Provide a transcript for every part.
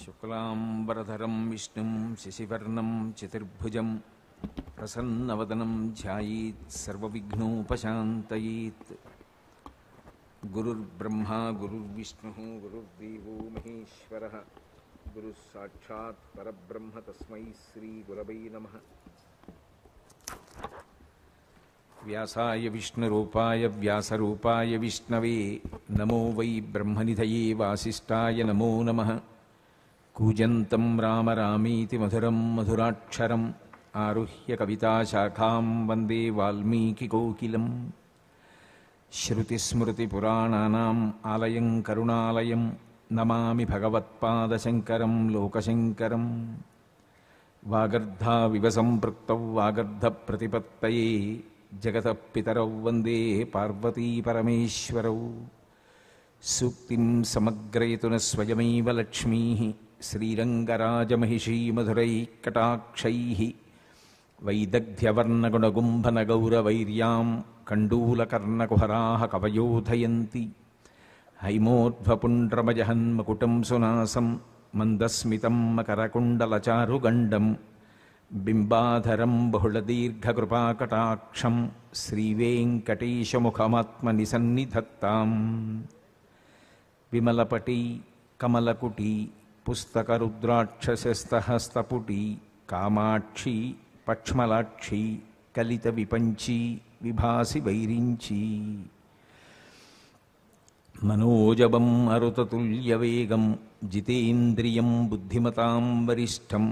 శుక్లాంబరధరం విష్ణుం శశివర్ణం చతుర్భుజం ప్రసన్నవదనం ధ్యాయేత్ సర్వవిఘ్నోపశాంతయేత్. గురుర్బ్రహ్మా గురుర్విష్ణుః గురుర్దేవో మహేశ్వరః గురుః సాక్షాత్ పరబ్రహ్మ తస్మై శ్రీ గురవై నమః. వ్యాసాయ విష్ణురూపాయ వ్యాసరూపాయ విష్ణవే నమో వై బ్రహ్మనిధయే వాసిష్ఠాయ నమో నమః. కూజంతం రామ రామీతి మధురం మధురాక్షరం ఆరుహ్య కవితాశాఖాం వందే వాల్మీకికోకిలం. శ్రుతిస్మృతిపురాణానాం ఆలయం కరుణాలయం నమామి భగవత్పాదశంకరం లోకశంకరం. వాగర్ధావివ సంపృక్తౌ వాగర్ధప్రతిపత్తయే జగతః పితరౌ వందే పార్వతీపరమేశ్వరౌ. సూక్తిం సమగ్రయతున స్వయమైవ లక్ష్మీః శ్రీరంగరాజమహిషీ మధురైఃకటాక్షైః. వైదగ్ధ్యవర్ణగుణగుంభనగౌరవైర్యాం కండూలకర్ణకుహరాः కవయోధయంతి. హైమోర్ధ్వపుండ్రమజహన్మకుటం సునాసం మందస్మితం మకరకుండలచారుగండం. బింబాధరం బహుళదీర్ఘకృపాకటాక్షం శ్రీవేంకటేశముఖమాత్మనిసన్నిధత్తాం. విమలపటి కమలకుటి పుస్తకరుద్రాక్షసస్తహస్తపుటి కామాక్షి పక్ష్మలాక్షి కలిత విపంచి విభాసి వైరించి. మనోజవం అరుతతుల్యవేగం జితేంద్రియం బుద్ధిమతాం వరిష్టం.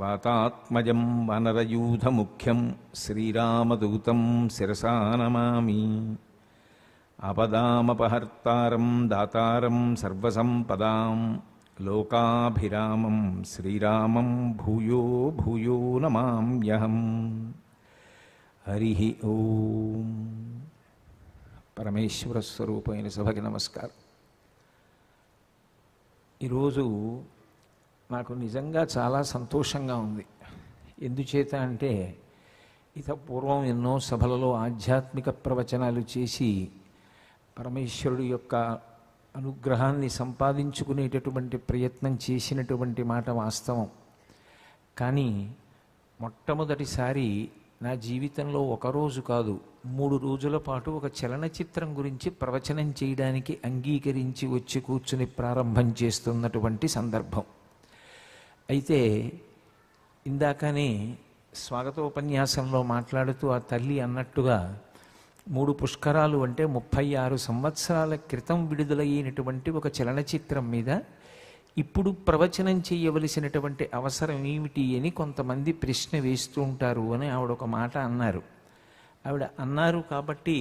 వాతాత్మజం వనరయూధముఖ్యం శ్రీరామదూతం శిరసా నమామి. ఆపదామపహర్తారం దాతారం సర్వసంపదాం లోకాభిరామం శ్రీరామం భూయో భూయో నమామ్యహం. హరి ఓం. పరమేశ్వర స్వరూపమైన సభకి నమస్కారం. ఈరోజు నాకు నిజంగా చాలా సంతోషంగా ఉంది. ఎందుచేత అంటే పూర్వం ఎన్నో సభలలో ఆధ్యాత్మిక ప్రవచనాలు చేసి పరమేశ్వరుడు యొక్క అనుగ్రహాన్ని సంపాదించుకునేటటువంటి ప్రయత్నం చేసినటువంటి మాట వాస్తవం. కానీ మొట్టమొదటిసారి నా జీవితంలో ఒకరోజు కాదు 3 రోజుల పాటు ఒక చలనచిత్రం గురించి ప్రవచనం చేయడానికి అంగీకరించి వచ్చి కూర్చుని ప్రారంభం చేస్తున్నటువంటి సందర్భం. అయితే ఇందాకనే స్వాగతోపన్యాసంలో మాట్లాడుతూ ఆ తల్లి అన్నట్టుగా 3 పుష్కరాలు అంటే 36 సంవత్సరాల క్రితం విడుదలయ్యేటువంటి ఒక చలనచిత్రం మీద ఇప్పుడు ప్రవచనం చేయవలసినటువంటి అవసరం ఏమిటి అని కొంతమంది ప్రశ్న వేస్తూ ఉంటారు అని ఆవిడ ఒక మాట అన్నారు. ఆవిడ అన్నారు కాబట్టి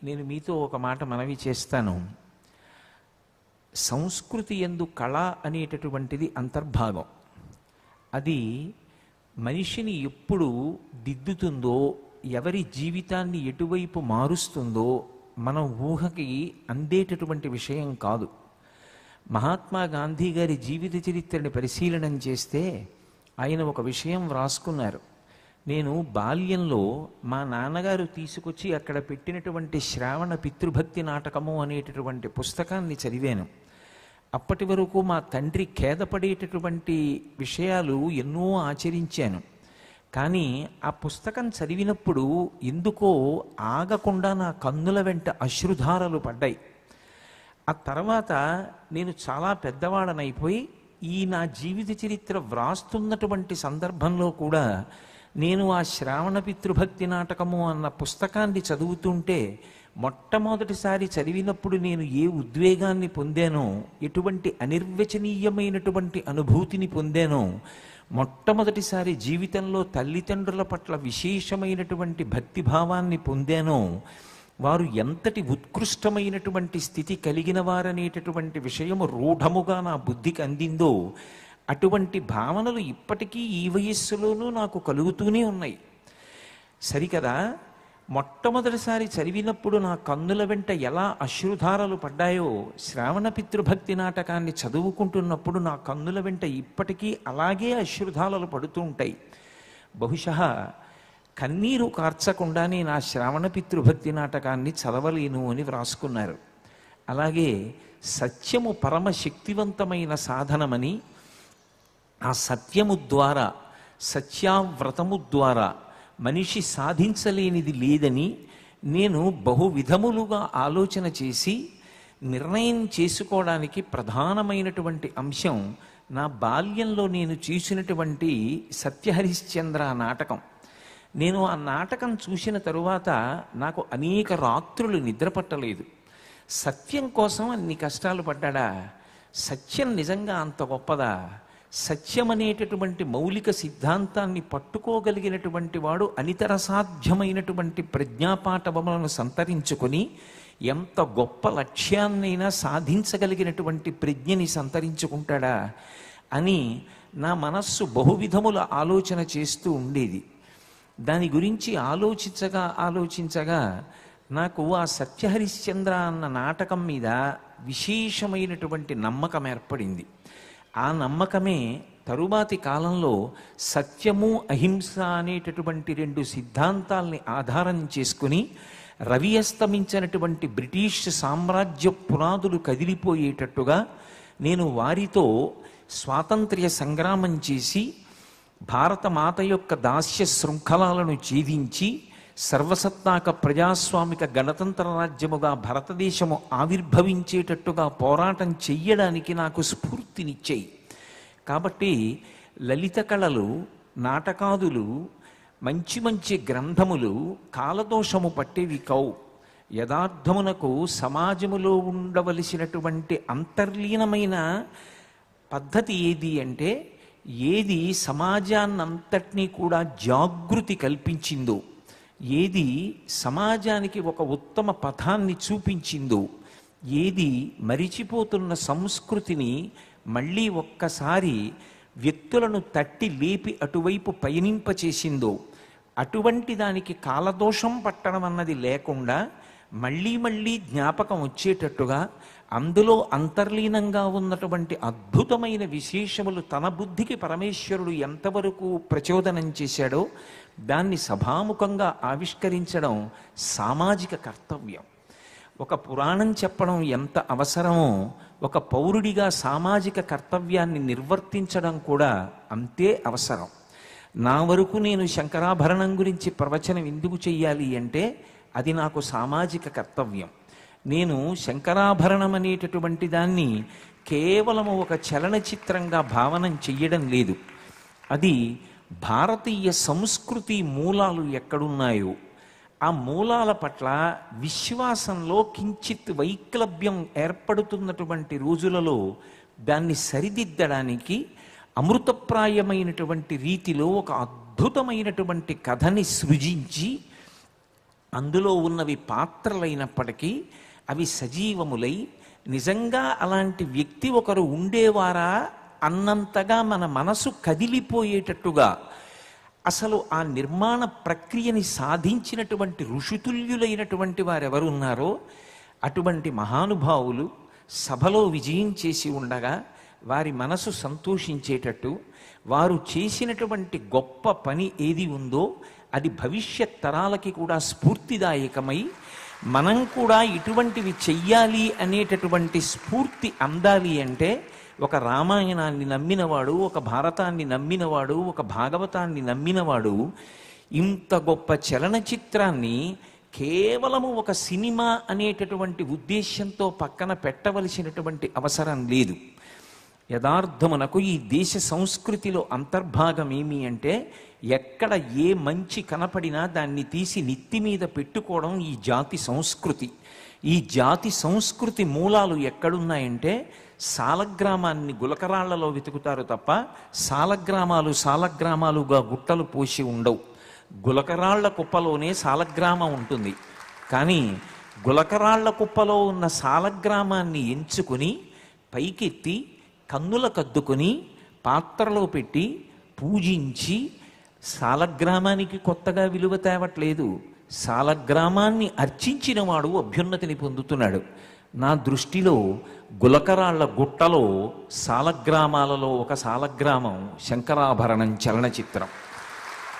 నేను మీతో ఒక మాట మనవి చేస్తాను. సంస్కృతి యందు కళ అనేటటువంటిది అంతర్భాగం. అది మనిషిని ఎప్పుడు దిద్దుతుందో, ఎవరి జీవితాన్ని ఎటువైపు మారుస్తుందో మన ఊహకి అందేటటువంటి విషయం కాదు. మహాత్మా గాంధీ గారి జీవిత చరిత్రని పరిశీలనం చేస్తే ఆయన ఒక విషయం వ్రాసుకున్నారు. నేను బాల్యంలో మా నాన్నగారు తీసుకొచ్చి అక్కడ పెట్టినటువంటి శ్రావణ పితృభక్తి నాటకము అనేటటువంటి పుస్తకాన్ని చదివాను. అప్పటి వరకు మా తండ్రి ఖేదపడేటటువంటి విషయాలు ఎన్నో ఆచరించాను. కానీ ఆ పుస్తకం చదివినప్పుడు ఎందుకో ఆగకుండా నా కన్నుల వెంట అశ్రుధారలు పడ్డాయి. ఆ తర్వాత నేను చాలా పెద్దవాడనైపోయి ఈ నా జీవిత చరిత్ర వ్రాస్తున్నటువంటి సందర్భంలో కూడా నేను ఆ శ్రావణ పితృభక్తి నాటకము అన్న పుస్తకాన్ని చదువుతుంటే మొట్టమొదటిసారి చదివినప్పుడు నేను ఏ ఉద్వేగాన్ని పొందానో, ఎటువంటి అనిర్వచనీయమైనటువంటి అనుభూతిని పొందానో, మొట్టమొదటిసారి జీవితంలో తల్లిదండ్రుల పట్ల విశేషమైనటువంటి భక్తిభావాన్ని పొందానో, వారు ఎంతటి ఉత్కృష్టమైనటువంటి స్థితి కలిగిన వారనేటటువంటి విషయము రూఢముగా నా బుద్ధికి అందిందో, అటువంటి భావనలు ఇప్పటికీ ఈ వయస్సులోనూ నాకు కలుగుతూనే ఉన్నాయి. సరికదా, మొట్టమొదటిసారి చదివినప్పుడు నా కన్నుల వెంట ఎలా అశ్రుధారలు పడ్డాయో, శ్రావణ పితృభక్తి నాటకాన్ని చదువుకుంటున్నప్పుడు నా కన్నుల వెంట ఇప్పటికీ అలాగే అశ్రుధారలు పడుతూ ఉంటాయి. బహుశः కన్నీరు కార్చకుండానే నా శ్రావణ పితృభక్తి నాటకాన్ని చదవలేను అని వ్రాసుకున్నారు. అలాగే సత్యము పరమశక్తివంతమైన సాధనమని ఆ సత్యము ద్వారా, సత్యావ్రతము ద్వారా మనిషి సాధించలేనిది లేదని నేను బహువిధములుగా ఆలోచన చేసి నిర్ణయం చేసుకోవడానికి ప్రధానమైనటువంటి అంశం నా బాల్యంలో నేను చూసినటువంటి సత్యహరిశ్చంద్ర నాటకం. నేను ఆ నాటకం చూసిన తరువాత నాకు అనేక రాత్రులు నిద్ర పట్టలేదు. సత్యం కోసం అన్ని కష్టాలు పడ్డా? సత్యం నిజంగా అంత గొప్పదా? సత్యం అనేటటువంటి మౌలిక సిద్ధాంతాన్ని పట్టుకోగలిగినటువంటి వాడు అనితర సాధ్యమైనటువంటి ప్రజ్ఞాపాఠవములను సంతరించుకొని ఎంత గొప్ప లక్ష్యాన్నైనా సాధించగలిగినటువంటి ప్రజ్ఞని సంతరించుకుంటాడా అని నా మనస్సు బహువిధముల ఆలోచన చేస్తూ ఉండేది. దాని గురించి ఆలోచించగా నాకు ఆ సత్యహరిశ్చంద్ర అన్న నాటకం మీద విశేషమైనటువంటి నమ్మకం ఏర్పడింది. ఆ నమ్మకమే తరువాతి కాలంలో సత్యము అహింస అనేటటువంటి రెండు సిద్ధాంతాల్ని ఆధారం చేసుకుని రవి అస్తమించినటువంటి బ్రిటిష్ సామ్రాజ్య పునాదులు కదిలిపోయేటట్టుగా నేను వారితో స్వాతంత్ర్య సంగ్రామం చేసి భారతమాత యొక్క దాస్య శృంఖలాలను ఛేదించి సర్వసత్తాక ప్రజాస్వామిక గణతంత్ర రాజ్యముగా భారతదేశము ఆవిర్భవించేటట్టుగా పోరాటం చెయ్యడానికి నాకు స్ఫూర్తినిచ్చాయి. కాబట్టి లలిత కళలు, నాటకాదులు, మంచి మంచి గ్రంథములు కాలదోషము పట్టేవి కావు. యథార్థమునకు సమాజములో ఉండవలసినటువంటి అంతర్లీనమైన పద్ధతి ఏది అంటే, ఏది సమాజాన్నంతటినీ కూడా జాగృతి కల్పించిందో, ఏది సమాజానికి ఒక ఉత్తమ పథాన్ని చూపించిందో, ఏది మరిచిపోతున్న సంస్కృతిని మళ్ళీ ఒక్కసారి వ్యక్తులను తట్టి లేపి అటువైపు పయనింపచేసిందో, అటువంటి దానికి కాలదోషం పట్టడం అన్నది లేకుండా మళ్ళీ మళ్ళీ జ్ఞాపకం వచ్చేటట్టుగా అందులో అంతర్లీనంగా ఉన్నటువంటి అద్భుతమైన విశేషములు తన బుద్ధికి పరమేశ్వరుడు ఎంతవరకు ప్రచోదనం చేశాడో దాన్ని సభాముఖంగా ఆవిష్కరించడం సామాజిక కర్తవ్యం. ఒక పురాణం చెప్పడం ఎంత అవసరమో ఒక పౌరుడిగా సామాజిక కర్తవ్యాన్ని నిర్వర్తించడం కూడా అంతే అవసరం. నా వరకు నేను శంకరాభరణం గురించి ప్రవచనం ఎందుకు చెయ్యాలి అంటే అది నాకు సామాజిక కర్తవ్యం. నేను శంకరాభరణం అనేటటువంటి దాన్ని కేవలము ఒక చలనచిత్రంగా భావనం చెయ్యడం లేదు. అది భారతీయ సంస్కృతి మూలాలు ఎక్కడున్నాయో ఆ మూలాల పట్ల విశ్వాసంలో కించిత్ వైక్లభ్యం ఏర్పడుతున్నటువంటి రోజులలో దాన్ని సరిదిద్దడానికి అమృతప్రాయమైనటువంటి రీతిలో ఒక అద్భుతమైనటువంటి కథని సృజించి అందులో ఉన్నవి పాత్రలైనప్పటికీ అవి సజీవములై నిజంగా అలాంటి వ్యక్తి ఒకరు ఉండేవారా అన్నంతగా మన మనసు కదిలిపోయేటట్టుగా అసలు ఆ నిర్మాణ ప్రక్రియని సాధించినటువంటి ఋషితుల్యులైనటువంటి వారెవరు ఉన్నారో అటువంటి మహానుభావులు సభలో విజయం చేసి ఉండగా వారి మనసు సంతోషించేటట్టు వారు చేసినటువంటి గొప్ప పని ఏది ఉందో అది భవిష్యత్ తరాలకి కూడా స్ఫూర్తిదాయకమై మనం కూడా ఇటువంటివి చెయ్యాలి అనేటటువంటి స్ఫూర్తి అందాలి అంటే ఒక రామాయణాన్ని నమ్మినవాడు, ఒక భారతాన్ని నమ్మినవాడు, ఒక భాగవతాన్ని నమ్మినవాడు ఇంత గొప్ప చలనచిత్రాన్ని కేవలము ఒక సినిమా అనేటటువంటి ఉద్దేశ్యంతో పక్కన పెట్టవలసినటువంటి అవసరం లేదు. యథార్థమునకు ఈ దేశ సంస్కృతిలో అంతర్భాగం ఏమి అంటే ఎక్కడ ఏ మంచి కనపడినా దాన్ని తీసి నెత్తి మీద పెట్టుకోవడం ఈ జాతి సంస్కృతి. ఈ జాతి సంస్కృతి మూలాలు ఎక్కడున్నాయంటే సాలగ్రామాన్ని గులకరాళ్లలో వెతుకుతారు తప్ప సాలగ్రామాలు సాలగ్రామాలుగా గుట్టలు పోసి ఉండవు. గులకరాళ్ల కుప్పలోనే సాలగ్రామం ఉంటుంది. కానీ గులకరాళ్ల కుప్పలో ఉన్న సాలగ్రామాన్ని ఎంచుకుని పైకెత్తి కన్నుల కద్దుకొని పాత్రలో పెట్టి పూజించి సాలగ్రామానికి కొత్తగా విలువ తేవట్లేదు. సాలగ్రామాన్ని అర్చించిన వాడు అభ్యున్నతిని పొందుతున్నాడు. నా దృష్టిలో గులకరాళ్ల గుట్టలో సాలగ్రామాలలో ఒక సాలగ్రామం శంకరాభరణం చలనచిత్రం.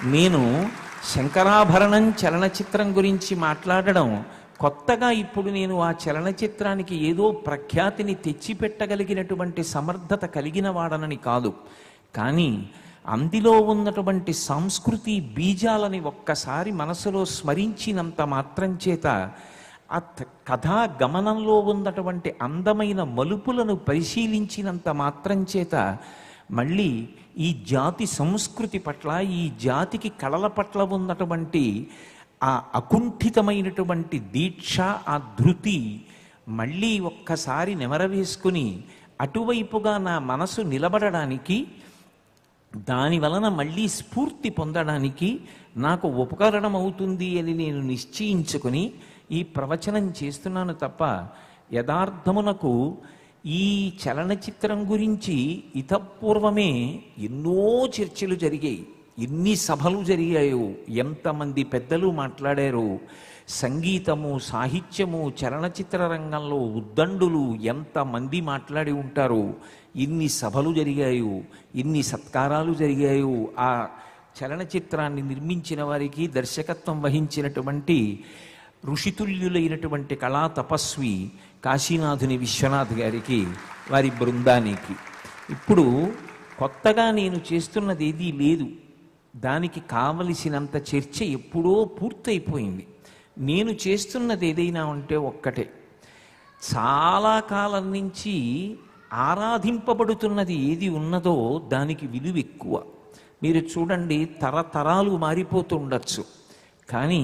నేను శంకరాభరణం చలనచిత్రం గురించి మాట్లాడడం కొత్తగా ఇప్పుడు నేను ఆ చలనచిత్రానికి ఏదో ప్రఖ్యాతిని తెచ్చిపెట్టగలిగినటువంటి సమర్థత కలిగిన వాడనని కాదు. కానీ అందులో ఉన్నటువంటి సంస్కృతి బీజాలని ఒక్కసారి మనసులో స్మరించినంత మాత్రం చేత ఆ కథా గమనంలో ఉన్నటువంటి అందమైన మలుపులను పరిశీలించినంత మాత్రం చేత మళ్ళీ ఈ జాతి సంస్కృతి పట్ల, ఈ జాతికి కళల పట్ల ఉన్నటువంటి ఆ అకుంఠితమైనటువంటి దీక్ష, ఆ ధృతి మళ్ళీ ఒక్కసారి నెమరవేసుకుని అటువైపుగా నా మనసు నిలబడడానికి, దాని వలన మళ్ళీ స్ఫూర్తి పొందడానికి నాకు ఉపకరణం అవుతుంది అని నేను నిశ్చయించుకుని ఈ ప్రవచనం చేస్తున్నాను తప్ప యథార్థమునకు ఈ చలనచిత్రం గురించి ఇతపూర్వమే ఎన్నో చర్చలు జరిగాయి, ఎన్ని సభలు జరిగాయో, ఎంతమంది పెద్దలు మాట్లాడారు. సంగీతము, సాహిత్యము, చలనచిత్ర రంగంలో ఉద్దండులు ఎంతమంది మాట్లాడి ఉంటారు. ఇన్ని సభలు జరిగాయో, ఇన్ని సత్కారాలు జరిగాయో. ఆ చలనచిత్రాన్ని నిర్మించిన వారికి దర్శకత్వం వహించినటువంటి ఋషితుల్యులైనటువంటి కళా తపస్వి కాశీనాథుని విశ్వనాథ్ గారికి, వారి బృందానికి. ఇప్పుడు కొత్తగా నేను చేస్తున్నది ఏదీ లేదు, దానికి కావలసినంత చర్చ ఎప్పుడో పూర్తయిపోయింది. నేను చేస్తున్నది ఏదైనా ఉంటే ఒక్కటే, చాలా కాలం నుంచి ఆరాధింపబడుతున్నది ఏది ఉన్నదో దానికి విలువ ఎక్కువ. మీరు చూడండి, తరతరాలు మారిపోతూ ఉండొచ్చు, కానీ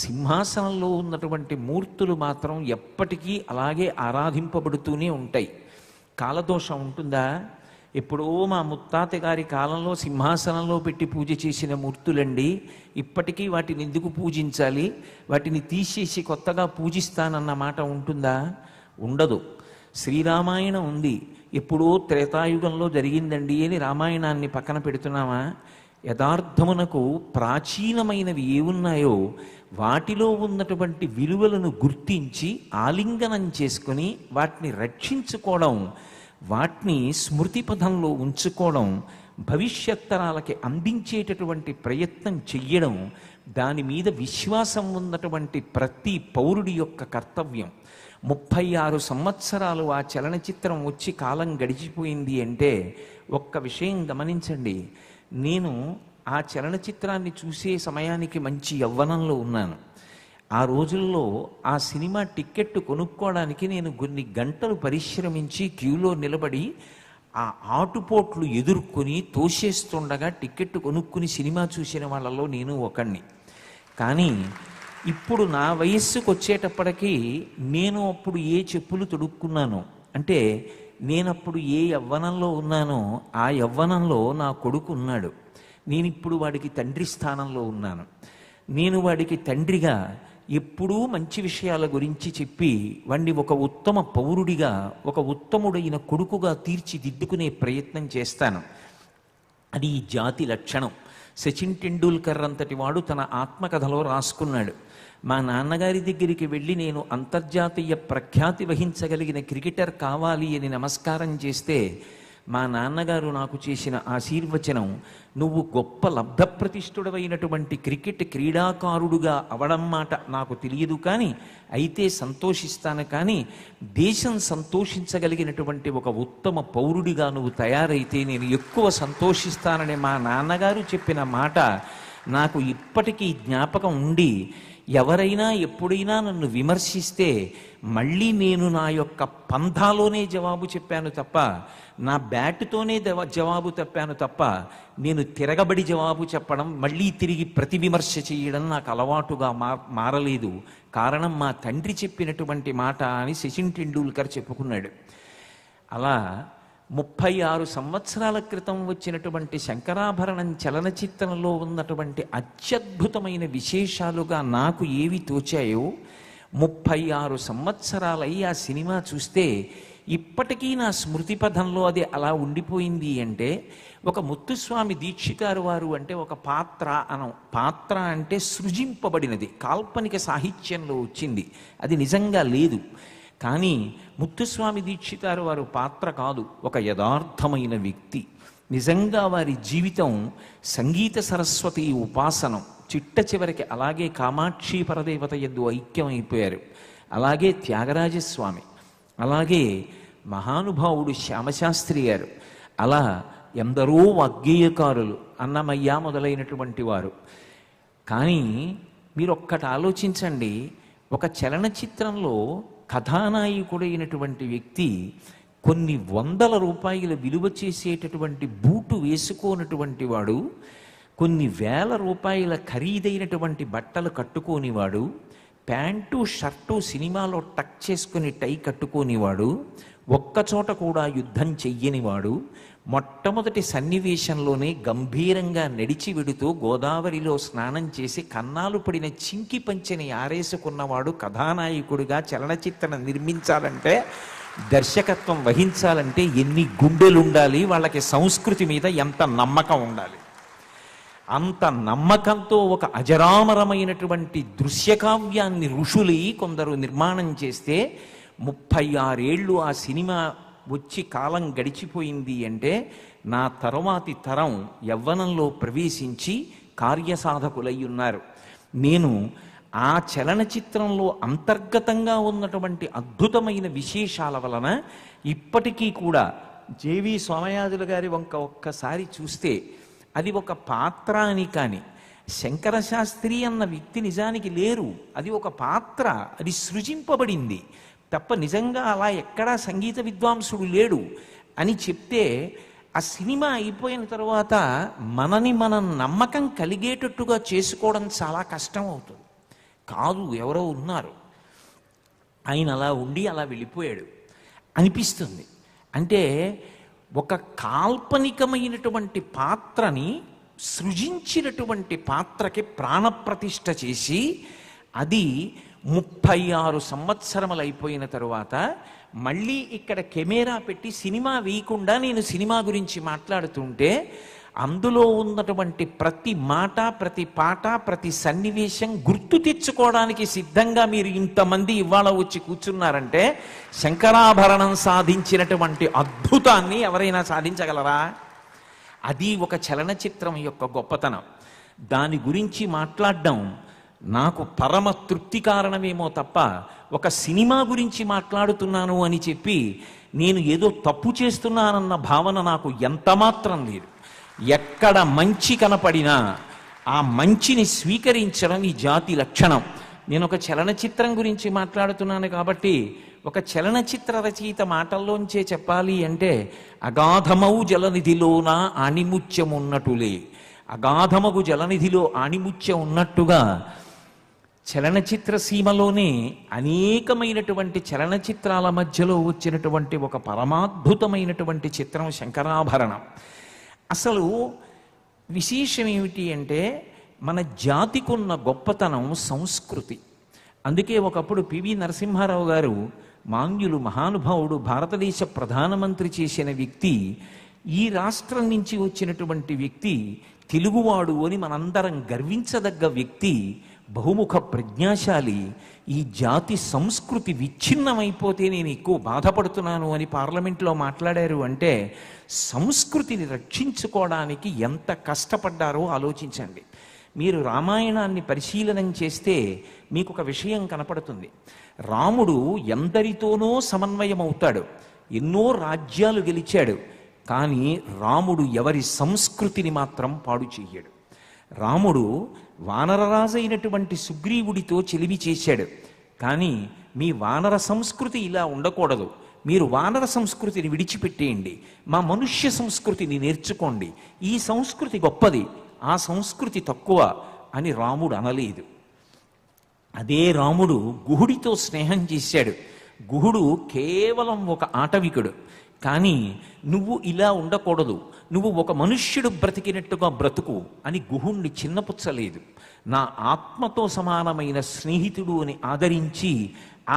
సింహాసనంలో ఉన్నటువంటి మూర్తులు మాత్రం ఎప్పటికీ అలాగే ఆరాధింపబడుతూనే ఉంటాయి. కాలదోషం ఉంటుందా? ఎప్పుడో మా ముత్తాత గారి కాలంలో సింహాసనంలో పెట్టి పూజ చేసిన మూర్తులండి, ఇప్పటికీ వాటిని ఎందుకు పూజించాలి, వాటిని తీసేసి కొత్తగా పూజిస్తానన్న మాట ఉంటుందా? ఉండదు. శ్రీరామాయణం ఉంది, ఎప్పుడో త్రేతాయుగంలో జరిగిందండి అని రామాయణాన్ని పక్కన పెడుతున్నామా? యథార్థమునకు ప్రాచీనమైనవి ఏమున్నాయో వాటిలో ఉన్నటువంటి విలువలను గుర్తించి ఆలింగనం చేసుకుని వాటిని రక్షించుకోవడం, వాటిని స్మృతిపథంలో ఉంచుకోవడం, భవిష్యత్తరాలకి అందించేటటువంటి ప్రయత్నం చెయ్యడం, దాని మీద విశ్వాసం ఉన్నటువంటి ప్రతి పౌరుడి యొక్క కర్తవ్యం. 36 సంవత్సరాలు ఆ చలనచిత్రం వచ్చి కాలం గడిచిపోయింది అంటే ఒక్క విషయం గమనించండి. నేను ఆ చలనచిత్రాన్ని చూసే సమయానికి మంచి యవ్వనంలో ఉన్నాను. ఆ రోజుల్లో ఆ సినిమా టిక్కెట్ కొనుక్కోవడానికి నేను కొన్ని గంటలు పరిశ్రమించి క్యూలో నిలబడి ఆ ఆటుపోట్లు ఎదుర్కొని తోసేస్తుండగా టిక్కెట్ కొనుక్కుని సినిమా చూసిన వాళ్ళలో నేను ఒకణ్ణి. కానీ ఇప్పుడు నా వయస్సుకు వచ్చేటప్పటికీ నేను అప్పుడు ఏ చెప్పులు తొడుక్కున్నాను అంటే, నేనప్పుడు ఏ యవ్వనంలో ఉన్నానో ఆ యవ్వనంలో నా కొడుకు ఉన్నాడు. నేనిప్పుడు వాడికి తండ్రి స్థానంలో ఉన్నాను. నేను వాడికి తండ్రిగా ఎప్పుడూ మంచి విషయాల గురించి చెప్పి వాడిని ఒక ఉత్తమ పౌరుడిగా, ఒక ఉత్తముడైన కొడుకుగా తీర్చిదిద్దుకునే ప్రయత్నం చేస్తాను. అది ఈ జాతి లక్షణం. సచిన్ టెండూల్కర్ అంతటి వాడు తన ఆత్మకథలో రాసుకున్నాడు, మా నాన్నగారి దగ్గరికి వెళ్ళి నేను అంతర్జాతీయ ప్రఖ్యాతి వహించగలిగిన క్రికెటర్ కావాలి అని నమస్కారం చేస్తే మా నాన్నగారు నాకు చేసిన ఆశీర్వచనం, నువ్వు గొప్ప లబ్ధప్రతిష్ఠుడమైనటువంటి క్రికెట్ క్రీడాకారుడుగా అవడం మాట నాకు తెలియదు, కానీ అయితే సంతోషిస్తాను, కానీ దేశం సంతోషించగలిగినటువంటి ఒక ఉత్తమ పౌరుడిగా నువ్వు తయారైతే నేను ఎక్కువ సంతోషిస్తానని మా నాన్నగారు చెప్పిన మాట నాకు ఇప్పటికీ జ్ఞాపకం ఉండి, ఎవరైనా ఎప్పుడైనా నన్ను విమర్శిస్తే మళ్ళీ నేను నా యొక్క పంథాలోనే జవాబు చెప్పాను తప్ప, నా బ్యాట్తోనే జవాబు చెప్పాను తప్ప, నేను తిరగబడి జవాబు చెప్పడం, మళ్ళీ తిరిగి ప్రతి విమర్శ చేయడం నాకు అలవాటుగా మారలేదు. కారణం మా తండ్రి చెప్పినటువంటి మాట అని సచిన్ టెండూల్కర్ చెప్పుకున్నాడు. అలా 36 సంవత్సరాల క్రితం వచ్చినటువంటి శంకరాభరణం చలనచిత్రంలో ఉన్నటువంటి అత్యద్భుతమైన విశేషాలుగా నాకు ఏవి తోచాయో 36 సంవత్సరాలై ఆ సినిమా చూస్తే ఇప్పటికీ నా స్మృతి పథంలో అది అలా ఉండిపోయింది. అంటే ఒక ముత్తుస్వామి దీక్షితారు వారు అంటే ఒక పాత్ర పాత్ర అంటే సృజింపబడినది, కాల్పనిక సాహిత్యంలో వచ్చింది, అది నిజంగా లేదు. కానీ ముత్తుస్వామి దీక్షితారు వారు పాత్ర కాదు, ఒక యథార్థమైన వ్యక్తి. నిజంగా వారి జీవితం సంగీత సరస్వతి ఉపాసనం. చిట్ట చివరికి అలాగే కామాక్షి పరదేవత యందు ఐక్యమైపోయారు. అలాగే త్యాగరాజస్వామి, అలాగే మహానుభావుడు శ్యామశాస్త్రి గారు, అలా ఎందరో వాగ్గేయకారులు, అన్నమయ్య మొదలైనటువంటి వారు. కానీ మీరు ఒక్కటి ఆలోచించండి, ఒక చలనచిత్రంలో కథానాయకుడైనటువంటి వ్యక్తి కొన్ని వందల రూపాయల విలువ చేసేటటువంటి బూటు వేసుకోనటువంటి వాడు, కొన్ని వేల రూపాయల ఖరీదైనటువంటి బట్టలు కట్టుకోనివాడు, ప్యాంటు షర్టు సినిమాలో టక్ చేసుకుని టై కట్టుకోనివాడు, ఒక్కచోట కూడా యుద్ధం చెయ్యనివాడు, మొట్టమొదటి సన్నివేశంలోనే గంభీరంగా నడిచి వెడుతూ గోదావరిలో స్నానం చేసి కన్నాలు పడిన చింకి పంచెని ఆరేసుకున్నవాడు కథానాయకుడిగా చలనచిత్రం నిర్మించాలంటే, దర్శకత్వం వహించాలంటే ఎన్ని గుండెలుండాలి, వాళ్ళకి సంస్కృతి మీద ఎంత నమ్మకం ఉండాలి. అంత నమ్మకంతో ఒక అజరామరమైనటువంటి దృశ్యకావ్యాన్ని ఋషులు కొందరు నిర్మాణం చేస్తే 36 ఏళ్ళు ఆ సినిమా వచ్చి కాలం గడిచిపోయింది అంటే, నా తరువాతి తరం యవ్వనంలో ప్రవేశించి కార్యసాధకులై ఉన్నారు. నేను ఆ చలనచిత్రంలో అంతర్గతంగా ఉన్నటువంటి అద్భుతమైన విశేషాల వలన ఇప్పటికీ కూడా జేవి సోమయాజుల గారి వంక ఒక్కసారి చూస్తే అది ఒక పాత్ర అని. కానీ శంకర శాస్త్రి అన్న వ్యక్తి నిజానికి లేరు, అది ఒక పాత్ర, అది సృజింపబడింది తప్ప నిజంగా అలా ఎక్కడా సంగీత విద్వాంసుడు లేడు అని చెప్తే, ఆ సినిమా అయిపోయిన తర్వాత మనని మనం నమ్మకం కలిగేటట్టుగా చేసుకోవడం చాలా కష్టం అవుతుంది. కాదు, ఎవరో ఉన్నారు, ఆయన అలా ఉండి అలా వెళ్ళిపోయాడు అనిపిస్తుంది. అంటే ఒక కాల్పనికమైనటువంటి పాత్రని సృజించినటువంటి పాత్రకి ప్రాణప్రతిష్ఠ చేసి, అది 36 సంవత్సరములు అయిపోయిన తరువాత మళ్ళీ ఇక్కడ కెమెరా పెట్టి సినిమా వేయకుండా నేను సినిమా గురించి మాట్లాడుతుంటే, అందులో ఉన్నటువంటి ప్రతి మాట, ప్రతి పాట, ప్రతి సన్నివేశం గుర్తు తెచ్చుకోవడానికి సిద్ధంగా మీరు ఇంతమంది ఇవాళ వచ్చి కూర్చున్నారంటే, శంకరాభరణం సాధించినటువంటి అద్భుతాన్ని ఎవరైనా సాధించగలరా? అది ఒక చలనచిత్రం యొక్క గొప్పతనం. దాని గురించి మాట్లాడడం నాకు పరమ తృప్తి కారణమేమో తప్ప, ఒక సినిమా గురించి మాట్లాడుతున్నాను అని చెప్పి నేను ఏదో తప్పు చేస్తున్నానన్న భావన నాకు ఎంతమాత్రం లేదు. ఎక్కడ మంచి కనపడినా ఆ మంచిని స్వీకరించడం ఈ జాతి లక్షణం. నేను ఒక చలనచిత్రం గురించి మాట్లాడుతున్నాను కాబట్టి ఒక చలనచిత్ర రచయిత మాటల్లోంచే చెప్పాలి అంటే, అగాధమౌ జలనిధిలోన ఆణిముత్యమున్నటులే, అగాధమగు జలనిధిలో ఆణిముత్యం ఉన్నట్టుగా చలనచిత్ర సీమలోనే అనేకమైనటువంటి చలనచిత్రాల మధ్యలో వచ్చినటువంటి ఒక పరమాద్భుతమైనటువంటి చిత్రం శంకరాభరణం. అసలు విశేషం ఏమిటి అంటే, మన జాతికున్న గొప్పతనం సంస్కృతి. అందుకే ఒకప్పుడు పివి నరసింహారావు గారు, మాంగ్యులు మహానుభావుడు, భారతదేశ ప్రధానమంత్రి చేసిన వ్యక్తి, ఈ రాష్ట్రం నుంచి వచ్చినటువంటి వ్యక్తి, తెలుగువాడు అని మనందరం గర్వించదగ్గ వ్యక్తి, బహుముఖ ప్రజ్ఞాశాలి, ఈ జాతి సంస్కృతి విచ్ఛిన్నమైపోతే నేను ఎక్కువ బాధపడుతున్నాను అని పార్లమెంట్లో మాట్లాడారు. అంటే సంస్కృతిని రక్షించుకోవడానికి ఎంత కష్టపడ్డారో ఆలోచించండి. మీరు రామాయణాన్ని పరిశీలనం చేస్తే మీకు ఒక విషయం కనపడుతుంది. రాముడు ఎందరితోనో సమన్వయం అవుతాడు, ఎన్నో రాజ్యాలు గెలిచాడు, కానీ రాముడు ఎవరి సంస్కృతిని మాత్రం పాడు చెయ్యడు. రాముడు వానరరాజైనటువంటి సుగ్రీవుడితో చెలిమి చేశాడు, కానీ మీ వానర సంస్కృతి ఇలా ఉండకూడదు, మీరు వానర సంస్కృతిని విడిచిపెట్టేయండి, మా మనుష్య సంస్కృతిని నేర్చుకోండి, ఈ సంస్కృతి గొప్పది, ఆ సంస్కృతి తక్కువ అని రాముడు అనలేదు. అదే రాముడు గుహుడితో స్నేహం చేశాడు. గుహుడు కేవలం ఒక ఆటవికుడు, కానీ నువ్వు ఇలా ఉండకూడదు, నువ్వు ఒక మనుష్యుడు బ్రతికినట్టుగా బ్రతుకు అని గుహుణ్ణి చిన్నపుచ్చలేదు. నా ఆత్మతో సమానమైన స్నేహితుడు అని ఆదరించి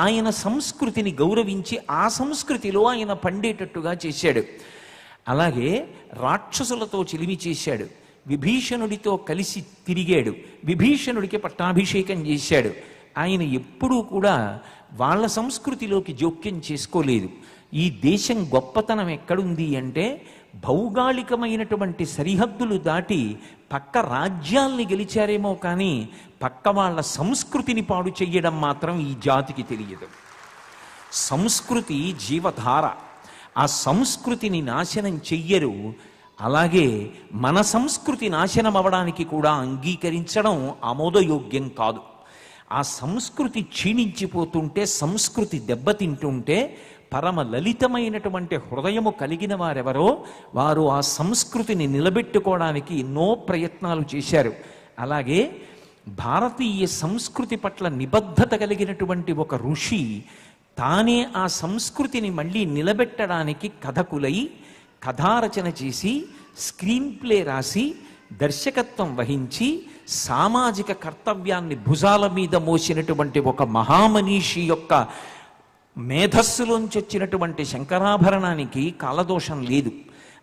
ఆయన సంస్కృతిని గౌరవించి ఆ సంస్కృతిలో ఆయన పండేటట్టుగా చేశాడు. అలాగే రాక్షసులతో చెలిమి చేశాడు, విభీషణుడితో కలిసి తిరిగాడు, విభీషణుడికి పట్టాభిషేకం చేశాడు. ఆయన ఎప్పుడూ కూడా వాళ్ళ సంస్కృతిలోకి జోక్యం చేసుకోలేదు. ఈ దేశం గొప్పతనం ఎక్కడుంది అంటే, భౌగోళికమైనటువంటి సరిహద్దులు దాటి పక్క రాజ్యాల్ని గెలిచారేమో కానీ పక్క వాళ్ళ సంస్కృతిని పాడు చెయ్యడం మాత్రం ఈ జాతికి తెలియదు. సంస్కృతి జీవధార, ఆ సంస్కృతిని నాశనం చెయ్యరు. అలాగే మన సంస్కృతి నాశనం అవడానికి కూడా అంగీకరించడం ఆమోదయోగ్యం కాదు. ఆ సంస్కృతి క్షీణించిపోతుంటే, సంస్కృతి దెబ్బతింటుంటే పరమ లలితమైనటువంటి హృదయము కలిగిన వారెవరో వారు ఆ సంస్కృతిని నిలబెట్టుకోవడానికి ఎన్నో ప్రయత్నాలు చేశారు. అలాగే భారతీయ సంస్కృతి పట్ల నిబద్ధత కలిగినటువంటి ఒక ఋషి తానే ఆ సంస్కృతిని మళ్ళీ నిలబెట్టడానికి కథకులై కథారచన చేసి స్క్రీన్ ప్లే రాసి దర్శకత్వం వహించి సామాజిక కర్తవ్యాన్ని భుజాల మీద మోసినటువంటి ఒక మహామనీషి యొక్క మేధస్సులోంచి వచ్చినటువంటి శంకరాభరణానికి కాలదోషం లేదు.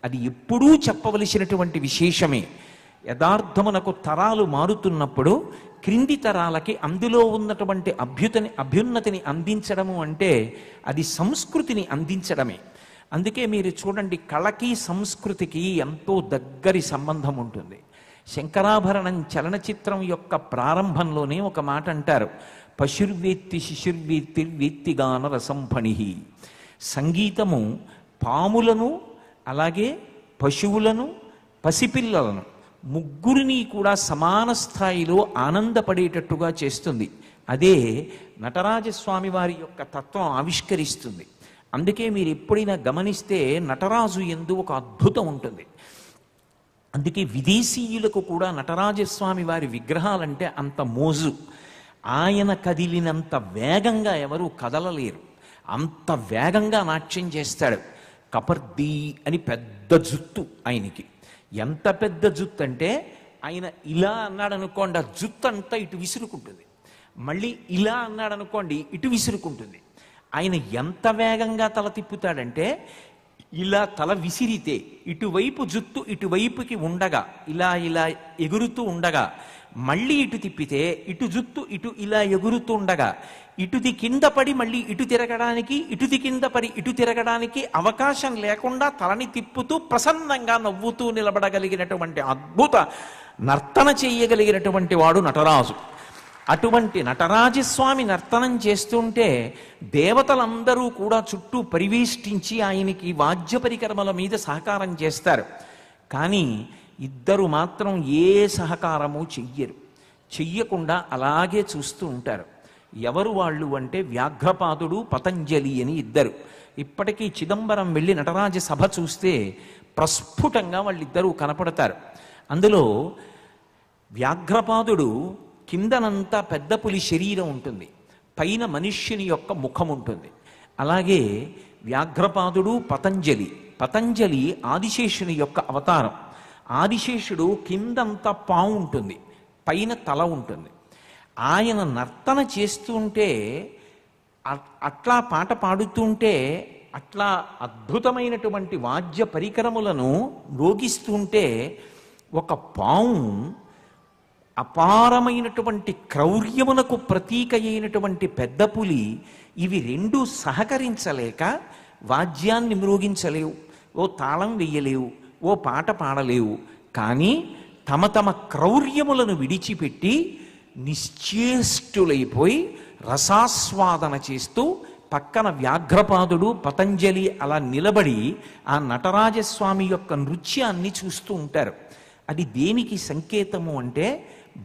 అది ఎప్పుడూ చెప్పవలసినటువంటి విశేషమే. యథార్థమునకు తరాలు మారుతున్నప్పుడు క్రింది తరాలకి అందులో ఉన్నటువంటి అభ్యున్నతిని అందించడము అంటే అది సంస్కృతిని అందించడమే. అందుకే మీరు చూడండి, కళకి సంస్కృతికి ఎంతో దగ్గరి సంబంధం ఉంటుంది. శంకరాభరణం చలనచిత్రం యొక్క ప్రారంభంలోనే ఒక మాట అంటారు, పశుర్వేత్తి శిశుర్వేత్తిర్వేత్తిగాన రసంఫణి. సంగీతము పాములను అలాగే పశువులను పసిపిల్లలను ముగ్గురిని కూడా సమాన స్థాయిలో ఆనందపడేటట్టుగా చేస్తుంది. అదే నటరాజస్వామి వారి యొక్క తత్వం ఆవిష్కరిస్తుంది. అందుకే మీరు ఎప్పుడైనా గమనిస్తే నటరాజు యందు ఒక అద్భుతం ఉంటుంది. అందుకే విదేశీయులకు కూడా నటరాజస్వామి వారి విగ్రహాలంటే అంత మోజు. ఆయన కదిలినంత వేగంగా ఎవరూ కదలలేరు, అంత వేగంగా నాట్యం చేస్తాడు. కపర్దీ అని పెద్ద జుత్తు ఆయనకి. ఎంత పెద్ద జుత్తు అంటే ఆయన ఇలా అన్నాడు అనుకోండి, ఆ జుత్తు అంతా ఇటు విసురుకుంటుంది. మళ్ళీ ఇలా అన్నాడు అనుకోండి, ఇటు విసురుకుంటుంది. ఆయన ఎంత వేగంగా తల తిప్పుతాడంటే ఇలా తల విసిరితే ఇటువైపు జుత్తు ఇటువైపుకి ఉండగా ఇలా ఇలా ఎగురుతూ ఉండగా, మళ్ళీ ఇటు తిప్పితే ఇటు జుత్తు ఇటు ఇలా ఎగురుతూ ఉండగా, ఇటుది కింద పడి మళ్ళీ ఇటు తిరగడానికి, ఇటుది కింద పడి ఇటు తిరగడానికి అవకాశం లేకుండా తలని తిప్పుతూ ప్రసన్నంగా నవ్వుతూ నిలబడగలిగినటువంటి అద్భుత నర్తన చేయగలిగినటువంటి వాడు నటరాజు. అటువంటి నటరాజస్వామి నర్తనం చేస్తుంటే దేవతలందరూ కూడా చుట్టూ పరివేష్టించి ఆయనకి వాద్య పరికరముల మీద సహకారం చేస్తారు. కానీ ఇద్దరు మాత్రం ఏ సహకారము చెయ్యరు. చెయ్యకుండా అలాగే చూస్తూ ఉంటారు. ఎవరు వాళ్ళు అంటే వ్యాఘ్రపాదుడు పతంజలి అని ఇద్దరు. ఇప్పటికీ చిదంబరం వెళ్ళి నటరాజ సభ చూస్తే ప్రస్ఫుటంగా వాళ్ళిద్దరూ కనపడతారు. అందులో వ్యాఘ్రపాదుడు కిందనంతా పెద్ద పులి శరీరం ఉంటుంది, పైన మనుష్యుని యొక్క ముఖం ఉంటుంది. అలాగే వ్యాఘ్రపాదుడు పతంజలి ఆదిశేషుని యొక్క అవతారం. ఆదిశేషుడు కిందంతా పాము ఉంటుంది, పైన తల ఉంటుంది. ఆయన నర్తన చేస్తుంటే, అట్లా పాట పాడుతుంటే, అట్లా అద్భుతమైనటువంటి వాద్య పరికరములను మ్రోగిస్తుంటే ఒక పాము అపారమైనటువంటి క్రౌర్యమునకు ప్రతీక అయినటువంటి పెద్ద పులి ఇవి రెండూ సహకరించలేక వాద్యాన్ని మ్రోగించలేవు, ఓ తాళం వెయ్యలేవు, ఓ పాట పాడలేవు. కానీ తమ తమ క్రౌర్యములను విడిచిపెట్టి నిశ్చేష్టులైపోయి రసాస్వాదన చేస్తూ పక్కన వ్యాఘ్రపాదుడు పతంజలి అలా నిలబడి ఆ నటరాజస్వామి యొక్క నృత్యాన్ని చూస్తూ ఉంటారు. అది దేనికి సంకేతము అంటే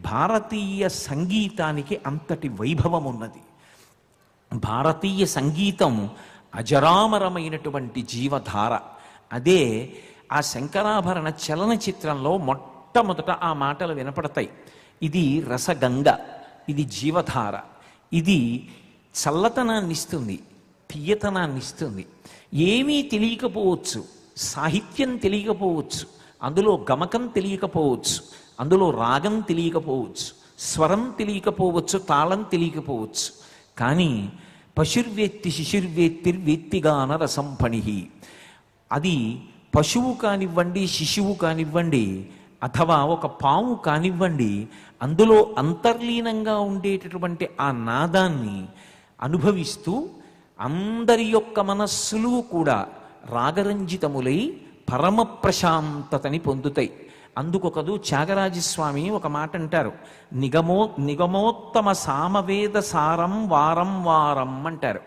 భారతీయ సంగీతానికి అంతటి వైభవం ఉన్నది. భారతీయ సంగీతం అజరామరమైనటువంటి జీవధార. అదే ఆ శంకరాభరణ చలనచిత్రంలో మొట్టమొదట ఆ మాటలు వినపడతాయి. ఇది రసగంగ, ఇది జీవధార, ఇది చల్లతనాన్ని ఇస్తుంది, తీయతనాన్ని ఇస్తుంది. ఏమీ తెలియకపోవచ్చు, సాహిత్యం తెలియకపోవచ్చు, అందులో గమకం తెలియకపోవచ్చు, అందులో రాగం తెలియకపోవచ్చు, స్వరం తెలియకపోవచ్చు, తాళం తెలియకపోవచ్చు. కానీ పశుర్వేత్తి శిశుర్వేత్తిర్వేత్తిగాన రసంఫణి. అది పశువు కానివ్వండి, శిశువు కానివ్వండి, అథవా ఒక పాము కానివ్వండి, అందులో అంతర్లీనంగా ఉండేటటువంటి ఆ నాదాన్ని అనుభవిస్తూ అందరి యొక్క మనస్సులు కూడా రాగరంజితములై పరమ ప్రశాంతతని పొందుతాయి. అందుకొకదు త్యాగరాజస్వామి ఒక మాట అంటారు, నిగమోత్తమ సామవేద సారం వారం వారం అంటారు.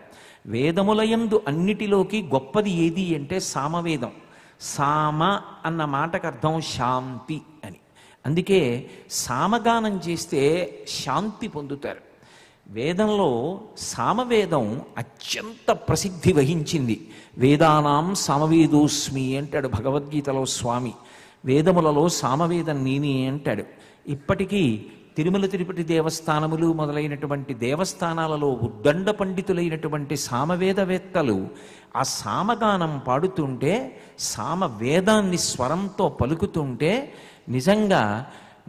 వేదములయందు అన్నిటిలోకి గొప్పది ఏది అంటే సామవేదం. సామ అన్న మాటకు అర్థం శాంతి అని. అందుకే సామగానం చేస్తే శాంతి పొందుతారు. వేదంలో సామవేదం అత్యంత ప్రసిద్ధి వహించింది. వేదానాం సామవేదోస్మి అంటాడు భగవద్గీతలో స్వామి. వేదములలో సామవేదం నేనే అంటాడు. ఇప్పటికీ తిరుమల తిరుపతి దేవస్థానములు మొదలైనటువంటి దేవస్థానాలలో ఉద్దండ పండితులైనటువంటి సామవేదవేత్తలు ఆ సామగానం పాడుతుంటే, సామవేదాన్ని స్వరంతో పలుకుతుంటే నిజంగా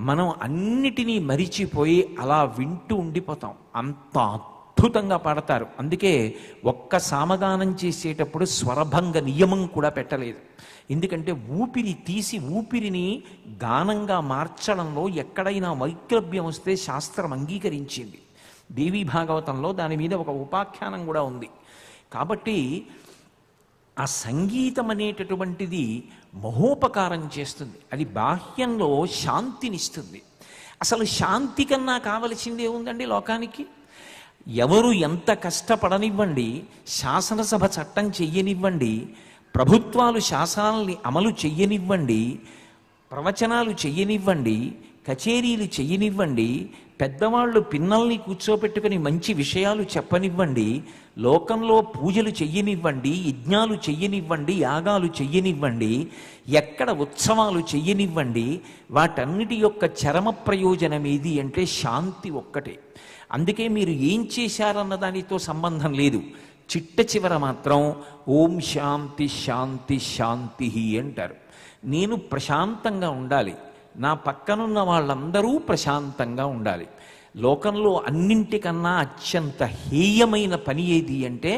మనం అన్నిటినీ మరిచిపోయి అలా వింటూ ఉండిపోతాం. అంత అద్భుతంగా పాడతారు. అందుకే ఒక్క సామగానం చేసేటప్పుడు స్వరభంగ నియమం కూడా పెట్టలేదు. ఎందుకంటే ఊపిరి తీసి ఊపిరిని గానంగా మార్చడంలో ఎక్కడైనా వైక్లభ్యం వస్తే శాస్త్రం అంగీకరించింది. దేవీ భాగవతంలో దాని మీద ఒక ఉపాఖ్యానం కూడా ఉంది. కాబట్టి ఆ సంగీతం అనేటటువంటిది మహోపకారం చేస్తుంది. అది బాహ్యంలో శాంతినిస్తుంది. అసలు శాంతి కన్నా కావలసిందే ఉందండి లోకానికి. ఎవరు ఎంత కష్టపడనివ్వండి, శాసనసభ చట్టం చెయ్యనివ్వండి, ప్రభుత్వాలు శాసనాల్ని అమలు చెయ్యనివ్వండి, ప్రవచనాలు చెయ్యనివ్వండి, కచేరీలు చెయ్యనివ్వండి, పెద్దవాళ్ళు పిన్నల్ని కూర్చోపెట్టుకుని మంచి విషయాలు చెప్పనివ్వండి, లోకంలో పూజలు చెయ్యనివ్వండి, యజ్ఞాలు చెయ్యనివ్వండి, యాగాలు చెయ్యనివ్వండి, ఎక్కడ ఉత్సవాలు చెయ్యనివ్వండి, వాటన్నిటి యొక్క చరమ ప్రయోజనం ఏది అంటే శాంతి ఒక్కటే. అందుకే మీరు ఏం చేశారన్న దానితో సంబంధం లేదు. చిట్ట చివర మాత్రం ఓం శాంతి శాంతి శాంతి అంటారు. నేను ప్రశాంతంగా ఉండాలి, నా పక్కనున్న వాళ్ళందరూ ప్రశాంతంగా ఉండాలి. లోకంలో అన్నింటికన్నా అత్యంత హేయమైన పని ఏది అంటే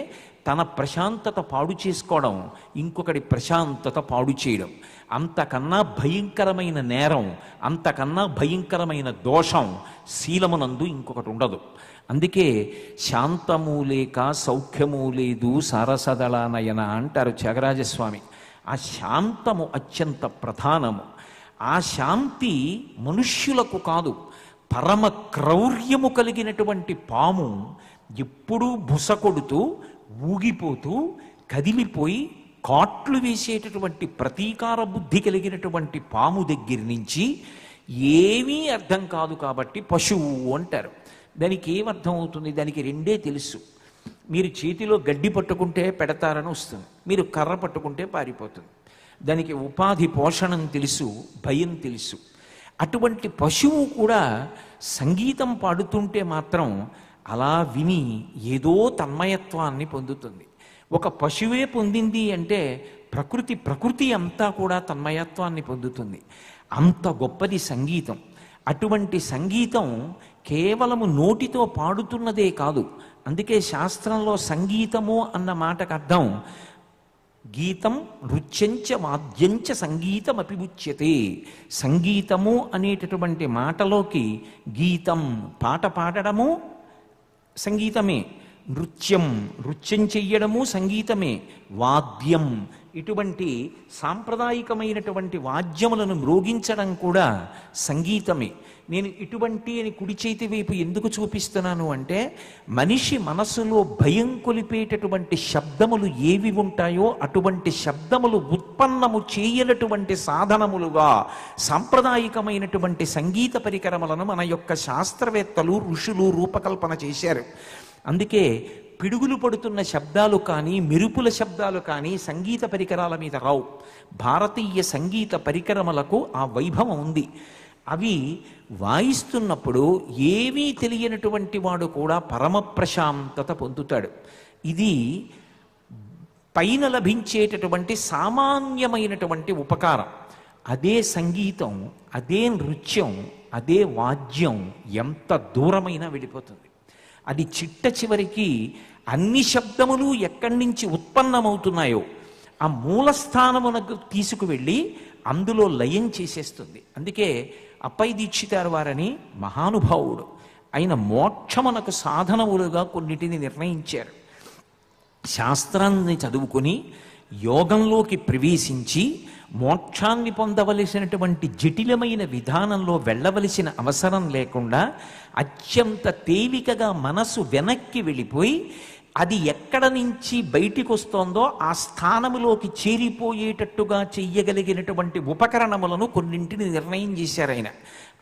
తన ప్రశాంతత పాడు చేసుకోవడం, ఇంకొకటి ప్రశాంతత పాడు చేయడం. అంతకన్నా భయంకరమైన నేరం, అంతకన్నా భయంకరమైన దోషం శీలమునందు ఇంకొకటి ఉండదు. అందుకే శాంతము లేక సౌఖ్యము లేదు సారసదళానయన అంటారు త్యాగరాజస్వామి. ఆ శాంతము అత్యంత ప్రధానము. ఆ శాంతి మనుష్యులకు కాదు, పరమ క్రౌర్యము కలిగినటువంటి పాము ఎప్పుడూ బుసకొడుతూ ఊగిపోతూ కదిలిపోయి కాట్లు వేసేటటువంటి ప్రతీకార బుద్ధి కలిగినటువంటి పాము దగ్గర నుంచి ఏమీ అర్థం కాదు కాబట్టి పశువు అంటారు. దానికి ఏమర్థం అవుతుంది? దానికి రెండే తెలుసు. మీరు చేతిలో గడ్డి పట్టుకుంటే పెడతారని వస్తుంది, మీరు కర్ర పట్టుకుంటే పారిపోతుంది. దానికి ఉపాధి పోషణం తెలుసు, భయం తెలుసు. అటువంటి పశువు కూడా సంగీతం పాడుతుంటే మాత్రం అలా విని ఏదో తన్మయత్వాన్ని పొందుతుంది. ఒక పశువే పొందింది అంటే ప్రకృతి అంతా కూడా తన్మయత్వాన్ని పొందుతుంది. అంత గొప్పది సంగీతం. అటువంటి సంగీతం కేవలము నోటితో పాడుతున్నదే కాదు. అందుకే శాస్త్రంలో సంగీతము అన్న మాటకు అర్థం గీతం నృత్యంచ వాద్యంచ సంగీతం అపిముచ్యతే. సంగీతము అనేటటువంటి మాటలోకి గీతం పాట పాడడము సంగీతమే, నృత్యం చెయ్యడము సంగీతమే, వాద్యం ఇటువంటి సాంప్రదాయికమైనటువంటి వాద్యములను మ్రోగించడం కూడా సంగీతమే. నేను ఇటువంటి అని కుడి చేతి వైపు ఎందుకు చూపిస్తున్నాను అంటే మనిషి మనసులో భయం కొలిపేటటువంటి శబ్దములు ఏవి ఉంటాయో అటువంటి శబ్దములు ఉత్పన్నము చేయనటువంటి సాధనములుగా సాంప్రదాయికమైనటువంటి సంగీత పరికరములను మన యొక్క శాస్త్రవేత్తలు ఋషులు రూపకల్పన చేశారు. అందుకే పిడుగులు పడుతున్న శబ్దాలు కానీ మెరుపుల శబ్దాలు కానీ సంగీత పరికరాల మీద రావు. భారతీయ సంగీత పరికరములకు ఆ వైభవం ఉంది. అవి వాయిస్తున్నప్పుడు ఏమీ తెలియనటువంటి వాడు కూడా పరమ ప్రశాంతత పొందుతాడు. ఇది పైన లభించేటటువంటి సామాన్యమైనటువంటి ఉపకారం. అదే సంగీతం, అదే నృత్యం, అదే వాద్యం ఎంత దూరమైనా వెళ్ళిపోతుంది. అది చిట్ట చివరికి అన్ని శబ్దములు ఎక్కడి నుంచి ఉత్పన్నమవుతున్నాయో ఆ మూలస్థానమునకు తీసుకువెళ్ళి అందులో లయం చేసేస్తుంది. అందుకే అప్పై దీక్షితారు వారని మహానుభావుడు ఆయన మోక్షమునకు సాధనములుగా కొన్నిటిని నిర్ణయించారు. శాస్త్రాన్ని చదువుకొని యోగంలోకి ప్రవేశించి మోక్షాన్ని పొందవలసినటువంటి జటిలమైన విధానంలో వెళ్ళవలసిన అవసరం లేకుండా అత్యంత తేలికగా మనసు వెనక్కి వెళ్ళిపోయి అది ఎక్కడ నుంచి బయటికి వస్తోందో ఆ స్థానములోకి చేరిపోయేటట్టుగా చెయ్యగలిగినటువంటి ఉపకరణములను కొన్నింటిని నిర్ణయం చేశారు ఆయన.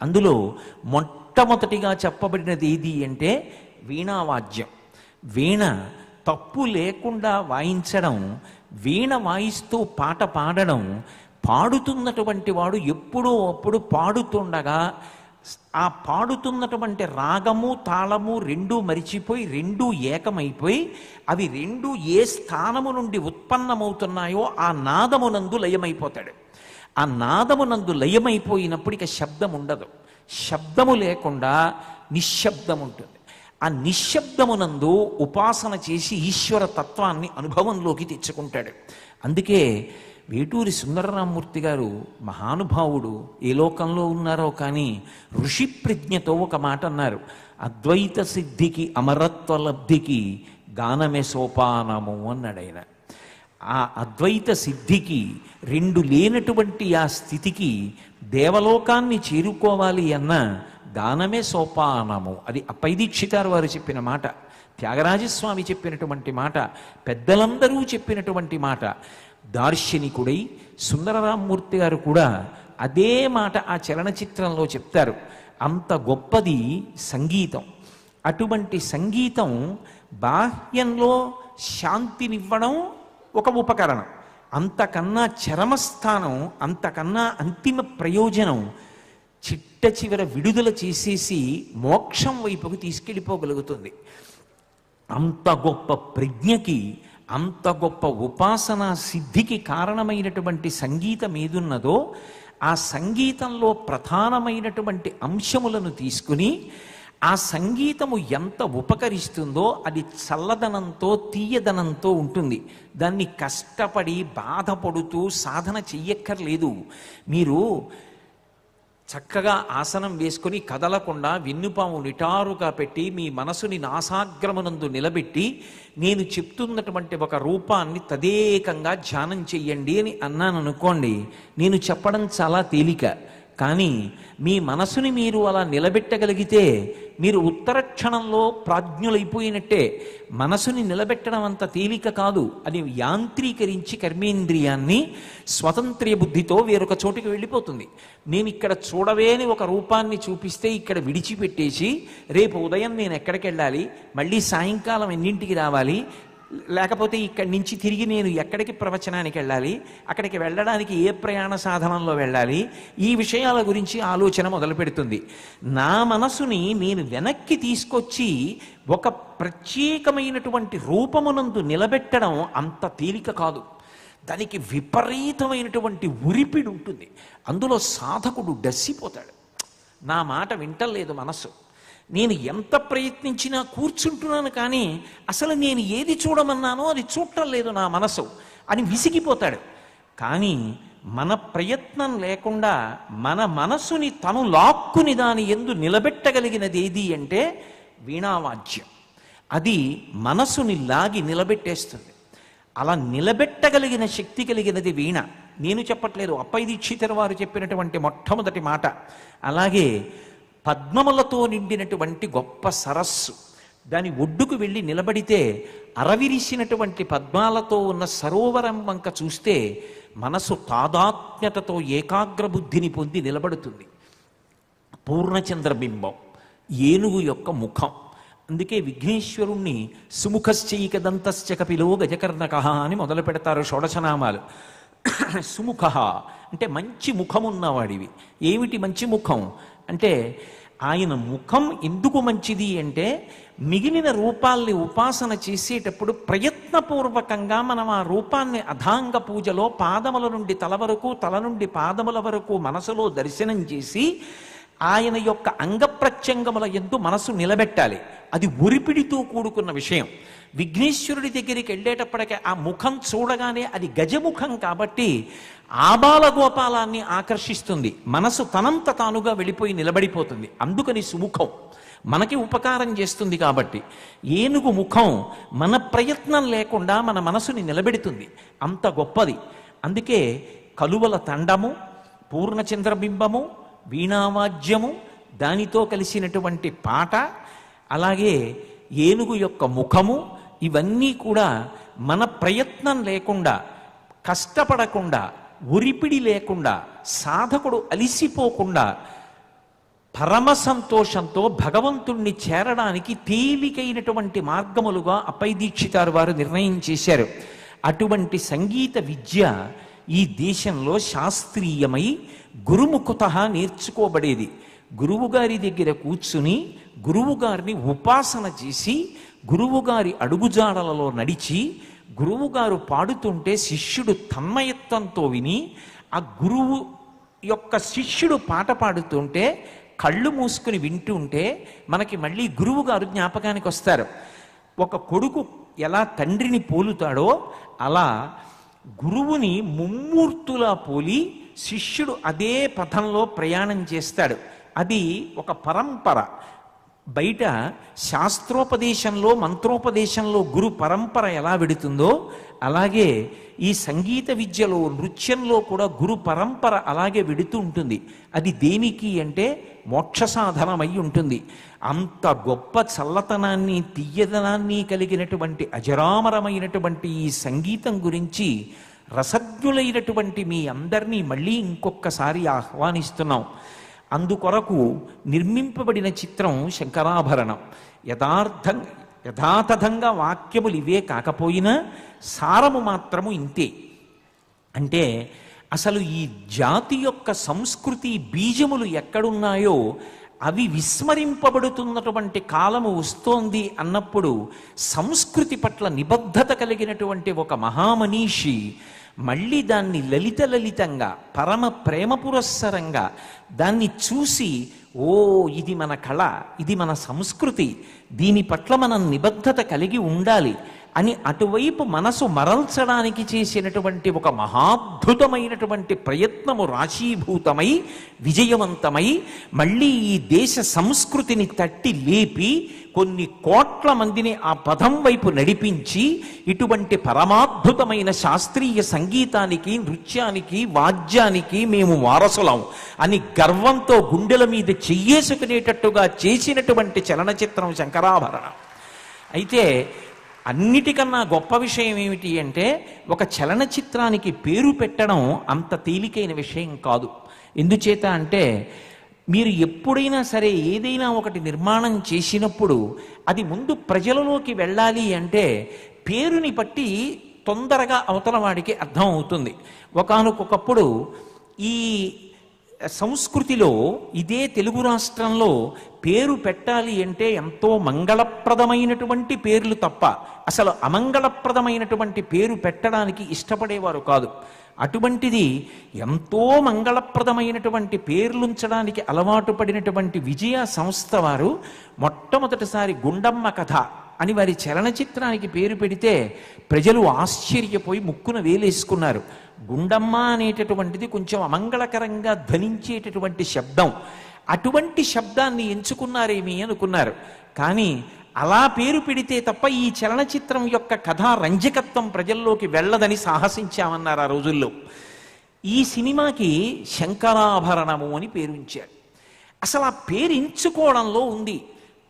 అందులో మొట్టమొదటిగా చెప్పబడినది ఏది అంటే వీణావాద్యం. వీణ తప్పు లేకుండా వాయించడం, వీణ వాయిస్తూ పాట పాడడం, పాడుతున్నటువంటి వాడు ఎప్పుడో అప్పుడు పాడుతుండగా ఆ పాడుతున్నటువంటి రాగము తాళము రెండూ మరిచిపోయి రెండూ ఏకమైపోయి అవి రెండూ ఏ స్థానము నుండి ఉత్పన్నమవుతున్నాయో ఆ నాదమునందు లయమైపోతాడు. ఆ నాదమునందు లయమైపోయినప్పుడు ఇక శబ్దం ఉండదు. శబ్దము లేకుండా నిశ్శబ్దం ఉంటుంది. ఆ నిశ్శబ్దమునందు ఉపాసన చేసి ఈశ్వర తత్వాన్ని అనుభవంలోకి తెచ్చుకుంటాడు. అందుకే వేటూరి సుందరరామూర్తి గారు మహానుభావుడు, ఏ లోకంలో ఉన్నారో కానీ ఋషి ప్రజ్ఞతో ఒక మాట అన్నారు, అద్వైత సిద్ధికి అమరత్వ లబ్ధికి గానమే సోపానము అన్నాడు ఆయన. ఆ అద్వైత సిద్ధికి రెండు లేనటువంటి ఆ స్థితికి దేవలోకాన్ని చేరుకోవాలి అన్న గానమే సోపానము. అది అప్పై దీక్షితారు వారు చెప్పిన మాట, త్యాగరాజస్వామి చెప్పినటువంటి మాట, పెద్దలందరూ చెప్పినటువంటి మాట. దార్శనికుడై సుందరరామూర్తి గారు కూడా అదే మాట ఆ చలనచిత్రంలో చెప్తారు. అంత గొప్పది సంగీతం. అటువంటి సంగీతం బాహ్యంలో శాంతినివ్వడం ఒక ఉపకరణం. అంతకన్నా చరమస్థానం, అంతకన్నా అంతిమ ప్రయోజనం చిట్ట చివర విడుదల చేసేసి మోక్షం వైపుకు తీసుకెళ్ళిపోగలుగుతుంది. అంత గొప్ప ప్రజ్ఞకి, అంత గొప్ప ఉపాసనా సిద్ధికి కారణమైనటువంటి సంగీతం ఏదున్నదో ఆ సంగీతంలో ప్రధానమైనటువంటి అంశములను తీసుకుని ఆ సంగీతము ఎంత ఉపకరిస్తుందో అది చల్లదనంతో తీయదనంతో ఉంటుంది. దాన్ని కష్టపడి బాధపడుతూ సాధన చెయ్యక్కర్లేదు. మీరు చక్కగా ఆసనం వేసుకుని కదలకుండా వెన్నుపాము నిటారుగా పెట్టి మీ మనసుని నాసాగ్రమునందు నిలబెట్టి నేను చెప్తున్నటువంటి ఒక రూపాన్ని తదేకంగా ధ్యానం చెయ్యండి అని అన్నాను అనుకోండి, నేను చెప్పడం చాలా తేలిక. కానీ మీ మనసుని మీరు అలా నిలబెట్టగలిగితే మీరు ఉత్తర క్షణంలో ప్రాజ్ఞులైపోయినట్టే. మనసుని నిలబెట్టడం అంత తేలిక కాదు. అది యాంత్రీకరించి కర్మేంద్రియాన్ని స్వతంత్ర బుద్ధితో వేరొక చోటుకి వెళ్ళిపోతుంది. నేను ఇక్కడ చూడవే అని ఒక రూపాన్ని చూపిస్తే ఇక్కడ విడిచిపెట్టేసి రేపు ఉదయం నేను ఎక్కడికి వెళ్ళాలి, మళ్ళీ సాయంకాలం ఎన్నింటికి రావాలి, లేకపోతే ఇక్కడి నుంచి తిరిగి నేను ఎక్కడికి ప్రవచనానికి వెళ్ళాలి, అక్కడికి వెళ్ళడానికి ఏ ప్రయాణ సాధనంలో వెళ్ళాలి, ఈ విషయాల గురించి ఆలోచన మొదలు పెడుతుంది. నా మనసుని నేను వెనక్కి తీసుకొచ్చి ఒక ప్రత్యేకమైనటువంటి రూపమునందు నిలబెట్టడం అంత తేలిక కాదు. దానికి విపరీతమైనటువంటి ఉరిపిడి ఉంటుంది. అందులో సాధకుడు డస్సిపోతాడు. నా మాట వింటలేదు మనసు, నేను ఎంత ప్రయత్నించినా కూర్చుంటున్నాను కానీ అసలు నేను ఏది చూడమన్నానో అది చూడటం లేదు నా మనసు అని విసిగిపోతాడు. కానీ మన ప్రయత్నం లేకుండా మన మనసుని తను లాక్కుని దాని యందు నిలబెట్టగలిగినది ఏది అంటే వీణావాద్యం. అది మనసుని లాగి నిలబెట్టేస్తుంది. అలా నిలబెట్టగలిగిన శక్తి కలిగినది వీణ. నేను చెప్పట్లేదు, అప్పై దీక్షితర్ వారు చెప్పినటువంటి మొట్టమొదటి మాట. అలాగే పద్మములతో నిండినటువంటి గొప్ప సరస్సు, దాని ఒడ్డుకు వెళ్ళి నిలబడితే అరవిరిసినటువంటి పద్మాలతో ఉన్న సరోవరం వంక చూస్తే మనసు తాదాత్మ్యతతో ఏకాగ్ర బుద్ధిని పొంది నిలబడుతుంది. పూర్ణచంద్రబింబం, ఏనుగు యొక్క ముఖం. అందుకే విఘ్నేశ్వరుణ్ణి సుముఖశ్చైక దంతశ్చ కపిలో గజకర్ణక అని మొదలు పెడతారు షోడశనామాలు. సుముఖ అంటే మంచి ముఖమున్నవాడివి. ఏమిటి మంచి ముఖం అంటే ఆయన ముఖం ఎందుకు మంచిది అంటే మిగిలిన రూపాల్ని ఉపాసన చేసేటప్పుడు ప్రయత్నపూర్వకంగా మనం ఆ రూపాన్ని అధాంగ పూజలో పాదముల నుండి తల వరకు, తల నుండి పాదముల వరకు మనసులో దర్శనం చేసి ఆయన యొక్క అంగప్రత్యంగముల యందు మనసు నిలబెట్టాలి. అది ఉరిపిడితో కూడుకున్న విషయం. విఘ్నేశ్వరుడి దగ్గరికి వెళ్ళేటప్పటికే ఆ ముఖం చూడగానే అది గజముఖం కాబట్టి ఆబాల గోపాలాన్ని ఆకర్షిస్తుంది. మనసు తనంత తానుగా వెళ్ళిపోయి నిలబడిపోతుంది. అందుకని సుముఖం మనకి ఉపకారం చేస్తుంది. కాబట్టి ఏనుగు ముఖం మన ప్రయత్నం లేకుండా మన మనసుని నిలబెడుతుంది. అంత గొప్పది. అందుకే కలువల తండము, పూర్ణచంద్రబింబము, వీణావాద్యము, దానితో కలిసినటువంటి పాట, అలాగే ఏనుగు యొక్క ముఖము, ఇవన్నీ కూడా మన ప్రయత్నం లేకుండా, కష్టపడకుండా, ఒరిపిడి లేకుండా, సాధకుడు అలిసిపోకుండా పరమ సంతోషంతో భగవంతుణ్ణి చేరడానికి తేలికైనటువంటి మార్గములుగా అప్పయ్య దీక్షితారు వారు నిర్ణయం చేశారు. అటువంటి సంగీత విద్య ఈ దేశంలో శాస్త్రీయమై గురుముఖత నేర్చుకోబడేది. గురువుగారి దగ్గర కూర్చుని గురువుగారిని ఉపాసన చేసి గురువుగారి అడుగుజాడలలో నడిచి గురువుగారు పాడుతుంటే శిష్యుడు తన్మయత్వంతో విని ఆ గురువు యొక్క శిష్యుడు పాట పాడుతుంటే కళ్ళు మూసుకుని వింటుంటే మనకి మళ్ళీ గురువుగారు జ్ఞాపకానికి వస్తారు. ఒక కొడుకు ఎలా తండ్రిని పోలుతాడో అలా గురువుని ముమ్మూర్తులా పోలి శిష్యుడు అదే పథంలో ప్రయాణం చేస్తాడు. అది ఒక పరంపర. బయట శాస్త్రోపదేశంలో, మంత్రోపదేశంలో గురు పరంపర ఎలా వెడుతుందో అలాగే ఈ సంగీత విద్యలో, నృత్యంలో కూడా గురు పరంపర అలాగే వెడుతూ ఉంటుంది. అది దేనికి అంటే మోక్ష సాధనమై ఉంటుంది. అంత గొప్ప చల్లతనాన్ని, తియ్యదనాన్ని కలిగినటువంటి అజరామరమైనటువంటి ఈ సంగీతం గురించి రసజ్ఞులైనటువంటి మీ అందరినీ మళ్ళీ ఇంకొకసారి ఆహ్వానిస్తున్నాం. అందుకొరకు నిర్మింపబడిన చిత్రం శంకరాభరణం. యథాతథంగా వాక్యములు ఇవే కాకపోయినా సారము మాత్రము ఇంతే. అంటే అసలు ఈ జాతి యొక్క సంస్కృతి బీజములు ఎక్కడున్నాయో అవి విస్మరింపబడుతున్నటువంటి కాలము వస్తోంది అన్నప్పుడు సంస్కృతి పట్ల నిబద్ధత కలిగినటువంటి ఒక మహామనీషి మళ్ళీ దాన్ని లలితంగా, పరమ ప్రేమ పురస్సరంగా దాన్ని చూసి, ఓ ఇది మన కళ, ఇది మన సంస్కృతి, దీని పట్ల మనం నిబద్ధత కలిగి ఉండాలి అని అటువైపు మనసు మరల్చడానికి చేసినటువంటి ఒక మహాద్భుతమైనటువంటి ప్రయత్నము రాశీభూతమై విజయవంతమై మళ్ళీ ఈ దేశ సంస్కృతిని తట్టి లేపి కొన్ని కోట్ల మందిని ఆ పదం వైపు నడిపించి ఇటువంటి పరమాద్భుతమైన శాస్త్రీయ సంగీతానికి, నృత్యానికి, వాద్యానికి మేము వారసులం అని గర్వంతో గుండెల మీద చెయ్యేసుకునేటట్టుగా చేసినటువంటి చలనచిత్రం శంకరాభరణం. అయితే అన్నిటికన్నా గొప్ప విషయం ఏమిటి అంటే ఒక చలనచిత్రానికి పేరు పెట్టడం అంత తేలికైన విషయం కాదు. ఎందుచేత అంటే మీరు ఎప్పుడైనా సరే ఏదైనా ఒకటి నిర్మాణం చేసినప్పుడు అది ముందు ప్రజలలోకి వెళ్ళాలి అంటే పేరుని బట్టి తొందరగా అవతల వాడికి అర్థం అవుతుంది. ఒకానొకప్పుడు ఈ సంస్కృతిలో ఇదే తెలుగు రాష్ట్రంలో పేరు పెట్టాలి అంటే ఎంతో మంగళప్రదమైనటువంటి పేర్లు తప్ప అసలు అమంగళప్రదమైనటువంటి పేరు పెట్టడానికి ఇష్టపడేవారు కాదు. అటువంటిది ఎంతో మంగళప్రదమైనటువంటి పేర్లుంచడానికి అలవాటు పడినటువంటి విజయ సంస్థ వారు మొట్టమొదటిసారి గుండమ్మ కథ అని వారి చలనచిత్రానికి పేరు పెడితే ప్రజలు ఆశ్చర్యపోయి ముక్కున వేలేసుకున్నారు. గుండమ్మ అనేటటువంటిది కొంచెం అమంగళకరంగా ధ్వనించేటటువంటి శబ్దం, అటువంటి శబ్దాన్ని ఎంచుకున్నారేమి అనుకున్నారు. కానీ అలా పేరు పెడితే తప్ప ఈ చలనచిత్రం యొక్క కథా రంజకత్వం ప్రజల్లోకి వెళ్ళదని సాహసించామన్నారు ఆ రోజుల్లో. ఈ సినిమాకి శంకరాభరణము అని పేరు ఉంచారు. అసలు ఆ పేరు ఎంచుకోవడంలో ఉంది,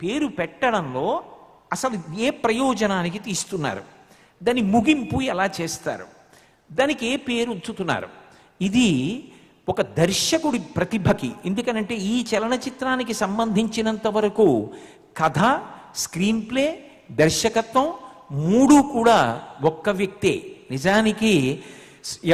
పేరు పెట్టడంలో అసలు ఏ ప్రయోజనానికి తీస్తున్నారు, దాని ముగింపు ఎలా చేస్తారు, దానికి ఏ పేరు ఉంచుతున్నారు, ఇది ఒక దర్శకుడి ప్రతిభకి. ఎందుకనంటే ఈ చలనచిత్రానికి సంబంధించినంత వరకు కథ, స్క్రీన్ ప్లే, దర్శకత్వం మూడు కూడా ఒక్క వ్యక్తే. నిజానికి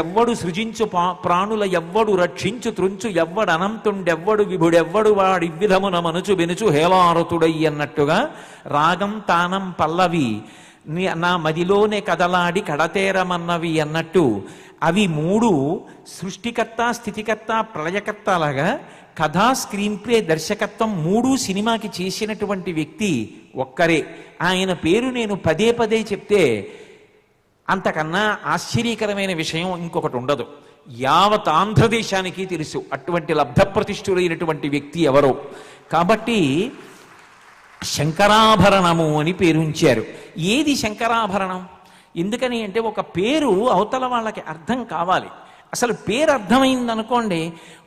ఎవ్వడు సృజించు ప్రాణుల ఎవ్వడు రక్షించు త్రుంచు ఎవ్వడు అనంతుండెవ్వడు విభుడెవ్వడు వాడి విధమున మనుచు వెనుచు హేలారతుడై అన్నట్టుగా రాగం, తానం, పల్లవి నా మదిలోనే కదలాడి కడతేరమన్నవి అన్నట్టు అవి మూడు సృష్టికర్త, స్థితికర్త, ప్రళయకర్త లాగా కథా, స్క్రీన్ ప్లే, దర్శకత్వం మూడు సినిమాకి చేసినటువంటి వ్యక్తి ఒక్కరే. ఆయన పేరు నేను పదే పదే చెప్తే అంతకన్నా ఆశ్చర్యకరమైన విషయం ఇంకొకటి ఉండదు. యావత్ ఆంధ్రదేశానికి తెలుసు అటువంటి లబ్ధప్రతిష్ఠులైనటువంటి వ్యక్తి ఎవరో. కాబట్టి శంకరాభరణము అని పేరు ఉంచారు. ఏది శంకరాభరణం? ఎందుకని అంటే ఒక పేరు అవతల వాళ్ళకి అర్థం కావాలి. అసలు పేరు అర్థమైందనుకోండి,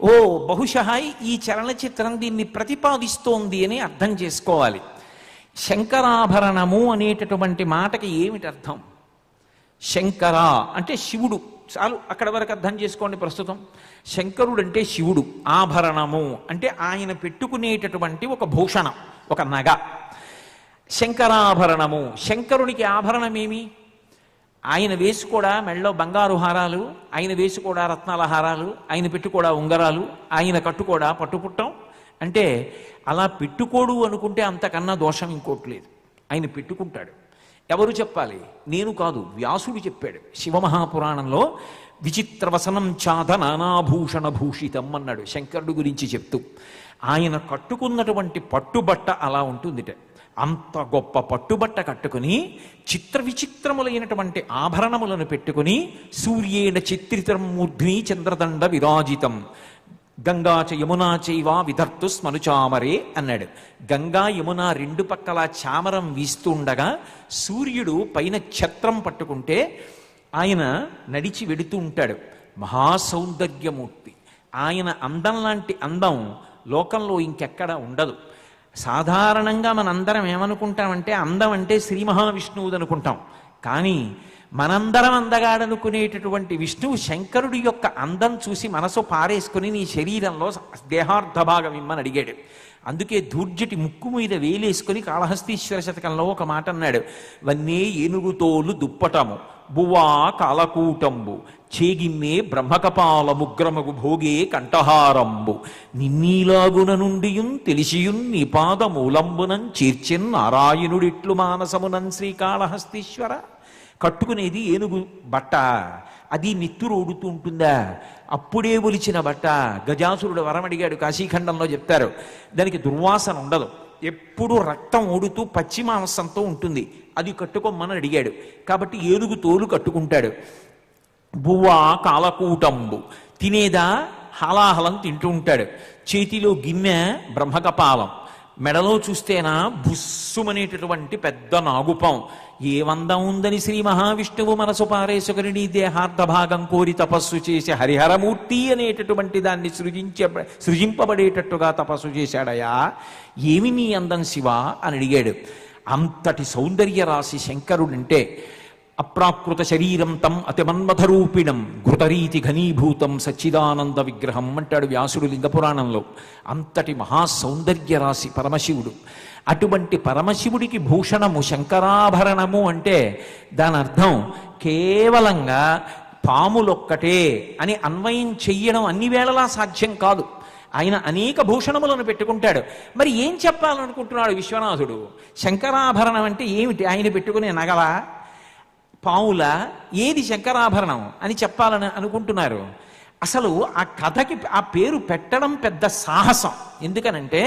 ఓ బహుశా ఈ చలనచిత్రం దీన్ని ప్రతిపాదిస్తోంది అని అర్థం చేసుకోవాలి. శంకరాభరణము అనేటటువంటి మాటకి ఏమిటి అర్థం? శంకర అంటే శివుడు, చాలు అక్కడ వరకు అర్థం చేసుకోండి ప్రస్తుతం. శంకరుడు అంటే శివుడు, ఆభరణము అంటే ఆయన పెట్టుకునేటటువంటి ఒక భూషణం, ఒక నగ. శంకరాభరణము, శంకరునికి ఆభరణమేమి? ఆయన వేసుకోడా మెళ్ళలో బంగారు హారాలు, ఆయన వేసుకోడా రత్నాల హారాలు, ఆయన పెట్టుకోడా ఉంగరాలు, ఆయన కట్టుకోడా పట్టుపుట్టం. అంటే అలా పెట్టుకోడు అనుకుంటే అంతకన్నా దోషం ఇంకోట్లేదు. ఆయన పెట్టుకుంటాడు. ఎవరు చెప్పాలి? నేను కాదు, వ్యాసుడు చెప్పాడు శివమహాపురాణంలో. విచిత్రవసనం చాద నానాభూషణ భూషితం అన్నాడు శంకరుడు గురించి చెప్తూ. ఆయన కట్టుకున్నటువంటి పట్టుబట్ట అలా ఉంటుందిట. అంత గొప్ప పట్టుబట్ట కట్టుకుని చిత్ర విచిత్రములైనటువంటి ఆభరణములను పెట్టుకుని సూర్యేణ చిత్రితం మూర్ధ్ని చంద్రదండ విరాజితం గంగా చ యమునా చైవా విధర్తు స్మనుచామరే అన్నాడు. గంగా యమున రెండు పక్కల చామరం వీస్తుండగా సూర్యుడు పైన ఛత్రం పట్టుకుంటే ఆయన నడిచి వెడుతూ ఉంటాడు. మహాసౌందర్యమూర్తి. ఆయన అందం లాంటి అందం లోకంలో ఇంకెక్కడ ఉండదు. సాధారణంగా మనందరం ఏమనుకుంటామంటే అందం అంటే శ్రీ మహావిష్ణువుది అనుకుంటాం. కానీ మనందరం అందగాడనుకునేటటువంటి విష్ణువు శంకరుడి యొక్క అందం చూసి మనసు పారేసుకుని నీ శరీరంలో దేహార్థ భాగం ఇమ్మని అడిగాడు. అందుకే దూర్జటి ముక్కు మీద వేలేసుకుని కాళహస్తీశ్వర శతకంలో ఒక మాట అన్నాడు. వన్నే ఏనుగుతోలు దుప్పటము బువ్వా కాలకూటంబు చేగిన్నే బ్రహ్మకపాల ముగ్రమగు భోగే కంఠహారంబు నిన్నీలాగున నుండియున్ తెలిసియున్ నీ పాదమూలంబునం చేర్చెన్ నారాయణుడిట్లు మానసమునన్ శ్రీకాళహస్తీశ్వర. కట్టుకునేది ఏనుగు బట్ట, అది నెత్తురు ఓడుతూ ఉంటుందా? అప్పుడే ఒలిచిన బట్ట. గజాసురుడు వరం అడిగాడు, కాశీఖండంలో చెప్తారు. దానికి దుర్వాసన ఉండదు, ఎప్పుడు రక్తం ఓడుతూ పచ్చి మాంసంతో ఉంటుంది. అది కట్టుకోమని అడిగాడు. కాబట్టి ఏనుగు తోలు కట్టుకుంటాడు. బువ్వా కాలకూటంబు తినేదా హలాహలం తింటూ ఉంటాడు. చేతిలో గిన్నె బ్రహ్మకపాలం, మెడలో చూస్తేనా బుస్సుమనేటటువంటి పెద్ద నాగుపం. ఏ వందం ఉందని శ్రీ మహావిష్ణువు మనసు పారేసుకుని నీ దేహార్థ భాగం కోరి తపస్సు చేసి హరిహరమూర్తి అనేటటువంటి దాన్ని సృజింపబడేటట్టుగా తపస్సు చేశాడయా. ఏమి నీ అందం శివ అని అడిగాడు. అంతటి సౌందర్య రాశి శంకరుడంటే. అప్రాకృత శరీరం తం అతిమన్మథరూపిణం ఘృతరీతి ఘనీభూతం సచ్చిదానంద విగ్రహం అంటాడు వ్యాసుడు లింగపురాణంలో. అంతటి మహాసౌందర్య రాశి పరమశివుడు. అటువంటి పరమశివుడికి భూషణము శంకరాభరణము అంటే దాని అర్థం కేవలంగా పాములొక్కటే అని అన్వయం చెయ్యడం అన్ని వేళలా సాధ్యం కాదు. ఆయన అనేక భూషణములను పెట్టుకుంటాడు. మరి ఏం చెప్పాలనుకుంటున్నాడు విశ్వనాథుడు? శంకరాభరణం అంటే ఏమిటి? ఆయన పెట్టుకునే నగల, పావుల, ఏది శంకరాభరణం అని చెప్పాలని అనుకుంటున్నారు? అసలు ఆ కథకి ఆ పేరు పెట్టడం పెద్ద సాహసం. ఎందుకనంటే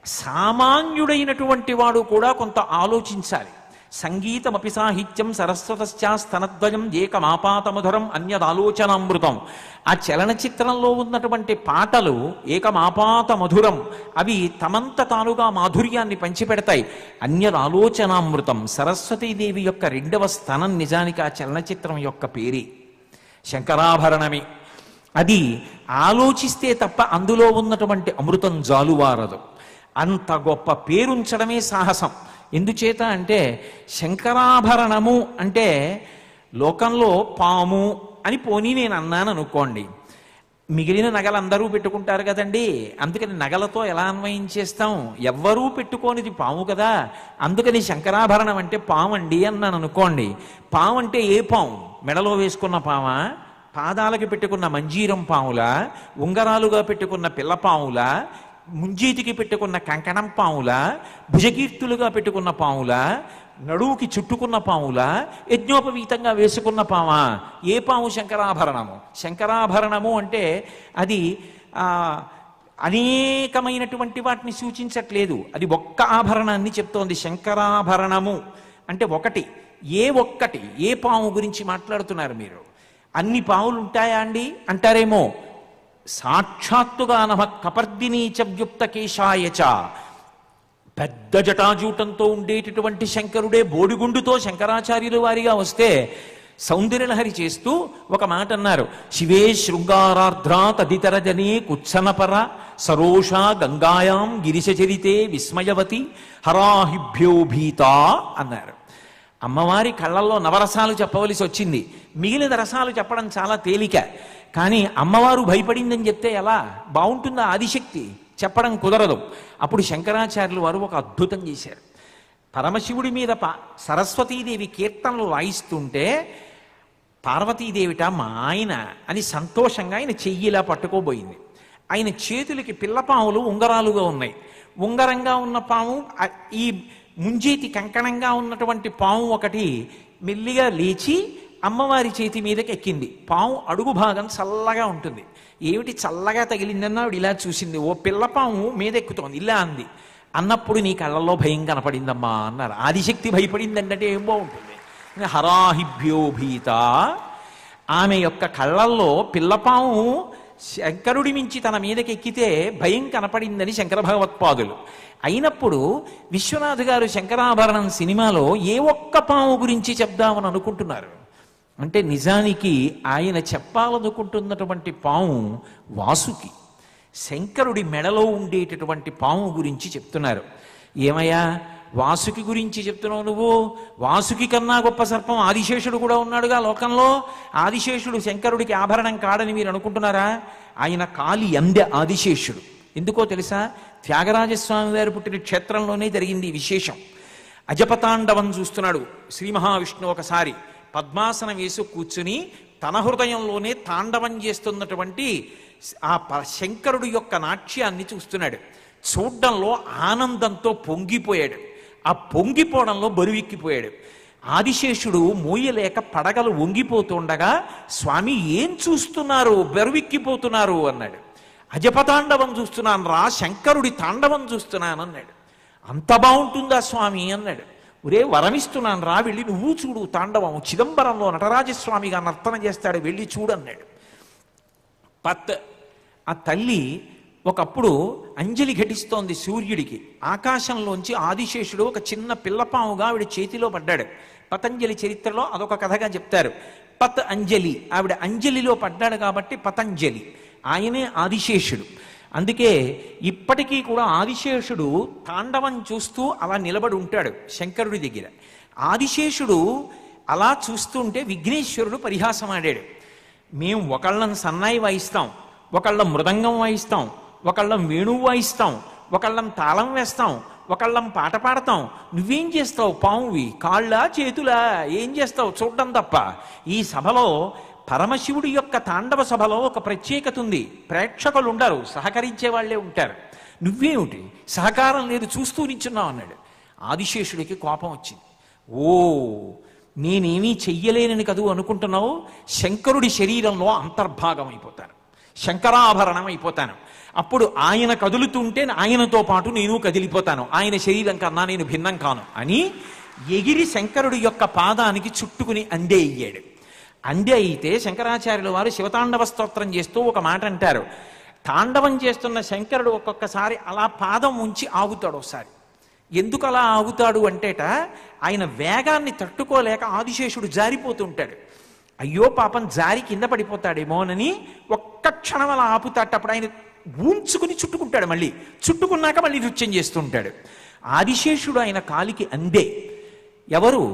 సామాన్యుడైనటువంటి వాడు కూడా కొంత ఆలోచించాలి. సంగీతమపి సాహిత్యం సరస్వతశ్చాస్తనద్వయం ఏకమాపాతమధురం అన్యదాలోచనామృతం. ఆ చలనచిత్రంలో ఉన్నటువంటి పాటలు ఏకమాపాత మధురం, అవి తమంత తానుగా మాధుర్యాన్ని పంచిపెడతాయి. అన్యదాలోచనామృతం. సరస్వతీదేవి యొక్క రెండవ స్థనం నిజానికి ఆ చలనచిత్రం యొక్క పేరే శంకరాభరణమే. అది ఆలోచిస్తే తప్ప అందులో ఉన్నటువంటి అమృతం జాలువారదు. అంత గొప్ప పేరుంచడమే సాహసం. ఎందుచేత అంటే శంకరాభరణము అంటే లోకంలో పాము అని పోనీ నేను అన్నాను అనుకోండి, మిగిలిన నగలు అందరూ పెట్టుకుంటారు కదండి, అందుకని నగలతో ఎలా అన్వయం చేస్తాం? ఎవ్వరూ పెట్టుకోనిది పాము కదా, అందుకని శంకరాభరణం అంటే పాము అండి అన్నాను అనుకోండి. పాము అంటే ఏ పాము? మెడలో వేసుకున్న పామా, పాదాలకి పెట్టుకున్న మంజీరం పాములా, ఉంగరాలుగా పెట్టుకున్న పిల్ల పాములా, ముంజీతికి పెట్టుకున్న కంకణం పాములా, భుజకీర్తులుగా పెట్టుకున్న పాములా, నడువుకి చుట్టుకున్న పాములా, యజ్ఞోపవీతంగా వేసుకున్న పామా? ఏ పాము శంకరాభరణము? శంకరాభరణము అంటే అది అనేకమైనటువంటి వాటిని సూచించట్లేదు, అది ఒక్క ఆభరణాన్ని చెప్తోంది. శంకరాభరణము అంటే ఒకటి. ఏ ఒక్కటి? ఏ పాము గురించి మాట్లాడుతున్నారు మీరు? అన్ని పాములు ఉంటాయా అండి అంటారేమో. సాక్షాత్తుగా నమ కపర్దినీచ వ్యుక్త కేశాయచ, పెద్ద జటాజూటంతో ఉండేటటువంటి శంకరుడే బోడిగుండుతో శంకరాచార్యుల వారిగా వస్తే సౌందర్యలహరి చేస్తూ ఒక మాట అన్నారు. శివే శృంగారార్ధ్రా తదితర జనే కుత్సనపర సరోషా గంగాయాం గిరిశచరితే విస్మయవతి హరాహిభ్యో భీత అన్నారు. అమ్మవారి కళ్ళల్లో నవరసాలు చెప్పవలసి వచ్చింది. మిగిలిన రసాలు చెప్పడం చాలా తేలిక. కానీ అమ్మవారు భయపడిందని చెప్తే ఎలా బాగుంటుందా? ఆదిశక్తి చెప్పడం కుదరదు. అప్పుడు శంకరాచార్యులు వారు ఒక అద్భుతం చేశారు. పరమశివుడి మీద సరస్వతీదేవి కీర్తనలు వాయిస్తుంటే పార్వతీదేవిట మా ఆయన అని సంతోషంగా ఆయన చెయ్యిలా పట్టుకోబోయింది. ఆయన చేతులకి పిల్లపాములు ఉంగరాలుగా ఉన్నాయి. ఉంగరంగా ఉన్న పాము, ఈ ముంజేతి కంకణంగా ఉన్నటువంటి పాము ఒకటి మెల్లిగా లేచి అమ్మవారి చేతి మీదకి ఎక్కింది. పాము అడుగు భాగం చల్లగా ఉంటుంది. ఏమిటి చల్లగా తగిలిందన్న ఆవిడ ఇలా చూసింది. ఓ పిల్లపాము మీద ఎక్కుతోంది. ఇలా అంది. అన్నప్పుడు నీ కళ్ళల్లో భయం కనపడిందమ్మా అన్నారు. ఆదిశక్తి భయపడిందంటే ఏం బాగుంటుంది? హరాహిభ్యో భీత. ఆమె యొక్క కళ్ళల్లో పిల్లపాము శంకరుడి మించి తన మీదకి ఎక్కితే భయం కనపడిందని శంకర భగవత్పాదులు. అయినప్పుడు విశ్వనాథ్ గారు శంకరాభరణం సినిమాలో ఏ ఒక్క పాము గురించి చెప్దామని అనుకుంటున్నారు అంటే నిజానికి ఆయన చెప్పాలనుకుంటున్నటువంటి పాము వాసుకి, శంకరుడి మెడలో ఉండేటటువంటి పాము గురించి చెప్తున్నారు. ఏమయ్యా వాసుకి గురించి చెప్తున్నావు నువ్వు? వాసుకి కన్నా గొప్ప సర్పం ఆదిశేషుడు కూడా ఉన్నాడుగా లోకంలో. ఆదిశేషుడు శంకరుడికి ఆభరణం కాడని మీరు అనుకుంటున్నారా? ఆయన కాలి అందె ఆదిశేషుడు. ఎందుకో తెలుసా? త్యాగరాజస్వామి వారు పుట్టిన క్షేత్రంలోనే జరిగింది ఈ విశేషం. అజపతాండవం చూస్తున్నాడు శ్రీ మహావిష్ణువు. ఒకసారి పద్మాసనం వేసి కూర్చుని తన హృదయంలోనే తాండవం చేస్తున్నటువంటి ఆ శంకరుడు యొక్క నాట్యాన్ని చూస్తున్నాడు. చూడ్డంలో ఆనందంతో పొంగిపోయాడు. ఆ పొంగిపోవడంలో బరువెక్కిపోయాడు. ఆదిశేషుడు మోయలేక పడగలు వంగిపోతుండగా స్వామి ఏం చూస్తున్నారు, బరువెక్కిపోతున్నారు అన్నాడు. అజపతాండవం చూస్తున్నాను రా, శంకరుడి తాండవం చూస్తున్నాను అన్నాడు. అంత బాగుంటుందా స్వామి అన్నాడు. ఒరే వరమిస్తున్నాను రా, వెళ్ళి నువ్వు చూడు తాండవం. చిదంబరంలో నటరాజస్వామిగా నర్తన చేస్తాడు, వెళ్ళి చూడన్నాడు. ఆ తల్లి ఒకప్పుడు అంజలి ఘటిస్తోంది సూర్యుడికి. ఆకాశంలోంచి ఆదిశేషుడు ఒక చిన్న పిల్లపాముగా ఆవిడ చేతిలో పడ్డాడు. పతంజలి చరిత్రలో అదొక కథగా చెప్తారు. పత్ అంజలి, ఆవిడ అంజలిలో పడ్డాడు కాబట్టి పతంజలి. ఆయనే ఆదిశేషుడు. అందుకే ఇప్పటికీ కూడా ఆదిశేషుడు తాండవం చూస్తూ అలా నిలబడి ఉంటాడు శంకరుడి దగ్గర. ఆదిశేషుడు అలా చూస్తుంటే విఘ్నేశ్వరుడు పరిహాసం ఆడాడు. మేము ఒకళ్ళం సన్నాయి వాయిస్తాం, ఒకళ్ళం మృదంగం వాయిస్తాం, ఒకళ్ళం వేణువు వాయిస్తాం, ఒకళ్ళం తాళం వేస్తాం, ఒకళ్ళం పాట పాడతాం. నువ్వేం చేస్తావు పామువి? కాళ్ళ చేతులా? ఏం చేస్తావు? చూడడం తప్ప. ఈ సభలో పరమశివుడి యొక్క తాండవ సభలో ఒక ప్రత్యేకత ఉంది. ప్రేక్షకులు ఉండరు, సహకరించే వాళ్ళే ఉంటారు. నువ్వేమిటి సహకారం లేదు, చూస్తూ నించున్నావు అన్నాడు. ఆదిశేషుడికి కోపం వచ్చింది. ఓ నేనేమీ చెయ్యలేనని కదూ అనుకుంటున్నావు? శంకరుడి శరీరంలో అంతర్భాగం అయిపోతాను, శంకరాభరణం అయిపోతాను. అప్పుడు ఆయన కదులుతుంటే ఆయనతో పాటు నేను కదిలిపోతాను, ఆయన శరీరం కన్నా నేను భిన్నం కాను అని ఎగిరి శంకరుడి యొక్క పాదానికి చుట్టుకుని అందే అయ్యాడు. అందే అయితే శంకరాచార్యుల వారు శివతాండవ స్తోత్రం చేస్తూ ఒక మాట అంటారు. తాండవం చేస్తున్న శంకరుడు ఒక్కొక్కసారి అలా పాదం ఉంచి ఆగుతాడు. ఒకసారి ఎందుకు అలా ఆగుతాడు అంటేట ఆయన వేగాన్ని తట్టుకోలేక ఆదిశేషుడు జారిపోతుంటాడు. అయ్యో పాపం జారి కింద పడిపోతాడేమోనని ఒక్క క్షణం అలా ఆపుతాడు. అప్పుడు ఆయన ఊంచుకుని చుట్టుకుంటాడు. మళ్ళీ చుట్టుకున్నాక మళ్ళీ నృత్యం చేస్తుంటాడు. ఆదిశేషుడు ఆయన కాలికి అందే. ఎవరు?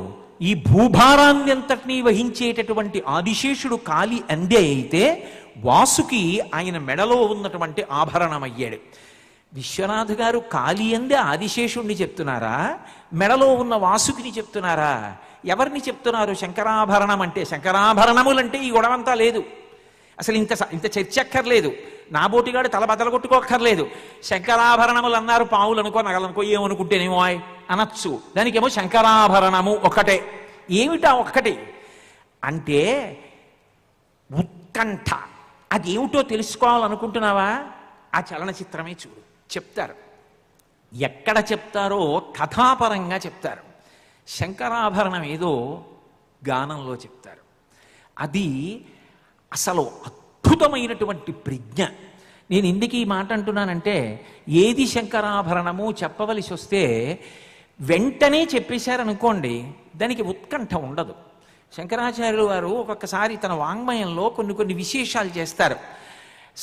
ఈ భూభారాన్నంతటినీ వహించేటటువంటి ఆదిశేషుడు కాలి అందే అయితే వాసుకి ఆయన మెడలో ఉన్నటువంటి ఆభరణం అయ్యాడు. విశ్వనాథ్ గారు కాలి అందే ఆదిశేషుణ్ణి చెప్తున్నారా, మెడలో ఉన్న వాసుకిని చెప్తున్నారా? ఎవరిని చెప్తున్నారు? శంకరాభరణం అంటే, శంకరాభరణములంటే ఈ గొడవంతా లేదు. అసలు ఇంత చర్చ అక్కర్లేదు. నా బోటిగాడు తల బదలగొట్టుకోక్కర్లేదు. శంకరాభరణములు అన్నారు, పావులు అనుకో, నగలనుకో, ఏమనుకుంటేనేమో అనొచ్చు. దానికేమో శంకరాభరణము ఒకటే. ఏమిటా ఒక్కటి అంటే ఉత్కంఠ. అదేమిటో తెలుసుకోవాలనుకుంటున్నావా? ఆ చలనచిత్రమే చూడు, చెప్తారు. ఎక్కడ చెప్తారో కథాపరంగా చెప్తారు. శంకరాభరణం ఏదో గానంలో చెప్తారు. అది అసలు అద్భుతమైనటువంటి ప్రజ్ఞ. నేను ఎందుకు ఈ మాట అంటున్నానంటే, ఏది శంకరాభరణము చెప్పవలసి వస్తే వెంటనే చెప్పేశారనుకోండి, దానికి ఉత్కంఠ ఉండదు. శంకరాచార్యులు వారు ఒక్కొక్కసారి తన వాంగ్మయంలో కొన్ని విశేషాలు చేస్తారు.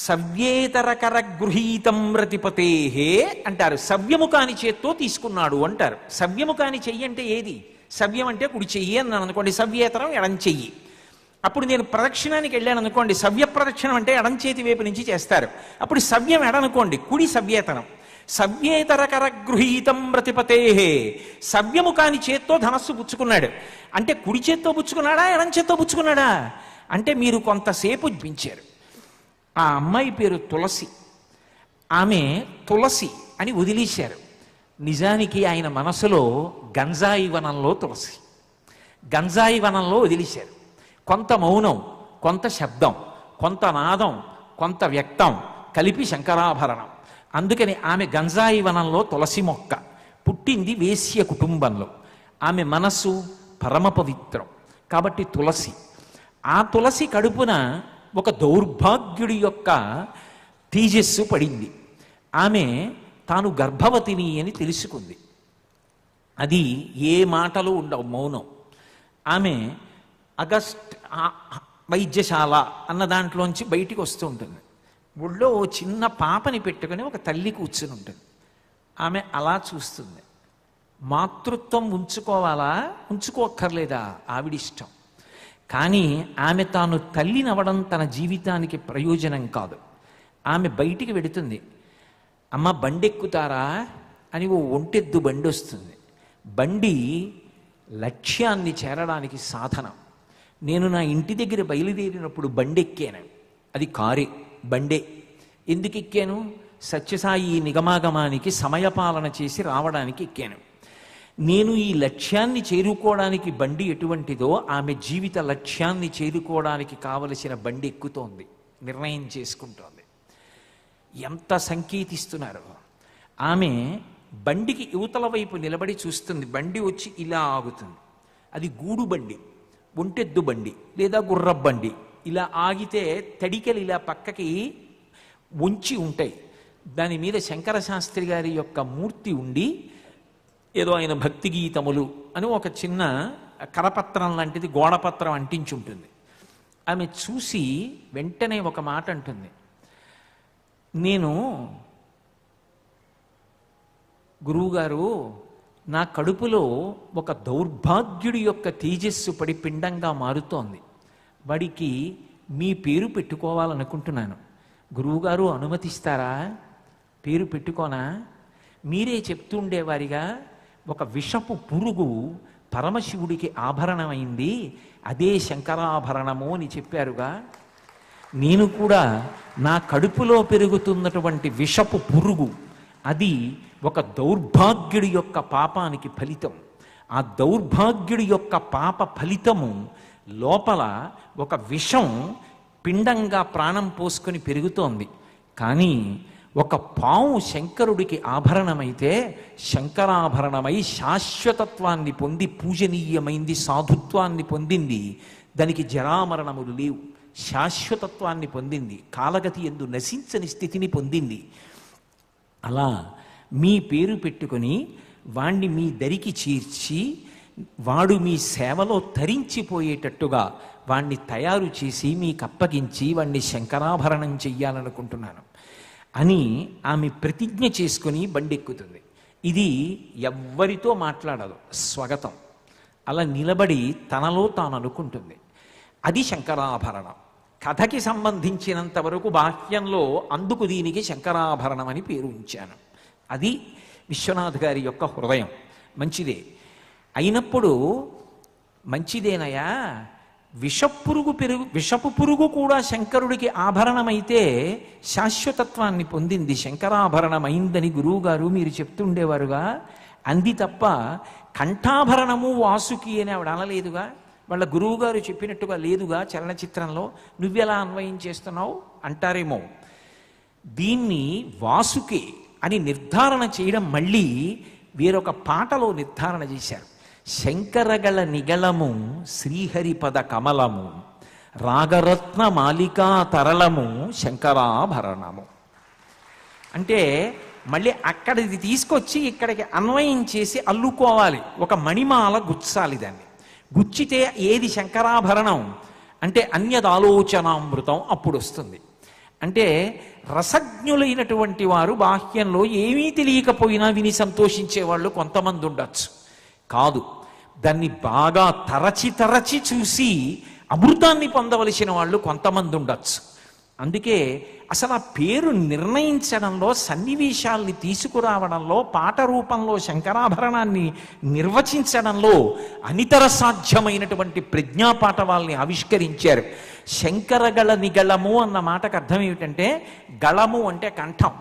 సవ్యేతరకర గృహీతం రతిపతేహే అంటారు. సవ్యము కాని చేత్తో తీసుకున్నాడు అంటారు. సవ్యము కాని చెయ్యి అంటే ఏది? సవ్యం అంటే కుడి చెయ్యి అన్నాను అనుకోండి, సవ్యేతరం ఎడం చెయ్యి. అప్పుడు నేను ప్రదక్షిణానికి వెళ్ళాను అనుకోండి, సవ్య ప్రదక్షిణం అంటే ఎడం చేతి వైపు నుంచి చేస్తారు. అప్పుడు సవ్యం ఎడనుకోండి, కుడి సవ్యేతరం. సవ్యేతరకర గృహీతం ప్రతిపతేహే, సవ్యము కాని చేత్తో ధనస్సు పుచ్చుకున్నాడు అంటే కుడి చేత్తో పుచ్చుకున్నాడా ఎడం చేత్తో పుచ్చుకున్నాడా అంటే మీరు కొంతసేపు పించారు. ఆ అమ్మాయి పేరు తులసి. ఆమె తులసి అని వదిలేశారు. నిజానికి ఆయన మనసులో గంజాయి వనంలో తులసి, గంజాయి వనంలో వదిలేశారు. కొంత మౌనం, కొంత శబ్దం, కొంత నాదం, కొంత వ్యక్తం కలిపి శంకరాభరణం. అందుకని ఆమె గంజాయి వనంలో తులసి మొక్క. పుట్టింది వేశ్య కుటుంబంలో. ఆమె మనస్సు పరమ పవిత్రం కాబట్టి తులసి. ఆ తులసి కడుపున ఒక దౌర్భాగ్యుడి యొక్క తేజస్సు పడింది. ఆమె తాను గర్భవతిని అని తెలుసుకుంది. అది ఏ మాటలు ఉండవు, మౌనం. ఆమె అగస్ట్ వైద్యశాల అన్న దాంట్లోంచి బయటికి వస్తూ ఉంటుంది. ఒళ్ళో ఓ చిన్న పాపని పెట్టుకుని ఒక తల్లి కూర్చుని ఉంటుంది. ఆమె అలా చూస్తుంది. మాతృత్వం ఉంచుకోవాలా ఉంచుకోక్కర్లేదా ఆవిడిష్టం. కానీ ఆమె తాను తల్లినవ్వడం తన జీవితానికి ప్రయోజనం కాదు. ఆమె బయటికి వెడుతుంది. అమ్మ బండెక్కుతారా అని ఓ ఒంటెద్దు బండి వస్తుంది. బండి లక్ష్యాన్ని చేరడానికి సాధనం. నేను నా ఇంటి దగ్గర బయలుదేరినప్పుడు బండి ఎక్కాను. అది కారే, బండే. ఎందుకు ఎక్కాను? సత్యసాయి నిగమాగమానికి సమయపాలన చేసి రావడానికి ఎక్కాను. నేను ఈ లక్ష్యాన్ని చేరుకోవడానికి బండి ఎటువంటిదో ఆమె జీవిత లక్ష్యాన్ని చేరుకోవడానికి కావలసిన బండి ఎక్కుతోంది, నిర్ణయం చేసుకుంటోంది. ఎంత సంకేతిస్తున్నారు. ఆమె బండికి యువతల వైపు నిలబడి చూస్తుంది. బండి వచ్చి ఇలా ఆగుతుంది. అది గూడు బండి, ఒంటెద్దు బండి లేదా గుర్రపు బండి. ఇలా ఆగితే తడికెలు ఇలా పక్కకి వంచి ఉంటాయి. దాని మీద శంకర శాస్త్రి గారి యొక్క మూర్తి ఉండి ఏదో ఆయన భక్తి గీతములు అని ఒక చిన్న కరపత్రం లాంటిది గోడపత్రం అంటించి ఉంటుంది. ఆమె చూసి వెంటనే ఒక మాట అంటుంది. నేను గురువుగారు, నా కడుపులో ఒక దౌర్భాగ్యుడి యొక్క తేజస్సు పడి పిండంగా మారుతోంది. వాడికి మీ పేరు పెట్టుకోవాలనుకుంటున్నాను. గురువుగారు అనుమతిస్తారా? పేరు పెట్టుకోనా? మీరే చెప్తుండేవారిగా ఒక విషపు పురుగు పరమశివుడికి ఆభరణమైంది, అదే శంకరాభరణము అని చెప్పారుగా. నేను కూడా నా కడుపులో పెరుగుతున్నటువంటి విషపు పురుగు అది ఒక దౌర్భాగ్యుడి యొక్క పాపానికి ఫలితం. ఆ దౌర్భాగ్యుడి యొక్క పాప ఫలితము లోపల ఒక విషం పిండంగా ప్రాణం పోసుకొని పెరుగుతోంది. కానీ ఒక పాము శంకరుడికి ఆభరణమైతే శంకరాభరణమై శాశ్వతత్వాన్ని పొంది పూజనీయమైంది, సాధుత్వాన్ని పొందింది. దానికి జరామరణములు లేవు, శాశ్వతత్వాన్ని పొందింది, కాలగతి యందు నశించని స్థితిని పొందింది. అలా మీ పేరు పెట్టుకొని వాణ్ణి మీ దరికి చేర్చి వాడు మీ సేవలో తరించిపోయేటట్టుగా వాణ్ణి తయారు చేసి మీకు అప్పగించి వాణ్ణి శంకరాభరణం చెయ్యాలనుకుంటున్నాను అని ఆమె ప్రతిజ్ఞ చేసుకుని బండెక్కుతుంది. ఇది ఎవ్వరితో మాట్లాడదు, స్వగతం. అలా నిలబడి తనలో తాను అనుకుంటుంది. అది శంకరాభరణం. కథకి సంబంధించినంత వరకు బాహ్యంలో అందుకు దీనికి శంకరాభరణం అని పేరు ఉంచాను. అది విశ్వనాథ్ గారి యొక్క హృదయం. మంచిదే అయినప్పుడు మంచిదేనయా, విషపు పురుగు కూడా శంకరుడికి ఆభరణమైతే శాశ్వతత్వాన్ని పొందింది, శంకరాభరణమైందని గురువుగారు మీరు చెప్తుండేవారుగా. అంది తప్ప కంఠాభరణము వాసుకి అని ఆవిడ అనలేదుగా. వాళ్ళ గురువుగారు చెప్పినట్టుగా లేదుగా చలనచిత్రంలో. నువ్వెలా అన్వయం చేస్తున్నావు అంటారేమో. దీన్ని వాసుకే అని నిర్ధారణ చేయడం మళ్ళీ వేరొక పాటలో నిర్ధారణ చేశారు. శంకరగళ నిగళము శ్రీహరిపద కమలము రాగరత్న మాలికా తరళము శంకరాభరణము అంటే మళ్ళీ అక్కడిది తీసుకొచ్చి ఇక్కడికి అన్వయం చేసి అల్లుకోవాలి. ఒక మణిమాల గుచ్చాలి. దాన్ని గుచ్చితే ఏది శంకరాభరణం అంటే అన్యదాలోచనామృతం అప్పుడు వస్తుంది. అంటే రసజ్ఞులైనటువంటి వారు బాహ్యంలో ఏమీ తెలియకపోయినా విని సంతోషించే వాళ్ళు కొంతమంది ఉండొచ్చు. కాదు, దాన్ని బాగా తరచి తరచి చూసి అమృతాన్ని పొందవలసిన వాళ్ళు కొంతమంది ఉండొచ్చు. అందుకే అసలు ఆ పేరు నిర్ణయించడంలో, సన్నివేశాల్ని తీసుకురావడంలో, పాట రూపంలో శంకరాభరణాన్ని నిర్వచించడంలో అనితర సాధ్యమైనటువంటి ప్రజ్ఞాపాఠవాల్ని ఆవిష్కరించారు. శంకరగళ నిగళము అన్న మాటకు అర్థం ఏమిటంటే, గళము అంటే కంఠం,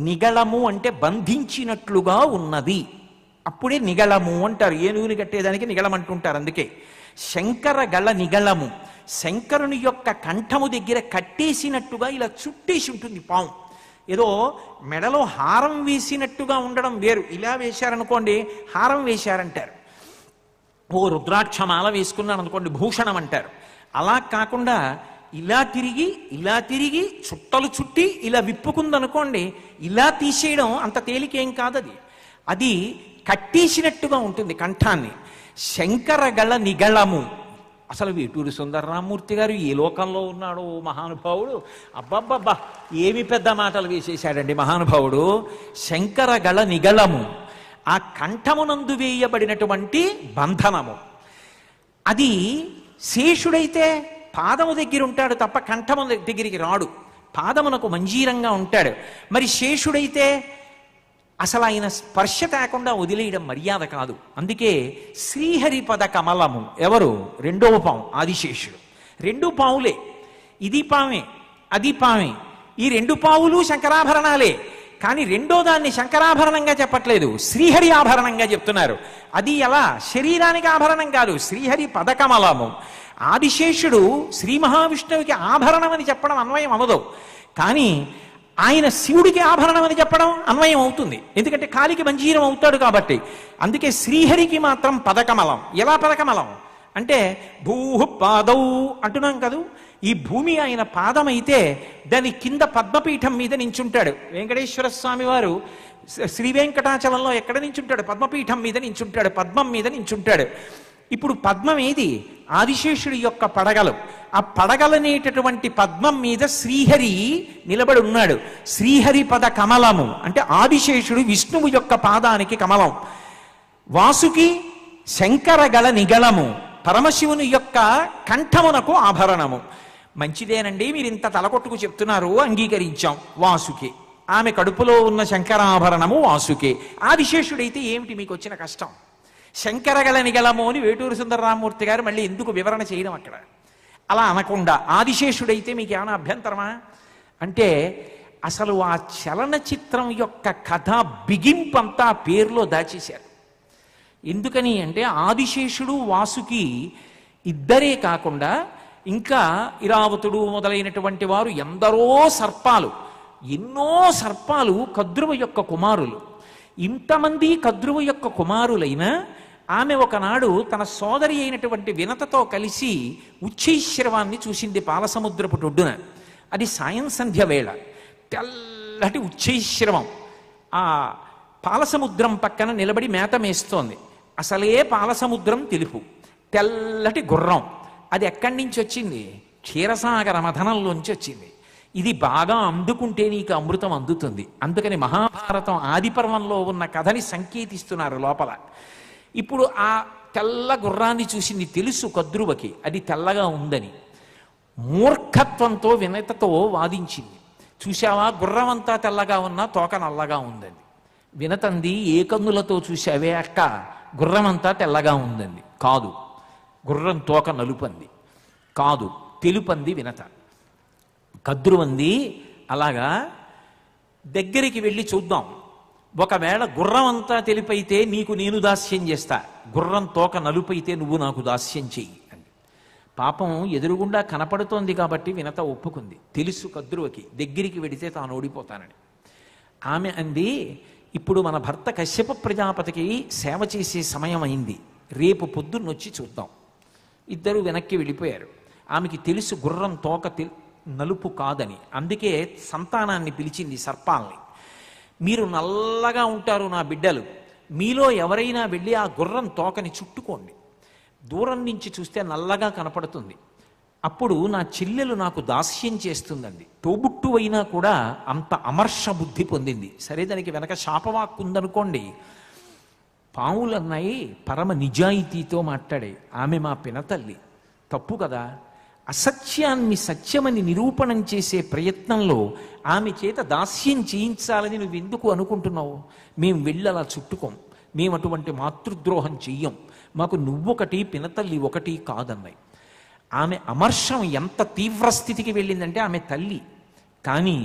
నిగళము అంటే బంధించినట్లుగా ఉన్నది. అప్పుడే నిగళము అంటారు. ఏనుగుని కట్టేదానికి నిగళం అంటుంటారు. అందుకే శంకరగళ నిగళము, శంకరుని యొక్క కంఠము దగ్గర కట్టేసినట్టుగా ఇలా చుట్టేసి ఉంటుంది పాము. ఏదో మెడలో హారం వేసినట్టుగా ఉండడం వేరు. ఇలా వేశారనుకోండి హారం వేశారంటారు. ఓ రుద్రాక్షమాల వేసుకున్నాను అనుకోండి భూషణం అంటారు. అలా కాకుండా ఇలా తిరిగి చుట్టలు చుట్టి ఇలా విప్పుకుందనుకోండి, ఇలా తీసేయడం అంత తేలికేం కాదు. అది కట్టేసినట్టుగా ఉంటుంది కంఠాన్ని. శంకరగళ నిగళము. అసలు వేటూరి సుందరరామూర్తి గారు ఏ లోకంలో ఉన్నాడో మహానుభావుడు. అబ్బబ్బబ్బా, ఏమి పెద్ద మాటలు వేసేశాడండి మహానుభావుడు. శంకరగళ నిగళము, ఆ కంఠమునందు వేయబడినటువంటి బంధనము. అది శేషుడైతే పాదము దగ్గర ఉంటాడు తప్ప కంఠము దగ్గరికి రాడు, పాదమునకు మంజీరంగా ఉంటాడు. మరి శేషుడైతే అసలు ఆయన స్పర్శ తేకుండా వదిలేయడం మర్యాద కాదు. అందుకే శ్రీహరిపద కమలము. ఎవరు? రెండవ పాము ఆదిశేషుడు. రెండు పావులే, ఇది పామే అది పామే. ఈ రెండు పావులు శంకరాభరణాలే. కానీ రెండో దాన్ని శంకరాభరణంగా చెప్పట్లేదు, శ్రీహరి ఆభరణంగా చెప్తున్నారు. అది ఎలా? శరీరానికి ఆభరణం కాదు, శ్రీహరి పదకమలము. ఆదిశేషుడు శ్రీ మహావిష్ణువుకి ఆభరణం అని చెప్పడం అన్వయం అవ్వదు. కానీ ఆయన శివుడికి ఆభరణం అని చెప్పడం అన్వయం అవుతుంది, ఎందుకంటే కాలికి మంజీరం అవుతాడు కాబట్టి. అందుకే శ్రీహరికి మాత్రం పదకమలం. ఎలా పదకమలం అంటే భూహు పాదౌ అంటున్నాం కదూ. ఈ భూమి ఆయన పాదం అయితే దాని కింద పద్మపీఠం మీద నించుంటాడు. వెంకటేశ్వర స్వామి వారు శ్రీ వెంకటాచలంలో ఎక్కడ నించుంటాడు? పద్మపీఠం మీద నించుంటాడు, పద్మం మీద నించుంటాడు. ఇప్పుడు పద్మం ఏది? ఆదిశేషుడి యొక్క పడగలు. ఆ పడగలనేటటువంటి పద్మం మీద శ్రీహరి నిలబడి ఉన్నాడు. శ్రీహరి పద కమలము అంటే ఆదిశేషుడు విష్ణువు యొక్క పాదానికి కమలం. వాసుకి శంకరగళ నిగళము, పరమశివుని యొక్క కంఠమునకు ఆభరణము. మంచిదేనండి, మీరు ఇంత తలకొట్టుకు చెప్తున్నారు, అంగీకరించాం. వాసుకి, ఆమె కడుపులో ఉన్న శంకరాభరణము వాసుకే. ఆదిశేషుడైతే ఏమిటి మీకు వచ్చిన కష్టం? శంకరగళ నిగళము అని వేటూరి సుందరరామూర్తి గారు మళ్ళీ ఎందుకు వివరణ చేయడం అక్కడ? అలా అనకుండా ఆదిశేషుడైతే మీకు ఏమైనా అభ్యంతరమా అంటే, అసలు ఆ చలనచిత్రం యొక్క కథ బిగింపంతా పేరులో దాచేశారు. ఎందుకని అంటే ఆదిశేషుడు వాసుకి ఇద్దరే కాకుండా ఇంకా ఇరావతుడు మొదలైనటువంటి వారు ఎందరో సర్పాలు, ఎన్నో సర్పాలు కద్రువ యొక్క కుమారులు. ఇంతమంది కద్రువ యొక్క కుమారులైన ఆమె ఒకనాడు తన సోదరి అయినటువంటి వినతతో కలిసి ఉచ్చైశ్రవాన్ని చూసింది పాలసముద్రపు ఒడ్డున. అది సాయం సంధ్య వేళ. తెల్లటి ఉచ్చైశ్రవం ఆ పాలసముద్రం పక్కన నిలబడి మేత మేస్తోంది. అసలే పాలసముద్రం తెలుపు, తెల్లటి గుర్రం. అది ఎక్కడి నుంచి వచ్చింది? క్షీరసాగర మథనంలోంచి వచ్చింది. ఇది బాగా అందుకుంటే నీకు అమృతం అందుతుంది. అందుకని మహాభారతం ఆదిపర్వంలో ఉన్న కథని సంకేతిస్తున్నారు లోపల. ఇప్పుడు ఆ తెల్ల గుర్రాన్ని చూసింది, తెలుసు కద్రువకి అది తెల్లగా ఉందని. మూర్ఖత్వంతో వినతతో వాదించింది. చూశావా, గుర్రం అంతా తెల్లగా ఉన్నా తోక నల్లగా ఉందండి. వినతంది, ఏ కన్నులతో చూశావే అక్క, గుర్రం అంతా తెల్లగా ఉందండి. కాదు, గుర్రం తోక నలుపంది. కాదు, తెలుపంది వినత. కద్రువంది, అలాగా దగ్గరికి వెళ్ళి చూద్దాం. ఒకవేళ గుర్రం అంతా తెలిపైతే నీకు నేను దాస్యం చేస్తా, గుర్రం తోక నలుపైతే నువ్వు నాకు దాస్యం చెయ్యి అని. పాపం ఎదురుగుండా కనపడుతోంది కాబట్టి వినత ఒప్పుకుంది. తెలుసు కద్రువకి దగ్గరికి వెడితే తాను ఓడిపోతానని. ఆమె అంది, ఇప్పుడు మన భర్త కశ్యప ప్రజాపతికి సేవ చేసే సమయం అయింది, రేపు పొద్దున్నొచ్చి చూద్దాం. ఇద్దరు వెనక్కి వెళ్ళిపోయారు. ఆమెకి తెలుసు గుర్రం తోక నలుపు కాదని. అందుకే సంతానాన్ని పిలిచింది, సర్పాల్ని. మీరు నల్లగా ఉంటారు నా బిడ్డలు, మీలో ఎవరైనా వెళ్ళి ఆ గుర్రం తోకని చుట్టుకోండి. దూరం నుంచి చూస్తే నల్లగా కనపడుతుంది. అప్పుడు నా చెల్లెలు నాకు దాస్యం చేస్తుందండి. తోబుట్టు అయినా కూడా అంత అమర్ష బుద్ధి పొందింది. సరే, దానికి వెనక శాపవాక్కు ఉందనుకోండి. పావులన్నాయి పరమ నిజాయితీతో మాట్లాడే ఆమె మా పినతల్లి. తప్పు కదా. అసత్యాన్ని సత్యమని నిరూపణం చేసే ప్రయత్నంలో ఆమె చేత దాస్యం చేయించాలని నువ్వు ఎందుకు అనుకుంటున్నావు? మేము వెళ్ళి అలా చుట్టుకోం, మేము అటువంటి మాతృద్రోహం చెయ్యం, మాకు నువ్వొకటి పినతల్లి ఒకటి కాదన్నాయి. ఆమె అమర్షం ఎంత తీవ్ర స్థితికి వెళ్ళిందంటే ఆమె తల్లి. కానీ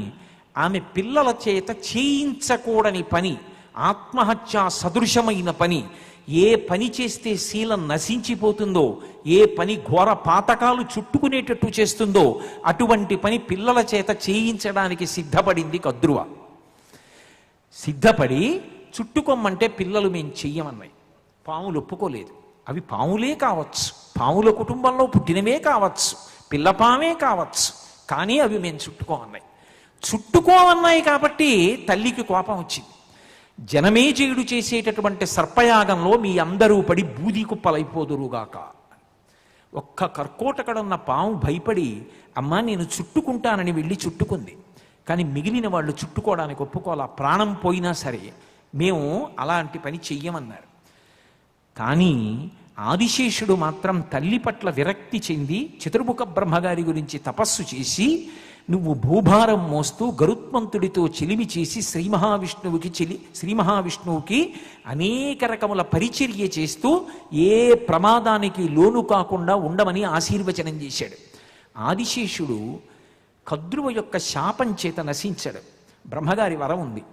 ఆమె పిల్లల చేత చేయించకూడని పని, ఆత్మహత్యా సదృశమైన పని, ఏ పని చేస్తే శీలం నశించిపోతుందో, ఏ పని ఘోర పాతకాలు చుట్టుకునేటట్టు చేస్తుందో అటువంటి పని పిల్లల చేత చేయించడానికి సిద్ధపడింది కద్రువ. సిద్ధపడి చుట్టుకోమ్మంటే పిల్లలు మేము చెయ్యమన్నాయి. పాములు ఒప్పుకోలేదు. అవి పాములే కావచ్చు, పాముల కుటుంబంలో పుట్టినవే కావచ్చు, పిల్లపామే కావచ్చు, కానీ అవి మేము చుట్టుకోమన్నాయి. చుట్టుకోమన్నాయి కాబట్టి తల్లికి కోపం వచ్చింది. జనమేజయుడు చేసేటటువంటి సర్పయాగంలో మీ అందరూ పడి బూది కుప్పలైపోదురుగాక. ఒక్క కర్కోటకడున్న పాము భయపడి అమ్మా నేను చుట్టుకుంటానని వెళ్ళి చుట్టుకుంది. కానీ మిగిలిన వాళ్ళు చుట్టుకోవడానికి ఒప్పుకోవాలా. ప్రాణం పోయినా సరే మేము అలాంటి పని చెయ్యమన్నారు. కానీ ఆదిశేషుడు మాత్రం తల్లి పట్ల విరక్తి చెంది చతుర్ముఖ బ్రహ్మగారి గురించి తపస్సు చేసి, నువ్వు భూభారం మోస్తూ గరుత్మంతుడితో చెలిమి చేసి శ్రీ మహావిష్ణువుకి అనేక రకముల పరిచర్య చేస్తూ ఏ ప్రమాదానికి లోను కాకుండా ఉండమని ఆశీర్వచనం చేశాడు. ఆదిశేషుడు కద్రువ యొక్క శాపం చేత నశించాడు. బ్రహ్మగారి వరం ఉంది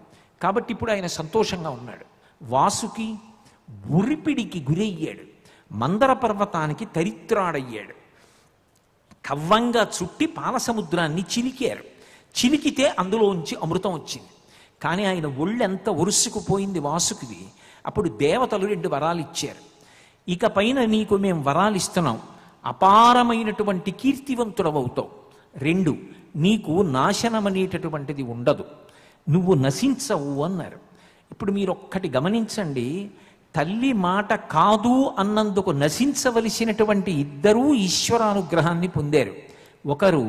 కాబట్టి ఇప్పుడు ఆయన సంతోషంగా ఉన్నాడు. వాసుకి ఉరిపిడికి గురయ్యాడు. మందర పర్వతానికి తరిత్రాడయ్యాడు. కవ్వంగా చుట్టి పాలసముద్రాన్ని చిలికారు. చిలికితే అందులోంచి అమృతం వచ్చింది. కానీ ఆయన ఒళ్ళెంత ఒరుసుకుపోయింది వాసుకిది. అప్పుడు దేవతలు 2 వరాలు ఇచ్చారు. ఇక పైన నీకు మేము వరాలు ఇస్తున్నాం, అపారమైనటువంటి కీర్తివంతుడవవుతావు. 2, నీకు నాశనం అనేటటువంటిది ఉండదు, నువ్వు నశించవు అన్నారు. ఇప్పుడు మీరు ఒక్కటి గమనించండి, తల్లి మాట కాదు అన్నందుకు నశించవలసినటువంటి ఇద్దరూ ఈశ్వరానుగ్రహాన్ని పొందారు. ఒకరు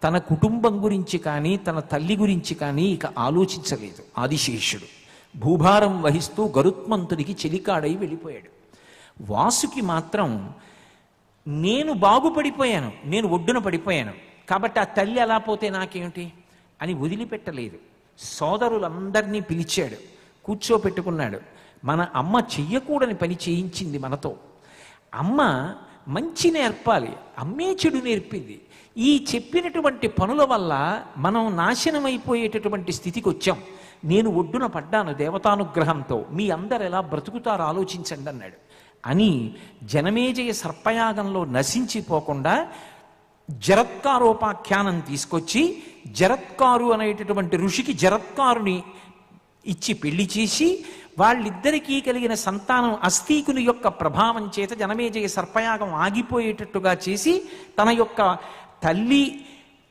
తన కుటుంబం గురించి కానీ తన తల్లి గురించి కానీ ఇక ఆలోచించలేదు. ఆదిశేషుడు భూభారం వహిస్తూ గరుత్మంతుడికి చెలికాడై వెళ్ళిపోయాడు. వాసుకి మాత్రం నేను బాగుపడిపోయాను, నేను ఒడ్డున పడిపోయాను కాబట్టి ఆ తల్లి అలా పోతే నాకేమిటి అని వదిలిపెట్టలేదు. సోదరులందరినీ పిలిచాడు, కూర్చోపెట్టుకున్నాడు. మన అమ్మ చెయ్యకూడని పని చేయించింది మనతో. అమ్మ మంచి నేర్పాలి, అమ్మే చెడు నేర్పింది. ఈ చెప్పినటువంటి పనుల వల్ల మనం నాశనం అయిపోయేటటువంటి స్థితికి వచ్చాం. నేను ఒడ్డున పడ్డాను దేవతానుగ్రహంతో, మీ అందరు ఎలా బ్రతుకుతారో ఆలోచించండి అన్నాడు. అని జనమేజయ సర్పయాగంలో నశించిపోకుండా జరత్కారోపాఖ్యానం తీసుకొచ్చి జరత్కారు అనేటటువంటి ఋషికి జరత్కారుని ఇచ్చి పెళ్లి చేసి వాళ్ళిద్దరికీ కలిగిన సంతానం అస్థీకుని యొక్క ప్రభావం చేత జనమేజయ సర్పయాగం ఆగిపోయేటట్టుగా చేసి తన యొక్క తల్లి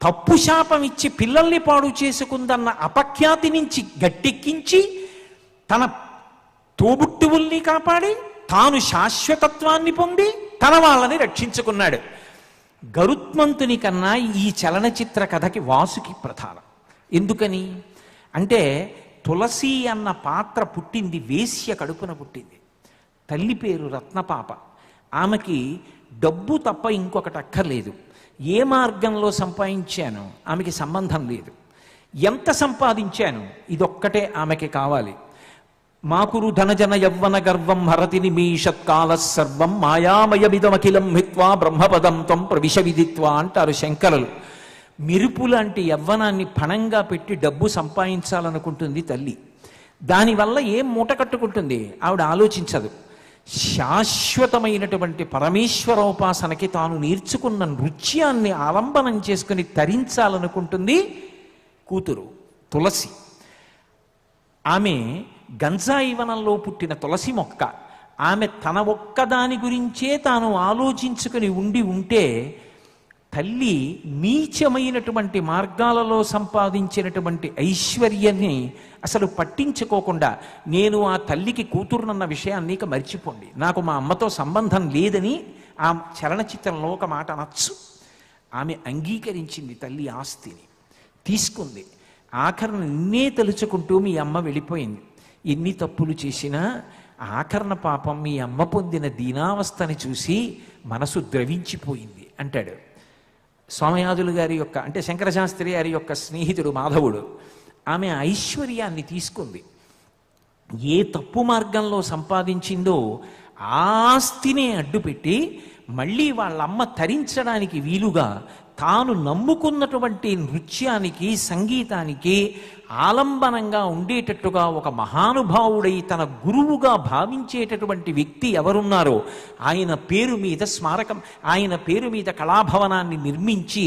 తప్పు శాపం ఇచ్చి పిల్లల్ని పాడు చేసుకుందన్న అపఖ్యాతి నుంచి గట్టెక్కించి తన తోబుట్టువుల్ని కాపాడి తాను శాశ్వతత్వాన్ని పొంది తన వాళ్ళని రక్షించుకున్నాడు. గరుత్మంతుని కన్నా ఈ చలనచిత్ర కథకి వాసుకి ప్రధానం. ఎందుకని అంటే తులసి అన్న పాత్ర పుట్టింది వేశ్య కడుపున పుట్టింది. తల్లి పేరు రత్నపాప. ఆమెకి డబ్బు తప్ప ఇంకొకటి అక్కర్లేదు. ఏ మార్గంలో సంపాదించాను ఆమెకి సంబంధం లేదు. ఎంత సంపాదించాను ఇదొక్కటే ఆమెకి కావాలి. మాకురు ధనజన యవ్వన గర్వం హరతి నిమీషత్కాల సర్వం మాయామయమిదమఖిలం హిత్వా బ్రహ్మపదం త్వం ప్రవిశ విదిత్వా అంటారు శంకరులు. మెరుపు లాంటి యవ్వనాన్ని పణంగా పెట్టి డబ్బు సంపాదించాలనుకుంటుంది తల్లి. దానివల్ల ఏం మూట కట్టుకుంటుంది ఆవిడ ఆలోచించదు. శాశ్వతమైనటువంటి పరమేశ్వరోపాసనకి తాను నేర్చుకున్న నృత్యాన్ని ఆలంబనం చేసుకుని తరించాలనుకుంటుంది కూతురు తులసి. ఆమె గంజాయి వనంలో పుట్టిన తులసి మొక్క. ఆమె తన ఒక్కదాని గురించే తాను ఆలోచించుకుని ఉంటే తల్లి నీచమైనటువంటి మార్గాలలో సంపాదించినటువంటి ఐశ్వర్యాన్ని అసలు పట్టించుకోకుండా నేను ఆ తల్లికి కూతురునన్న విషయాన్ని ఇక మర్చిపోండి, నాకు మా అమ్మతో సంబంధం లేదని ఆ చలనచిత్రంలో ఒక మాట అనొచ్చు. ఆమె అంగీకరించింది తల్లి ఆస్తిని, తీసుకుంది. ఆఖరణ నిన్నే తలుచుకుంటూ మీ అమ్మ వెళ్ళిపోయింది. ఎన్ని తప్పులు చేసినా ఆఖరణ పాపం మీ అమ్మ పొందిన దీనావస్థని చూసి మనసు ద్రవించిపోయింది అంటాడు. సోమయాజులు గారి యొక్క, అంటే శంకరశాస్త్రి గారి యొక్క స్నేహితుడు మాధవుడు, ఆమె ఐశ్వర్యాన్ని తీసుకుంది. ఏ తప్పు మార్గంలో సంపాదించిందో ఆస్తినే అడ్డుపెట్టి మళ్ళీ వాళ్ళమ్మ తరించడానికి వీలుగా తాను నమ్ముకున్నటువంటి నృత్యానికి, సంగీతానికి ఆలంబనంగా ఉండేటట్టుగా ఒక మహానుభావుడై తన గురువుగా భావించేటటువంటి వ్యక్తి ఎవరున్నారో ఆయన పేరు మీద స్మారకం, ఆయన పేరు మీద కళాభవనాన్ని నిర్మించి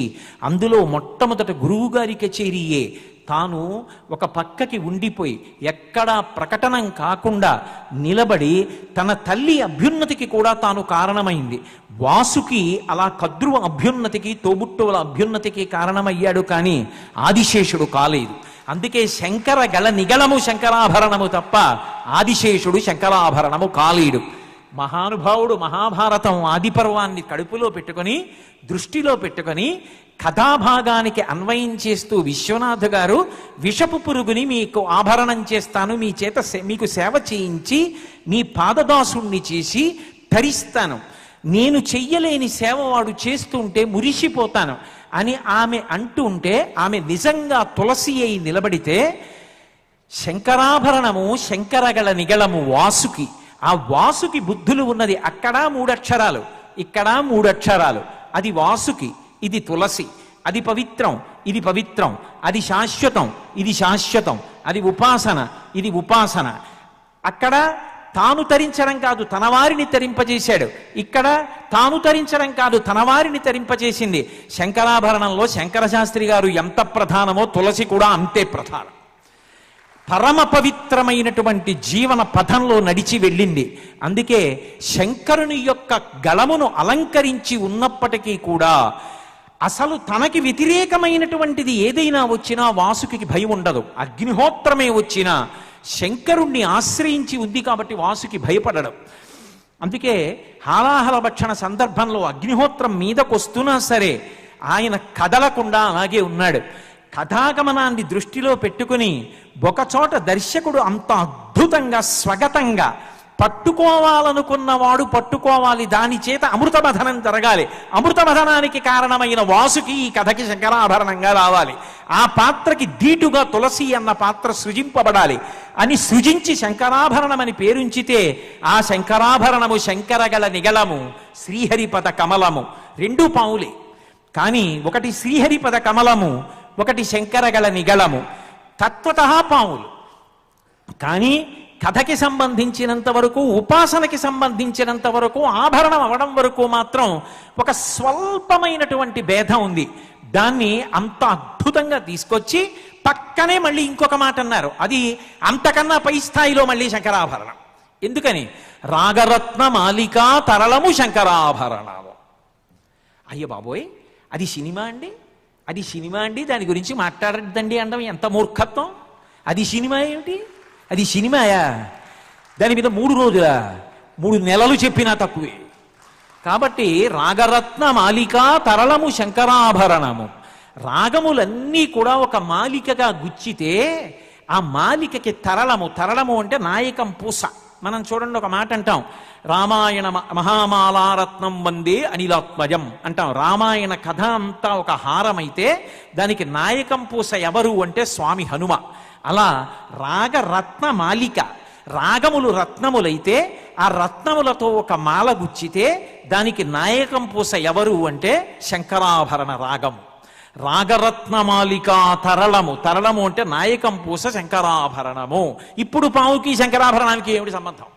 అందులో మొట్టమొదట గురువుగారి కచేరీయే తాను ఒక పక్కకి ఉండిపోయి ఎక్కడా ప్రకటనం కాకుండా నిలబడి తన తల్లి అభ్యున్నతికి కూడా తాను కారణమైంది. వాసుకి అలా కద్రువ అభ్యున్నతికి, తోబుట్టువుల అభ్యున్నతికి కారణమయ్యాడు, కానీ ఆదిశేషుడు కాలేదు. అందుకే శంకర గళ నిగళము శంకరాభరణము తప్ప ఆదిశేషుడు శంకరాభరణము కాలేడు. మహానుభావుడు మహాభారతం ఆదిపర్వాన్ని కడుపులో పెట్టుకొని, దృష్టిలో పెట్టుకొని కథాభాగానికి అన్వయం చేస్తూ విశ్వనాథ్ గారు విషపు పురుగుని మీకు ఆభరణం చేస్తాను, మీ చేత మీకు సేవ చేయించి మీ పాదదాసుణ్ణి చేసి ధరిస్తాను, నేను చెయ్యలేని సేవ వాడు చేస్తుంటే మురిసిపోతాను అని ఆమె అంటుంటే, ఆమె నిజంగా తులసి అయి నిలబడితే శంకరాభరణము శంకరగళ నిగళము వాసుకి, ఆ వాసుకి బుద్ధులు ఉన్నది అక్కడ 3 అక్షరాలు, ఇక్కడ 3 అక్షరాలు. అది వాసుకి, ఇది తులసి. అది పవిత్రం, ఇది పవిత్రం. అది శాశ్వతం, ఇది శాశ్వతం. అది ఉపాసన, ఇది ఉపాసన. అక్కడ తాను తరించడం కాదు తన వారిని తరింపజేశాడు, ఇక్కడ తాను తరించడం కాదు తన వారిని తరింపజేసింది. శంకరాభరణంలో శంకరశాస్త్రి గారు ఎంత ప్రధానమో తులసి కూడా అంతే ప్రధానం. పరమ పవిత్రమైనటువంటి జీవన పథంలో నడిచి వెళ్ళింది. అందుకే శంకరుని యొక్క గళమును అలంకరించి ఉన్నప్పటికీ కూడా అసలు తనకి వ్యతిరేకమైనటువంటిది ఏదైనా వచ్చినా వాసుకి భయం ఉండదు. అగ్నిహోత్రమే వచ్చినా శంకరుణ్ణి ఆశ్రయించి ఉంది కాబట్టి వాసుకి భయపడడం. అందుకే హాలాహల భక్షణ సందర్భంలో అగ్నిహోత్రం మీదకొస్తున్నా సరే ఆయన కదలకుండా అలాగే ఉన్నాడు. కథాగమనాన్ని దృష్టిలో పెట్టుకుని ఒకచోట దర్శకుడు అంత అద్భుతంగా స్వగతంగా పట్టుకోవాలనుకున్నవాడు పట్టుకోవాలి, దాని చేత అమృతమథనం జరగాలి, అమృతమథనానికి కారణమైన వాసుకి ఈ కథకి శంకరాభరణంగా రావాలి, ఆ పాత్రకి ధీటుగా తులసి అన్న పాత్ర సృజింపబడాలి అని సృజించి శంకరాభరణమని పేరుంచితే ఆ శంకరాభరణము శంకరగళ నిగళము శ్రీహరిపద కమలము 2 పావులే. కానీ ఒకటి శ్రీహరిపద కమలము, ఒకటి శంకరగళ నిగళము. తత్వతః పావులు, కానీ కథకి సంబంధించినంత వరకు, ఉపాసనకి సంబంధించినంత వరకు, ఆభరణం అవడం వరకు మాత్రం ఒక స్వల్పమైనటువంటి భేదం ఉంది. దాన్ని అంత అద్భుతంగా తీసుకొచ్చి పక్కనే మళ్ళీ ఇంకొక మాట అన్నారు, అది అంతకన్నా పై స్థాయిలో మళ్ళీ శంకరాభరణం. ఎందుకని? రాగరత్న మాలికా తరళము శంకరాభరణము. అయ్య బాబోయ్, అది సినిమా అండి, అది సినిమా అండి, దాని గురించి మాట్లాడద్దండి అనడం ఎంత మూర్ఖత్వం. అది సినిమా ఏమిటి? అది సినిమాయా? దాని మీద 3 రోజులా, 3 నెలలు చెప్పినా తక్కువే. కాబట్టి రాగరత్న మాలికా తరళము శంకరాభరణము. రాగములన్నీ కూడా ఒక మాలికగా గుచ్చితే ఆ మాలికకి తరళము, తరళము అంటే నాయకం పూస. మనం చూడండి, ఒక మాట అంటాం, రామాయణ మహామాలారత్నం వందే అనిలాత్మజం అంటాం. రామాయణ కథ అంతా ఒక హారమైతే దానికి నాయకం పూస ఎవరు అంటే స్వామి హనుమ. అలా రాగరత్న మాలిక, రాగములు రత్నములైతే ఆ రత్నములతో ఒక మాల గుచ్చితే దానికి నాయకం పూస ఎవరు అంటే శంకరాభరణ రాగము. రాగరత్నమాలికా తరళము, తరళము అంటే నాయకం పూస శంకరాభరణము. ఇప్పుడు పావుకి శంకరాభరణానికి ఏమిటి సంబంధం?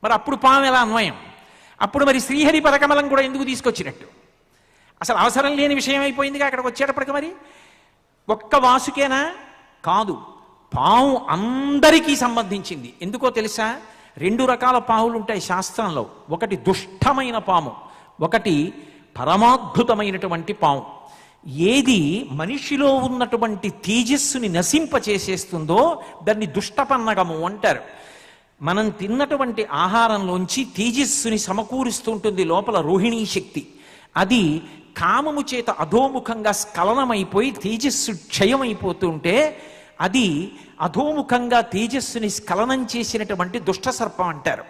మరి అప్పుడు పాము ఎలా అన్వయం? అప్పుడు మరి శ్రీహరి పదకమలం కూడా ఎందుకు తీసుకొచ్చినట్టు? అసలు అవసరం లేని విషయం అయిపోయిందిగా అక్కడికి వచ్చేటప్పటికి. మరి ఒక్క వాసుకేనా? కాదు, పాము అందరికీ సంబంధించింది. ఎందుకో తెలుసా? 2 రకాల పాములు ఉంటాయి శాస్త్రంలో. ఒకటి దుష్టమైన పాము, ఒకటి పరమాద్భుతమైనటువంటి పాము. ఏది మనిషిలో ఉన్నటువంటి తేజస్సుని నశింపచేసేస్తుందో దాన్ని దుష్టపన్నగము అంటారు. మనం తిన్నటువంటి ఆహారంలోంచి తేజస్సుని సమకూరుస్తూ ఉంటుంది లోపల రోహిణీ శక్తి. అది కామము చేత అధోముఖంగా స్ఖలనమైపోయి తేజస్సు క్షయమైపోతుంటే అది అధోముఖంగా తేజస్సుని స్ఖలనం చేసినటువంటి దుష్ట సర్పం అంటారు.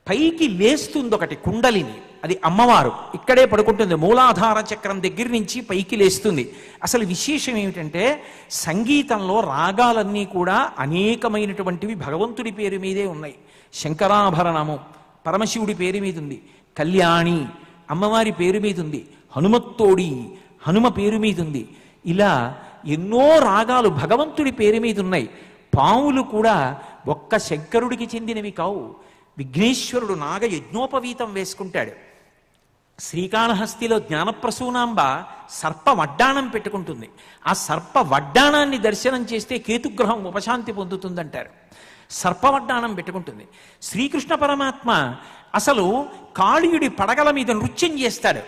పైకి లేస్తుంది ఒకటి కుండలిని, అది అమ్మవారు ఇక్కడే పడుకుంటుంది, మూలాధార చక్రం దగ్గర నుంచి పైకి లేస్తుంది. అసలు విశేషం ఏమిటంటే సంగీతంలో రాగాలన్నీ కూడా అనేకమైనటువంటివి భగవంతుడి పేరు మీదే ఉన్నాయి. శంకరాభరణము పరమశివుడి పేరు మీద ఉంది, కళ్యాణి అమ్మవారి పేరు మీద ఉంది, హనుమత్తోడి హనుమ పేరు మీద ఉంది. ఇలా ఎన్నో రాగాలు భగవంతుడి పేరు మీద ఉన్నాయి. పాములు కూడా ఒక్క శంకరుడికి చెందినవి కావు. విఘ్నేశ్వరుడు నాగ యజ్ఞోపవీతం వేసుకుంటాడు. శ్రీకాళహస్తిలో జ్ఞానప్రసూనాంబ సర్ప వడ్డాణం పెట్టుకుంటుంది. ఆ సర్ప వడ్డాణాన్ని దర్శనం చేస్తే కేతుగ్రహం ఉపశాంతి పొందుతుందంటారు. సర్పవడ్డాణం పెట్టుకుంటుంది. శ్రీకృష్ణ పరమాత్మ అసలు కాళీయుడి పడగల మీద నృత్యం చేస్తాడు.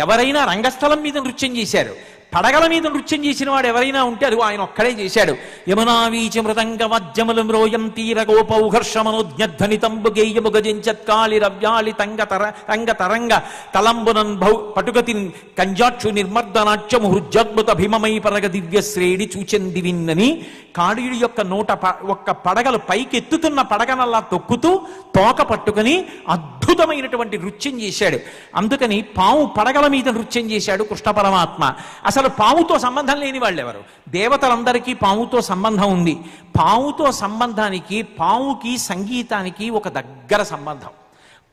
ఎవరైనా రంగస్థలం మీద నృత్యం చేశారు, పడగల మీద నృత్యం చేసిన వాడు ఎవరైనా ఉంటే అది ఆయన ఒక్కడే చేశాడు. యమునావీచ మృదంగ వజ్జములు మ్రోయం తీర గోపౌహర్షమనోజ్ఞధ్వనితంబు గేయము గజించత్కాళి రవ్యాళి రంగ తరంగ తలంబునన్ పటుగతి కంజాక్షు నిర్మర్దనాట్యము హృజ్జద్భుత భీమమై పరగ దివ్య శ్రేణి చూచెంది విన్నని కాళీయుడి యొక్క నోట ఒక్క పడగలు పైకెత్తుతున్న పడగనల్లా తొక్కుతూ తోక పట్టుకుని అద్భుతమైనటువంటి నృత్యం చేశాడు. అందుకని పాము పడగల మీద నృత్యం చేశాడు కృష్ణ పరమాత్మ. అసలు పాముతో సంబంధం లేని వాళ్ళు ఎవరు? దేవతలందరికీ పాముతో సంబంధం ఉంది. పాముతో సంబంధానికి పాముకి సంగీతానికి ఒక దగ్గర సంబంధం.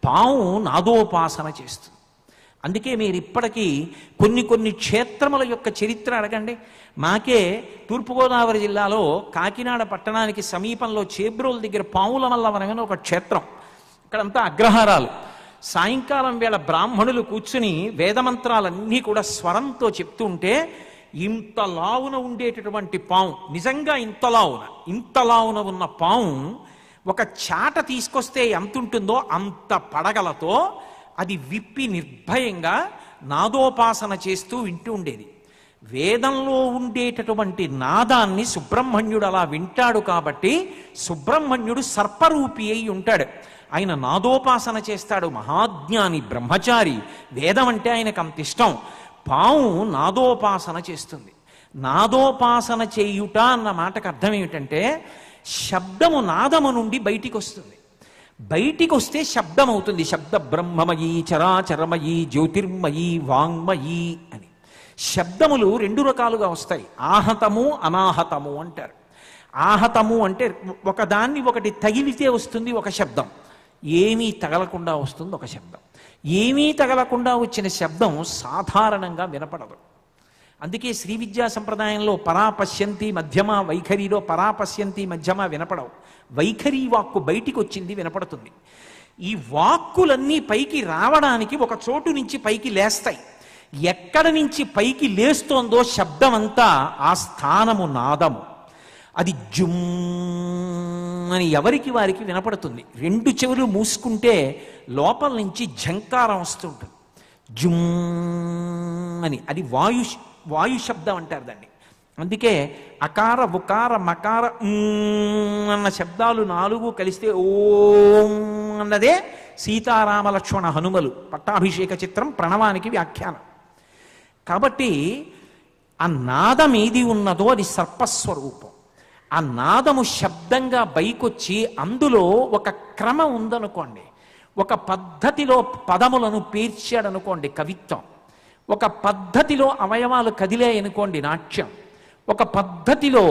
పాము నాదోపాసన చేస్తుంది. అందుకే మీరు ఇప్పటికీ కొన్ని క్షేత్రముల యొక్క చరిత్ర అడగండి. మాకే తూర్పుగోదావరి జిల్లాలో కాకినాడ పట్టణానికి సమీపంలో చేబ్రోలు దగ్గర పాముల మల్లవనం అని ఒక క్షేత్రం. ఇక్కడంతా అగ్రహారాలు. సాయంకాలం వేళ బ్రాహ్మణులు కూర్చుని వేదమంత్రాలన్నీ కూడా స్వరంతో చెప్తూ ఉంటే ఇంత లావున ఉండేటటువంటి పాము, నిజంగా ఇంత లావున ఉన్న పాము ఒక చాట తీసుకొస్తే ఎంత ఉంటుందో అంత పడగలతో అది విప్పి నిర్భయంగా నాదోపాసన చేస్తూ వింటూ ఉండేది. వేదంలో ఉండేటటువంటి నాదాన్ని సుబ్రహ్మణ్యుడు అలా వింటాడు కాబట్టి సుబ్రహ్మణ్యుడు సర్పరూపి అయి ఉంటాడు. ఆయన నాదోపాసన చేస్తాడు. మహాజ్ఞాని, బ్రహ్మచారి. వేదం అంటే ఆయనకు అంత ఇష్టం. పాము నాదోపాసన చేస్తుంది. నాదోపాసన చేయుట అన్న మాటకు అర్థం ఏమిటంటే శబ్దము నాదము నుండి బయటికి వస్తుంది. బయటికి వస్తే శబ్దం అవుతుంది. శబ్ద బ్రహ్మమయీ చరాచరమయీ జ్యోతిర్మయీ వాంగ్మయీ అని శబ్దములు రెండు రకాలుగా వస్తాయి. ఆహతము అనాహతము అంటారు. ఆహతము అంటే ఒకదాన్ని ఒకటి తగిలితే వస్తుంది ఒక శబ్దం, ఏమీ తగలకుండా వస్తుంది ఒక శబ్దం. ఏమీ తగలకుండా వచ్చిన శబ్దం సాధారణంగా వినపడదు. అందుకే శ్రీ విద్యా సంప్రదాయంలో పరాపశ్యంతి మధ్యమ, వైఖరిలో పరాపశ్యంతి మధ్యమ వినపడవు. వైఖరి వాక్కు బయటికి వచ్చింది వినపడుతుంది. ఈ వాక్కులన్నీ పైకి రావడానికి ఒక చోటు నుంచి పైకి లేస్తాయి. ఎక్కడ నుంచి పైకి లేస్తోందో శబ్దం అంతా ఆ స్థానము నాదము. అది జుమ్ అని ఎవరికి వారికి వినపడుతుంది. రెండు చెవులు మూసుకుంటే లోపల నుంచి ఝంకారం వస్తుంటుంది. జుమ్ అని అది వాయు శబ్దం అంటారు దాన్ని. అందుకే అకార ఉకార మకార అన్న శబ్దాలు 4 కలిస్తే ఓం అన్నదే సీతారామ లక్ష్మణ హనుమలు పట్టాభిషేక చిత్రం ప్రణవానికి వ్యాఖ్యానం. కాబట్టి ఆ నాదం ఏది ఉన్నదో అది సర్పస్వరూపం. ఆ నాదము శబ్దంగా బైకొచ్చి అందులో ఒక క్రమం ఉందనుకోండి, ఒక పద్ధతిలో పదములను పేర్చాడనుకోండి కవిత్వం, ఒక పద్ధతిలో అవయవాలు కదిలాయనుకోండి నాట్యం, ఒక పద్ధతిలో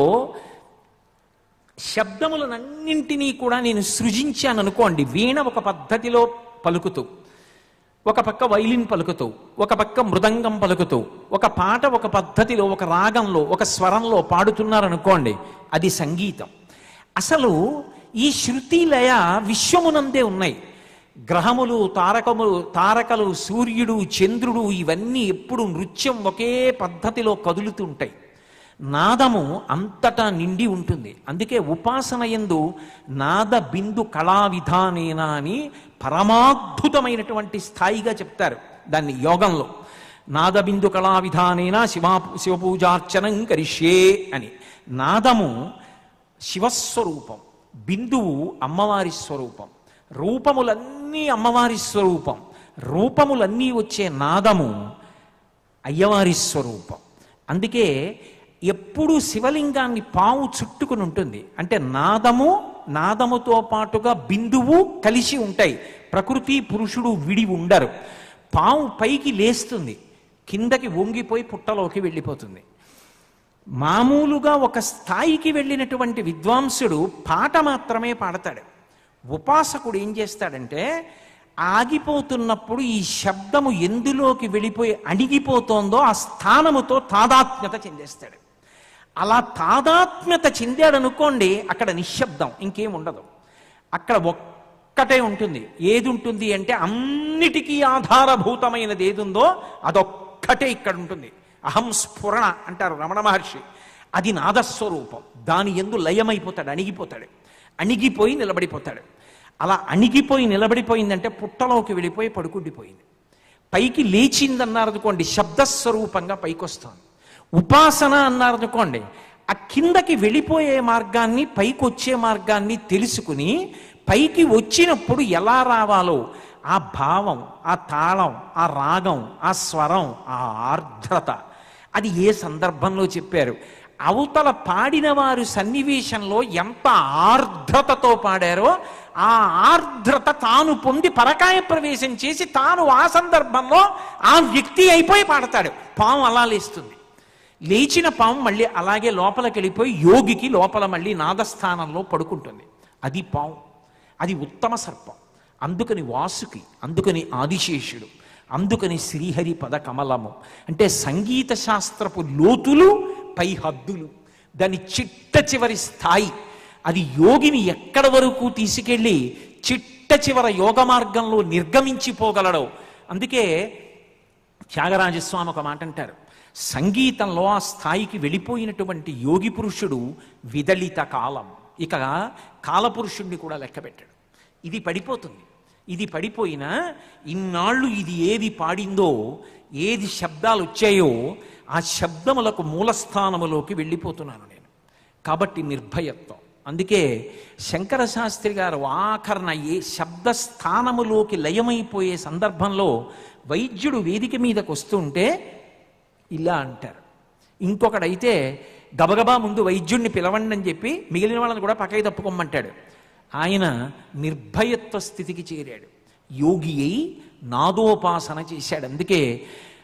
శబ్దములనన్నింటినీ కూడా నేను సృజించాను అనుకోండి. వీణ ఒక పద్ధతిలో పలుకుతూ, ఒక పక్క వైలిన్ పలుకుతూ, ఒక పక్క మృదంగం పలుకుతూ, ఒక పాట ఒక పద్ధతిలో ఒక రాగంలో ఒక స్వరంలో పాడుతున్నారనుకోండి, అది సంగీతం. అసలు ఈ శృతి లయ విశ్వమునందే ఉన్నాయి. గ్రహములు తారకలు సూర్యుడు చంద్రుడు ఇవన్నీ ఎప్పుడు నృత్యం ఒకే పద్ధతిలో కదులుతూ ఉంటాయి. నాదము అంతటా నిండి ఉంటుంది. అందుకే ఉపాసన యందు నాద బిందు కళా విధానేన అని పరమాద్భుతమైనటువంటి స్థాయిగా చెప్తారు దాన్ని యోగంలో. నాదబిందు కళా విధానేన శివపూజార్చనం కరిష్యే అని. నాదము శివస్వరూపం, బిందువు అమ్మవారి స్వరూపం, రూపములన్నీ అమ్మవారి స్వరూపం. రూపములన్నీ వచ్చే నాదము అయ్యవారి స్వరూపం. అందుకే ఎప్పుడూ శివలింగాన్ని పాము చుట్టుకుని ఉంటుంది. అంటే నాదముతో పాటుగా బిందువు కలిసి ఉంటాయి. ప్రకృతి పురుషుడు విడి ఉండరు. పాము పైకి లేస్తుంది, కిందకి వంగిపోయి పుట్టలోకి వెళ్ళిపోతుంది. మామూలుగా ఒక స్థాయికి వెళ్ళినటువంటి విద్వాంసుడు పాట మాత్రమే పాడతాడు. ఉపాసకుడు ఏం చేస్తాడంటే ఆగిపోతున్నప్పుడు ఈ శబ్దము ఎందులోకి వెళ్ళిపోయి అణిగిపోతోందో ఆ స్థానముతో తాదాత్మ్యత చెందేస్తాడు. అలా తాదాత్మ్యత చెందాడనుకోండి, అక్కడ నిశ్శబ్దం, ఇంకేం ఉండదు. అక్కడ ఒక్కటే ఉంటుంది. ఏది ఉంటుంది అంటే అన్నిటికీ ఆధారభూతమైనది ఏది ఉందో అదొక్కటే ఇక్కడ ఉంటుంది. అహం స్ఫురణ అంటారు రమణ మహర్షి. అది నాదస్వరూపం. దాని యందు లయమైపోతాడు, అణిగిపోతాడు, అణిగిపోయి నిలబడిపోతాడు. అలా అణిగిపోయి నిలబడిపోయిందంటే పుట్టలోకి వెళ్ళిపోయి పడుకుండిపోయింది. పైకి లేచిందన్నారు అనుకోండి, శబ్దస్వరూపంగా పైకి వస్తుంది. ఉపాసన అన్నారు అనుకోండి, ఆ కిందకి వెళ్ళిపోయే మార్గాన్ని పైకి వచ్చే మార్గాన్ని తెలుసుకుని పైకి వచ్చినప్పుడు ఎలా రావాలో ఆ భావం, ఆ తాళం, ఆ రాగం, ఆ స్వరం, ఆ ఆర్ద్రత, అది ఏ సందర్భంలో చెప్పారు. అవతల పాడిన వారు సన్నివేశంలో ఎంత ఆర్ద్రతతో పాడారో ఆ ఆర్ద్రత తాను పొంది పరకాయ ప్రవేశం చేసి తాను ఆ సందర్భంలో ఆ వ్యక్తి అయిపోయి పాడతాడు. పాము అలా లేస్తుంది. లేచిన పాము మళ్ళీ అలాగే లోపలికి వెళ్ళిపోయి యోగికి లోపల మళ్ళీ నాదస్థానంలో పడుకుంటుంది. అది పాము, అది ఉత్తమ సర్పం. అందుకని వాసుకి, అందుకని ఆదిశేషుడు, అందుకని శ్రీహరి పద కమలము. అంటే సంగీత శాస్త్రపు లోతులు, పై హద్దులు, దాని చిట్ట చివరి స్థాయి. అది యోగిని ఎక్కడ వరకు తీసుకెళ్ళి చిట్ట చివర యోగ మార్గంలో నిర్గమించిపోగలడో. అందుకే త్యాగరాజస్వామి ఒక మాట అంటారు, సంగీతంలో ఆ స్థాయికి వెళ్ళిపోయినటువంటి యోగి పురుషుడు విదలిత కాలం, ఇక కాలపురుషుణ్ణి కూడా లెక్క పెట్టాడు. ఇది పడిపోతుంది. ఇది పడిపోయినా ఇన్నాళ్ళు ఇది ఏది పాడిందో, ఏది శబ్దాలు వచ్చాయో ఆ శబ్దములకు మూలస్థానములోకి వెళ్ళిపోతున్నాను నేను. కాబట్టి నిర్భయత్వం. అందుకే శంకర శాస్త్రి గారు ఆఖరణ ఏ శబ్దస్థానములోకి లయమైపోయే సందర్భంలో వైద్యుడు వేదిక మీదకు వస్తుంటే ఇలా అంటారు. ఇంకొకడైతే గబగబా ముందు వైద్యుడిని పిలవండి అని చెప్పి మిగిలిన వాళ్ళని కూడా పక్కకి తప్పుకోమంటాడు. ఆయన నిర్భయత్వ స్థితికి చేరాడు. యోగి అయి నాదోపాసన చేశాడు. అందుకే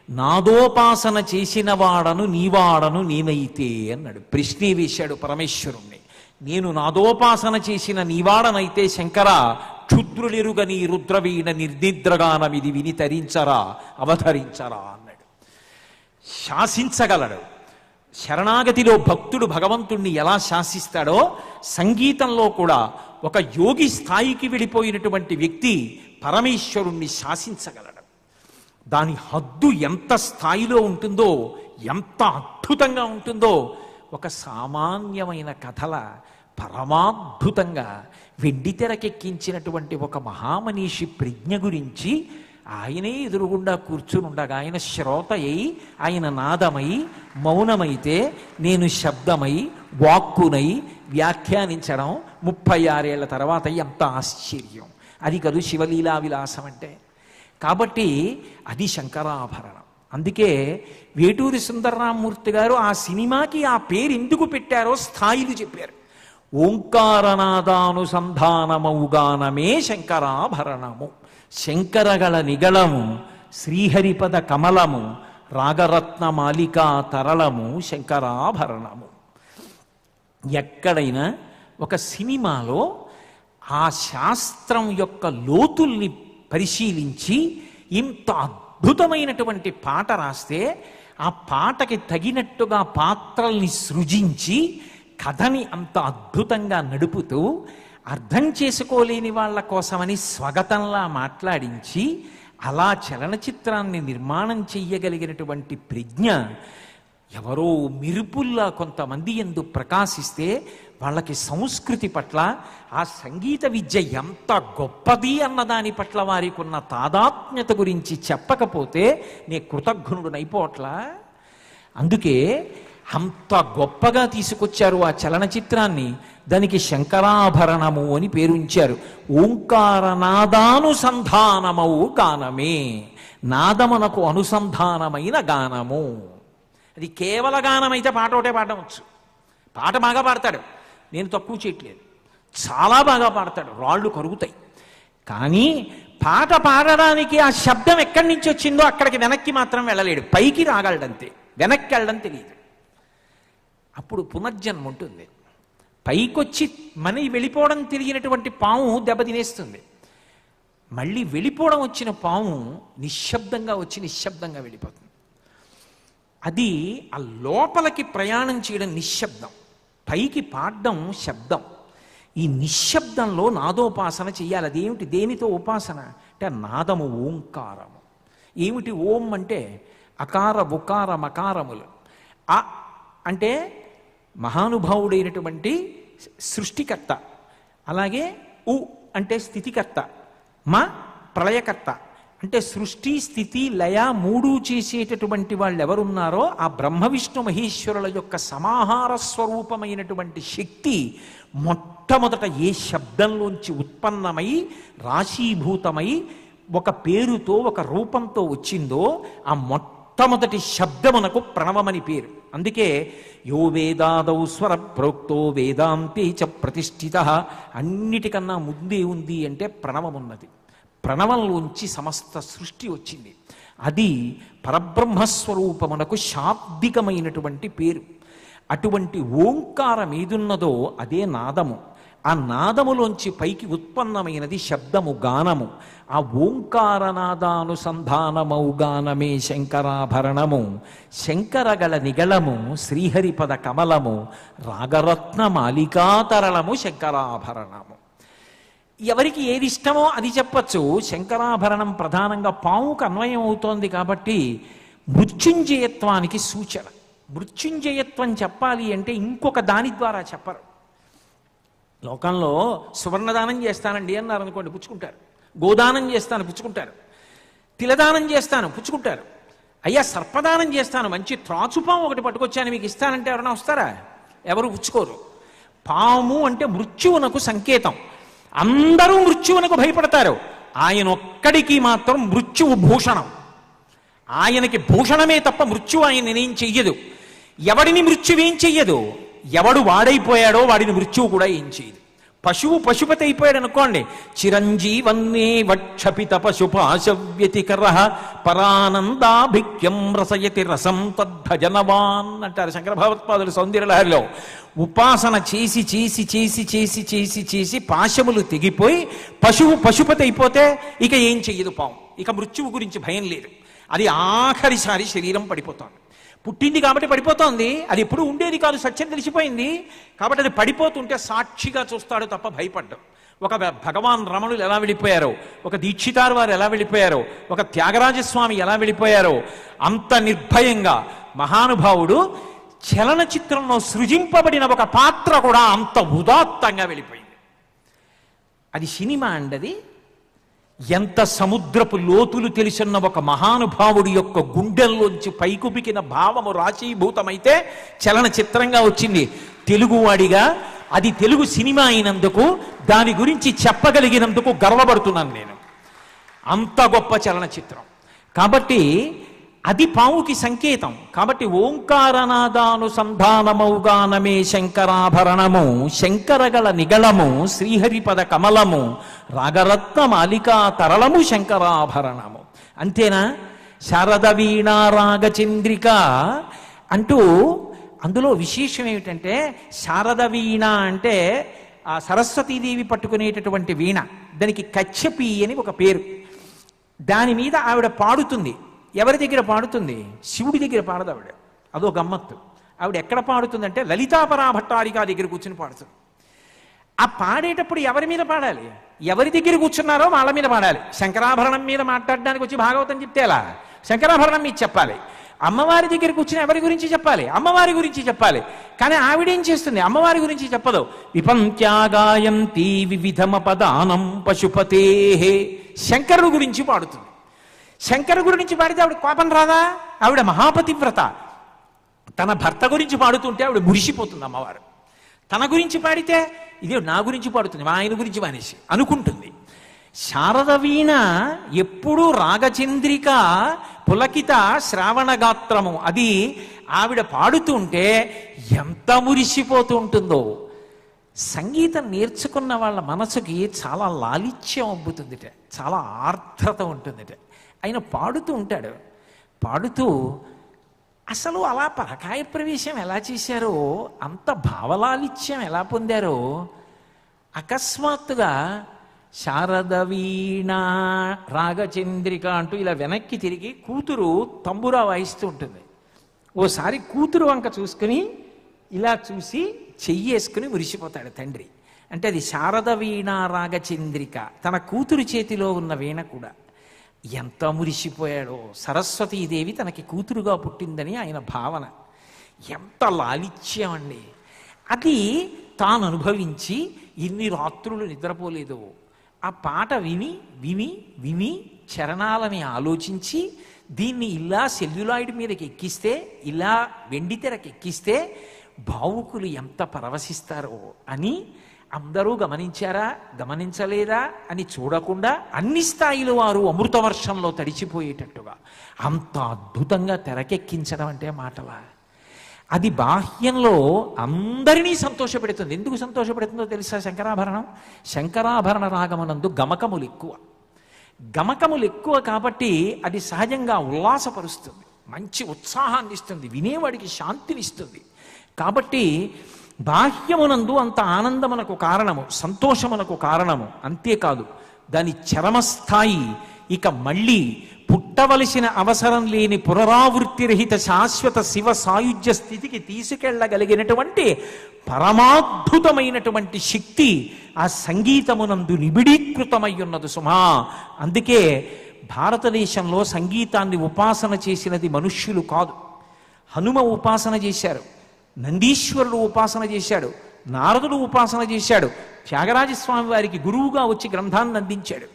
నాదోపాసన చేసిన వాడను నీవాడను నేనైతే అన్నాడు. ప్రశ్నే వేశాడు పరమేశ్వరుణ్ణి. నేను నాదోపాసన చేసిన నీవాడనైతే శంకర, క్షుద్రులెరుగని రుద్రవీణ నిర్నిద్రగానమిది విని తరించరా అవధరించరా అన్నాడు. శాసించగలడు. శరణాగతిలో భక్తుడు భగవంతుణ్ణి ఎలా శాసిస్తాడో సంగీతంలో కూడా ఒక యోగి స్థాయికి వెళ్ళిపోయినటువంటి వ్యక్తి పరమేశ్వరుణ్ణి శాసించగలడు. దాని హద్దు ఎంత స్థాయిలో ఉంటుందో, ఎంత అద్భుతంగా ఉంటుందో ఒక సామాన్యమైన కథల పరమాద్భుతంగా వెండితెరకెక్కించినటువంటి ఒక మహామనీషి ప్రజ్ఞ గురించి ఆయనే ఎదురుగుండా కూర్చుని ఉండగా ఆయన శ్రోత అయి, ఆయన నాదమై మౌనమైతే నేను శబ్దమై వాక్కునై వ్యాఖ్యానించడం 36 ఏళ్ల తర్వాత ఎంత ఆశ్చర్యం. అది కదూ శివలీలా విలాసం అంటే. కాబట్టి అది శంకరాభరణం. అందుకే వేటూరి సుందరరామమూర్తి గారు ఆ సినిమాకి ఆ పేరు ఎందుకు పెట్టారో స్థాయిలు చెప్పారు. ఓంకారనాదానుసంధానమౌగానమే శంకరాభరణము, శంకరగళ నిగళము, శ్రీహరిపద కమలము, రాగరత్న మాలికా తరళము శంకరాభరణము. ఎక్కడైనా ఒక సినిమాలో ఆ శాస్త్రం యొక్క లోతుల్ని పరిశీలించి ఇంత అద్భుతమైనటువంటి పాట రాస్తే ఆ పాటకి తగినట్టుగా పాత్రల్ని సృజించి కథని అంత అద్భుతంగా నడుపుతూ అర్థం చేసుకోలేని వాళ్ళ కోసమని స్వగతంలా మాట్లాడించి అలా చలనచిత్రాన్ని నిర్మాణం చెయ్యగలిగినటువంటి ప్రజ్ఞ ఎవరో మిరుపుల్లా కొంతమంది యందు ప్రకాశిస్తే వాళ్ళకి సంస్కృతి పట్ల ఆ సంగీత విద్య ఎంత గొప్పది అన్నదాని పట్ల వారికి ఉన్న తాదాత్మ్యత గురించి చెప్పకపోతే నే కృతజ్ఞుడునైపోవట్లా. అందుకే అంత గొప్పగా తీసుకొచ్చారు ఆ చలనచిత్రాన్ని. దానికి శంకరాభరణము అని పేరు ఉంచారు. ఓంకారనాదానుసంధానమౌ గానమే, నాదమునకు అనుసంధానమైన గానము. అది కేవల గానం అయితే పాట ఒకటే పాడవచ్చు. పాట బాగా పాడతాడు, నేను తక్కువ చేయట్లేదు, చాలా బాగా పాడతాడు, రాళ్ళు కరుగుతాయి. కానీ పాట పాడడానికి ఆ శబ్దం ఎక్కడి నుంచి వచ్చిందో అక్కడికి వెనక్కి మాత్రం వెళ్ళలేడు, పైకి రాగలడంతే, వెనక్కి వెళ్ళడం తెలియదు. అప్పుడు పునర్జన్మ ఉంటుంది. పైకొచ్చి మళ్ళీ వెళ్ళిపోవడం తెలియనటువంటి పాము దెబ్బ తినేస్తుంది. మళ్ళీ వెళ్ళిపోవడం వచ్చిన పాము నిశ్శబ్దంగా వచ్చి నిశ్శబ్దంగా వెళ్ళిపోతుంది. అది ఆ లోపలికి ప్రయాణం చేయడం నిశ్శబ్దం, పైకి పాడడం శబ్దం. ఈ నిశ్శబ్దంలో నాదోపాసన చెయ్యాలి. అదేమిటి? దేనితో ఉపాసన అంటే నాదము, ఓంకారము. ఏమిటి ఓం అంటే? అకార ఉకార మకారములు. అ అంటే మహానుభావుడైనటువంటి సృష్టికర్త, అలాగే ఉ అంటే స్థితికర్త, మ ప్రళయకర్త. అంటే సృష్టి స్థితి లయ మూడు చేసేటటువంటి వాళ్ళు ఎవరున్నారో ఆ బ్రహ్మ విష్ణు మహేశ్వరుల యొక్క సమాహార స్వరూపమైనటువంటి శక్తి మొట్టమొదట ఏ శబ్దంలోంచి ఉత్పన్నమై రాశీభూతమై ఒక పేరుతో ఒక రూపంతో వచ్చిందో ఆ మొట్టమొదటి శబ్దమునకు ప్రణవమని పేరు. అందుకే యో వేదాదౌ స్వర ప్రోక్తో వేదాంతే చ ప్రతిష్ఠిత, అన్నిటికన్నా ముందే ఉంది అంటే ప్రణవమున్నది. ప్రణవంలోంచి సమస్త సృష్టి వచ్చింది. అది పరబ్రహ్మస్వరూపమునకు శాబ్దికమైనటువంటి పేరు. అటువంటి ఓంకారం ఏదున్నదో అదే నాదము. ఆ నాదములోంచి పైకి ఉత్పన్నమైనది శబ్దము, గానము. ఆ ఓంకారనాదానుసంధానమౌ గానమే శంకరాభరణము. శంకరగల నిగళము శ్రీహరిపద కమలము, రాగరత్న మాలికాతరళము శంకరాభరణము. ఎవరికి ఏది ఇష్టమో అది చెప్పచ్చు. శంకరాభరణం ప్రధానంగా పావుకు అన్వయం అవుతోంది కాబట్టి మృత్యుంజయత్వానికి సూచన. మృత్యుంజయత్వం చెప్పాలి అంటే ఇంకొక దాని ద్వారా చెప్పరు. లోకంలో సువర్ణదానం చేస్తానండి అన్నారు అనుకోండి, పుచ్చుకుంటారు. గోదానం చేస్తాను, పుచ్చుకుంటారు. తిలదానం చేస్తాను, పుచ్చుకుంటారు. అయ్యా సర్పదానం చేస్తాను, మంచి త్రాచుపాము ఒకటి పట్టుకొచ్చాను మీకు ఇస్తానంటే ఎవరైనా వస్తారా? ఎవరు పుచ్చుకోరు. పాము అంటే మృత్యువునకు సంకేతం. అందరూ మృత్యువునకు భయపడతారు, ఆయన ఒక్కడికి మాత్రం మృత్యువు భూషణం. ఆయనకి భూషణమే తప్ప మృత్యువు ఆయన నేనేం చెయ్యదు. ఎవడిని మృత్యువేం చెయ్యదు. ఎవడు వాడైపోయాడో వాడిని మృత్యువు కూడా ఏం చేయదు. పశువు పశుపతి అయిపోయాడు అనుకోండి, చిరంజీవన్నే వక్షపిత పశుపాశవ్యతికర పరానందాభిక్యం రసయతి రసం తద్భజనవాన్ అంటారు శంకర భగవత్పాదులు సౌందర్యలహరిలో. ఉపాసన చేసి చేసి చేసి చేసి చేసి చేసి పాశములు తెగిపోయి పశువు పశుపతి అయిపోతే ఇక ఏం చెయ్యదు పాము. ఇక మృత్యువు గురించి భయం లేదు. అది ఆఖరిసారి శరీరం పడిపోతుంది. పుట్టింది కాబట్టి పడిపోతోంది, అది ఎప్పుడు ఉండేది కాదు, సత్యం తెలిసిపోయింది కాబట్టి అది పడిపోతుంటే సాక్షిగా చూస్తాడు తప్ప భయపడ్డం. ఒక భగవాన్ రమణులు ఎలా వెళ్ళిపోయారో, ఒక దీక్షితారు వారు ఎలా వెళ్ళిపోయారో, ఒక త్యాగరాజస్వామి ఎలా వెళ్ళిపోయారో అంత నిర్భయంగా మహానుభావుడు చలనచిత్రంలో సృజింపబడిన ఒక పాత్ర కూడా అంత ఉదాత్తంగా వెళ్ళిపోయింది. అది సినిమా అండి. అది ఎంత సముద్రపు లోతులు తెలిసిన ఒక మహానుభావుడి యొక్క గుండెల్లోంచి పైకుపికిన భావము రాశీభూతమైతే చలనచిత్రంగా వచ్చింది. తెలుగువాడిగా అది తెలుగు సినిమా అయినందుకు దాని గురించి చెప్పగలిగినందుకు గర్వపడుతున్నాను నేను. అంత గొప్ప చలనచిత్రం కాబట్టి అది పావుకి సంకేతం. కాబట్టి ఓంకారనాదానుసంధానమౌగానమే శంకరాభరణము, శంకరగల నిగళము శ్రీహరిపద కమలము, రాగరత్న మాలికా తరళము శంకరాభరణము. అంతేనా? శారద వీణా రాగచంద్రిక అంటూ అందులో విశేషం ఏమిటంటే, శారద వీణ అంటే ఆ సరస్వతీదేవి పట్టుకునేటటువంటి వీణ, దానికి కచ్చపి అని ఒక పేరు. దాని మీద ఆవిడ పాడుతుంది. ఎవరి దగ్గర పాడుతుంది? శివుడి దగ్గర పాడదు ఆవిడ. అదో గమ్మత్తు. ఆవిడ ఎక్కడ పాడుతుందంటే లలితాపరా భట్టారిక దగ్గర కూర్చుని పాడుతుంది. ఆ పాడేటప్పుడు ఎవరి మీద పాడాలి? ఎవరి దగ్గర కూర్చున్నారో వాళ్ళ మీద పాడాలి. శంకరాభరణం మీద మాట్లాడడానికి వచ్చి భాగవతం చెప్తే ఎలా? శంకరాభరణం మీద చెప్పాలి. అమ్మవారి దగ్గర కూర్చుని ఎవరి గురించి చెప్పాలి? అమ్మవారి గురించి చెప్పాలి. కానీ ఆవిడేం చేస్తుంది? అమ్మవారి గురించి చెప్పదు. విపంత్యాగాయంతి వివిధమపదానం పశుపతే, శంకరుడు గురించి పాడుతుంది. శంకరు గురించి పాడితే ఆవిడ కోపం రాదా? ఆవిడ మహాపతివ్రత. తన భర్త గురించి పాడుతుంటే ఆవిడ మురిసిపోతుంది అమ్మవారు. తన గురించి పాడితే ఇదే నా గురించి పాడుతుంది, మా ఆయన గురించి మానేసి అనుకుంటుంది. శారద వీణ ఎప్పుడూ రాగచంద్రిక పులకిత శ్రావణగాత్రము, అది ఆవిడ పాడుతుంటే ఎంత మురిసిపోతూ ఉంటుందో. సంగీతం నేర్చుకున్న వాళ్ళ మనసుకి చాలా లాలిత్యం అబ్బుతుందిట, చాలా ఆర్ద్రత ఉంటుందిట. ఆయన పాడుతూ ఉంటాడు, పాడుతూ అసలు అలా పరకాయ ప్రవేశం ఎలా చేశారో, అంత భావలాలిత్యం ఎలా పొందారో. అకస్మాత్తుగా శారద వీణ రాగచంద్రిక అంటూ ఇలా వెనక్కి తిరిగి కూతురు తంబురా వాయిస్తూ ఉంటుంది. ఓసారి కూతురు వంక చూసుకుని ఇలా చూసి చెయ్యేసుకుని మురిసిపోతాడు తండ్రి. అంటే అది శారద వీణ రాగచంద్రిక, తన కూతురు చేతిలో ఉన్న వీణ కూడా. ఎంత మురిసిపోయాడో. సరస్వతీదేవి తనకి కూతురుగా పుట్టిందని ఆయన భావన. ఎంత లాలిత్యం అండి. అది తాను అనుభవించి ఇన్ని రాత్రులు నిద్రపోలేదు. ఆ పాట విని విని విని చరణాలని ఆలోచించి దీన్ని ఇలా సెల్యులాయిడ్ మీదకి ఎక్కిస్తే, ఇలా వెండి తెరకి ఎక్కిస్తే భావుకులు ఎంత పరవశిస్తారో అని అందరూ గమనించారా గమనించలేదా అని చూడకుండా అన్ని స్థాయిలో వారు అమృతవర్షంలో తడిచిపోయేటట్టుగా అంత అద్భుతంగా తెరకెక్కించడం అంటే మాటలా. అది బాహ్యంలో అందరినీ సంతోషపెడుతుంది. ఎందుకు సంతోషపెడుతుందో తెలుసా? శంకరాభరణం, శంకరాభరణ రాగమనందు గమకములు ఎక్కువ. గమకములు ఎక్కువ కాబట్టి అది సహజంగా ఉల్లాసపరుస్తుంది, మంచి ఉత్సాహాన్ని ఇస్తుంది, వినేవాడికి శాంతినిస్తుంది. కాబట్టి బాహ్యమునందు అంత ఆనందమునకు కారణము, సంతోషమునకు కారణము. అంతేకాదు దాని చరమస్థాయి ఇక మళ్ళీ పుట్టవలసిన అవసరం లేని పునరావృత్తి రహిత శాశ్వత శివ సాయుధ్య స్థితికి తీసుకెళ్లగలిగినటువంటి పరమాద్భుతమైనటువంటి శక్తి ఆ సంగీతమునందు నిబిడీకృతమై ఉన్నది సుమా. అందుకే భారతదేశంలో సంగీతాన్ని ఉపాసన చేసినది మనుష్యులు కాదు. హనుమ ఉపాసన చేశారు, నందీశ్వరుడు ఉపాసన చేశాడు, నారదుడు ఉపాసన చేశాడు, త్యాగరాజస్వామి వారికి గురువుగా వచ్చి గ్రంథాన్ని అందించాడు.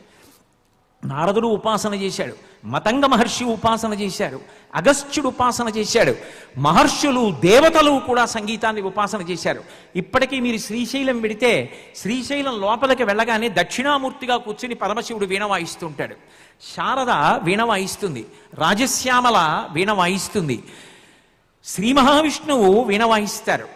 నారదుడు ఉపాసన చేశాడు, మతంగ మహర్షి ఉపాసన చేశాడు, అగస్త్యుడు ఉపాసన చేశాడు, మహర్షులు దేవతలు కూడా సంగీతాన్ని ఉపాసన చేశారు. ఇప్పటికీ మీరు శ్రీశైలం పెడితే శ్రీశైలం లోపలికి వెళ్ళగానే దక్షిణామూర్తిగా కూర్చుని పరమశివుడు వీణ వాయిస్తుంటాడు, శారద వీణ వాయిస్తుంది, రాజశ్యామల వీణ వాయిస్తుంది, శ్రీ మహావిష్ణువు వీణ వాయిస్తారు.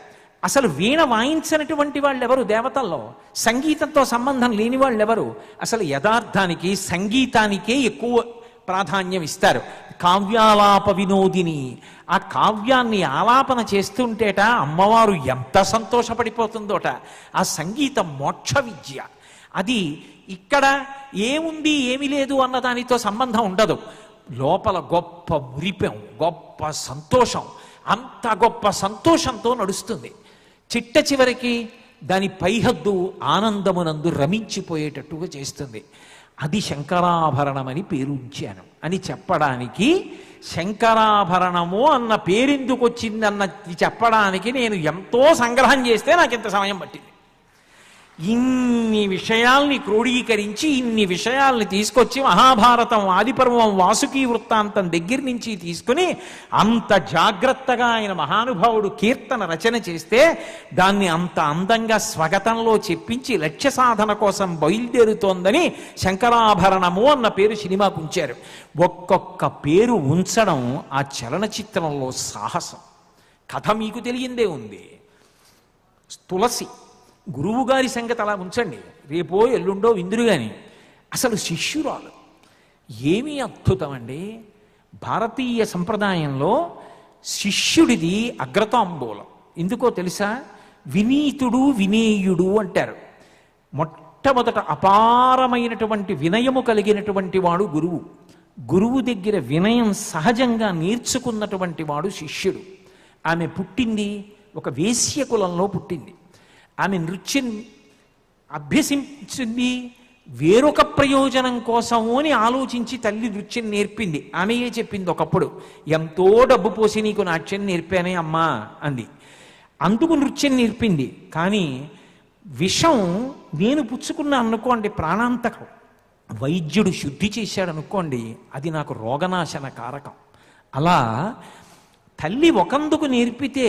అసలు వీణ వాయించినటువంటి వాళ్ళు ఎవరు దేవతల్లో? సంగీతంతో సంబంధం లేని వాళ్ళు ఎవరు? అసలు యథార్థానికి సంగీతానికే ఎక్కువ ప్రాధాన్యం ఇస్తారు. కావ్యాలాప వినోదిని, ఆ కావ్యాన్ని ఆలాపన చేస్తుంటేట అమ్మవారు ఎంత సంతోషపడిపోతుందోట. ఆ సంగీతం మోక్ష విద్య. అది ఇక్కడ ఏముంది ఏమి లేదు అన్న దానితో సంబంధం ఉండదు. లోపల గొప్ప మురిపెం, గొప్ప సంతోషం, అంత గొప్ప సంతోషంతో నడుస్తుంది. చిట్ట చివరికి దాని పైహద్దు ఆనందమునందు రమించిపోయేటట్టుగా చేస్తుంది. అది శంకరాభరణమని పేరు ఉంచాను అని చెప్పడానికి, శంకరాభరణము అన్న పేరెందుకు వచ్చిందన్నది చెప్పడానికి నేను ఎంతో సంగ్రహం చేస్తే నాకు ఇంత సమయం పట్టింది. ఇన్ని విషయాల్ని క్రోడీకరించి ఇన్ని విషయాల్ని తీసుకొచ్చి మహాభారతం ఆదిపర్వం వాసుకీ వృత్తాంతం దగ్గర నుంచి తీసుకుని అంత జాగ్రత్తగా ఆయన మహానుభావుడు కీర్తన రచన చేస్తే దాన్ని అంత అందంగా స్వగతంలో చెప్పించి లక్ష్య సాధన కోసం బయలుదేరుతోందని శంకరాభరణము అన్న పేరు సినిమాకు ఉంచారు. ఒక్కొక్క పేరు ఉంచడం ఆ చలనచిత్రంలో సాహసం. కథ మీకు తెలియందే ఉంది. తులసి గురువుగారి సంగతి అలా ఉంచండి, రేపో ఎల్లుండో విందురు. కానీ అసలు శిష్యురాలు ఏమీ అద్భుతం అండి. భారతీయ సంప్రదాయంలో శిష్యుడిది అగ్రతాంబూలం. ఎందుకో తెలుసా? వినీతుడు వినేయుడు అంటారు. మొట్టమొదట అపారమైనటువంటి వినయము కలిగినటువంటి వాడు గురువు. గురువు దగ్గర వినయం సహజంగా నేర్చుకున్నటువంటి వాడు శిష్యుడు. ఆమె పుట్టింది ఒక వేశ్య కులంలో పుట్టింది. ఆమె నృత్యం అభ్యసించింది వేరొక ప్రయోజనం కోసము అని ఆలోచించి తల్లి నృత్యం నేర్పింది. ఆమెయే చెప్పింది ఒకప్పుడు, ఎంతో డబ్బు పోసి నీకు నాట్యం నేర్పానే అమ్మా అంది. అందుకు నృత్యం నేర్పింది. కానీ విషం నేను పుచ్చుకున్నా అనుకోండి, ప్రాణాంతకం. వైద్యుడు శుద్ధి చేశాడు అనుకోండి, అది నాకు రోగనాశన కారకం. అలా తల్లి ఒకందుకు నేర్పితే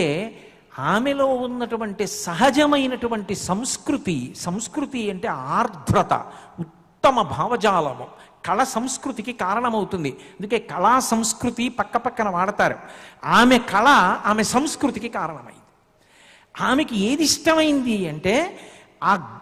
ఆమెలో ఉన్నటువంటి సహజమైనటువంటి సంస్కృతి అంటే ఆర్ద్రత, ఉత్తమ భావజాలము, కళ సంస్కృతికి కారణమవుతుంది. అందుకే కళా సంస్కృతి పక్కపక్కన వాడతారు. ఆమె కళ ఆమె సంస్కృతికి కారణమైంది. ఆమెకి ఏది ఇష్టమైంది అంటే ఆ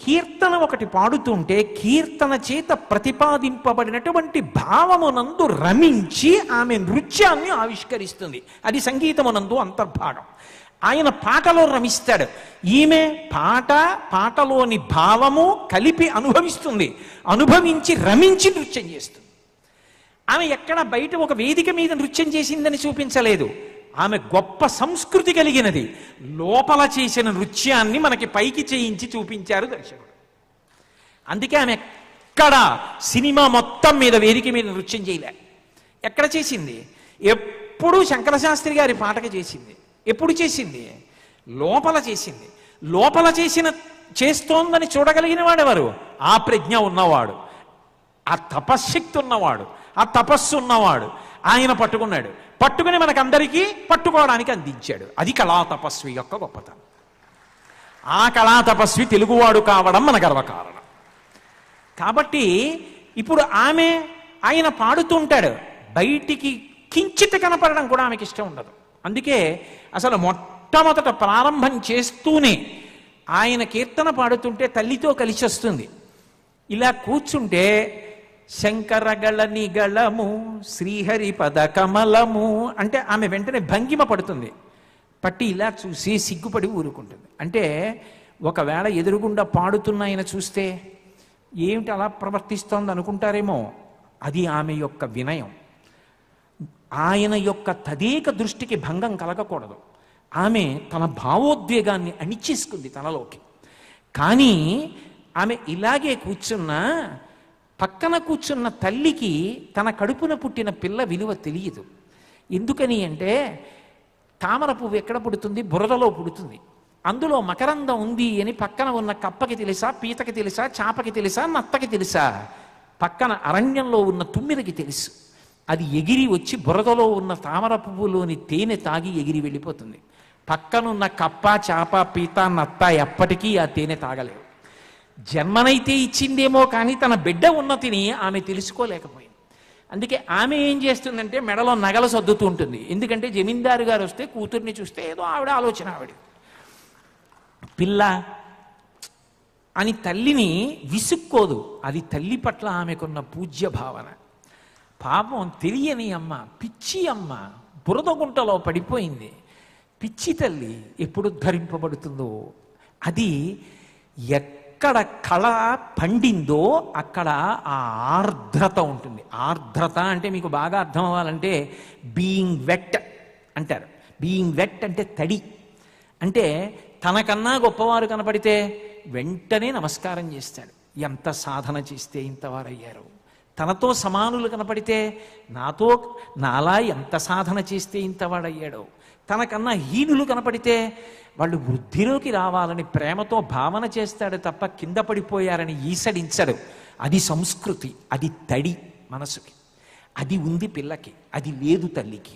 కీర్తన ఒకటి పాడుతుంటే కీర్తన చేత ప్రతిపాదింపబడినటువంటి భావమునందు రమించి ఆమె నృత్యాన్ని ఆవిష్కరిస్తుంది. అది సంగీతమునందు అంతర్భాగం. ఆయన పాటలో రమిస్తాడు, ఈమె పాటలోని భావము కలిపి అనుభవిస్తుంది. అనుభవించి రమించి నృత్యం చేస్తుంది. ఆమె ఎక్కడ బయట ఒక వేదిక మీద నృత్యం చేసిందని చూపించలేదు. ఆమె గొప్ప సంస్కృతి కలిగినది. లోపల చేసిన నృత్యాన్ని మనకి పైకి చేయించి చూపించారు దర్శకుడు. అందుకే ఆమె ఎక్కడ సినిమా మొత్తం మీద వేదిక మీద నృత్యం చేయలే. ఎక్కడ చేసింది? ఎప్పుడు శంకరశాస్త్రి గారి పాటకి చేసింది. ఎప్పుడు చేసింది? లోపల చేసింది. లోపల చేస్తోందని చూడగలిగిన వాడెవరు? ఆ ప్రజ్ఞ ఉన్నవాడు, ఆ తపశ్శక్తి ఉన్నవాడు, ఆ తపస్సు ఉన్నవాడు. ఆయన పట్టుకుని మనకందరికీ పట్టుకోవడానికి అందించాడు. అది కళా తపస్వి యొక్క గొప్పతనం. ఆ కళా తపస్వి తెలుగువాడు కావడం మన గర్వకారణం. కాబట్టి ఇప్పుడు ఆయన పాడుతుంటాడు, బయటికి కించిత్ కనపడడం కూడా ఆమెకి ఇష్టం ఉండదు. అందుకే అసలు మొట్టమొదట ప్రారంభం చేస్తూనే ఆయన కీర్తన పాడుతుంటే తల్లితో కలిసి వస్తుంది. ఇలా కూర్చుంటే శంకరగళ నిగళము శ్రీహరి పద కమలము అంటే ఆమె వెంటనే భంగిమ పడుతుంది. పట్టి ఇలా చూసి సిగ్గుపడి ఊరుకుంటుంది. అంటే ఒకవేళ ఎదురుగుండా పాడుతున్న ఆయన చూస్తే ఏమిటి అలా ప్రవర్తిస్తోంది అనుకుంటారేమో. అది ఆమె యొక్క వినయం. ఆయన యొక్క తదేక దృష్టికి భంగం కలగకూడదు. ఆమె తన భావోద్వేగాన్ని అణిచేసుకుంది తనలోకి. కానీ ఆమె ఇలాగే కూర్చున్నా పక్కన కూర్చున్న తల్లికి తన కడుపున పుట్టిన పిల్ల విలువ తెలియదు. ఎందుకని అంటే తామర పువ్వు ఎక్కడ పుడుతుంది? బురదలో పుడుతుంది. అందులో మకరందం ఉంది అని పక్కన ఉన్న కప్పకి తెలుసా, పీతకి తెలుసా, చాపకి తెలుసా, నత్తకి తెలుసా? పక్కన అరణ్యంలో ఉన్న తుమ్మిదకి తెలుసు. అది ఎగిరి వచ్చి బురదలో ఉన్న తామర పువ్వులోని తేనె తాగి ఎగిరి వెళ్ళిపోతుంది. పక్కనున్న కప్ప, చాప, పీత, నత్త ఎప్పటికీ ఆ తేనె తాగలేవు. జన్మనైతే ఇచ్చిందేమో కానీ తన బిడ్డ ఉన్నతిని ఆమె తెలుసుకోలేకపోయింది. అందుకే ఆమె ఏం చేస్తుందంటే మెడలో నగలు సర్దుతూ ఉంటుంది. ఎందుకంటే జమీందారు గారు వస్తే కూతుర్ని చూస్తే ఏదో ఆవిడ ఆలోచన పిల్ల అని తల్లిని విసుక్కోదు. అది తల్లి పట్ల ఆమెకున్న పూజ్య భావన. పాపం తెలియని అమ్మ, పిచ్చి అమ్మ బురద గుంటలో పడిపోయింది. పిచ్చి తల్లి ఎప్పుడు ధరింపబడుతుందో అది ఎక్కడ కళ పండిందో అక్కడ ఆ ఆర్ద్రత ఉంటుంది. ఆర్ద్రత అంటే మీకు బాగా అర్థం అవ్వాలంటే బీయింగ్ వెట్ అంటారు. బీయింగ్ వెట్ అంటే తడి. అంటే తనకన్నా గొప్పవారు కనపడితే వెంటనే నమస్కారం చేస్తాడు. ఎంత సాధన చేస్తే ఇంతవారయ్యారు. తనతో సమానులు కనపడితే నాలా ఎంత సాధన చేస్తే ఇంతవాడయ్యాడో. తనకన్నా హీనులు కనపడితే వాళ్ళు వృద్ధిలోకి రావాలని ప్రేమతో భావన చేస్తాడు తప్ప కింద పడిపోయారని ఈసడించడు. అది సంస్కృతి, అది తడి మనసుకి. అది ఉంది పిల్లకి, అది లేదు తల్లికి.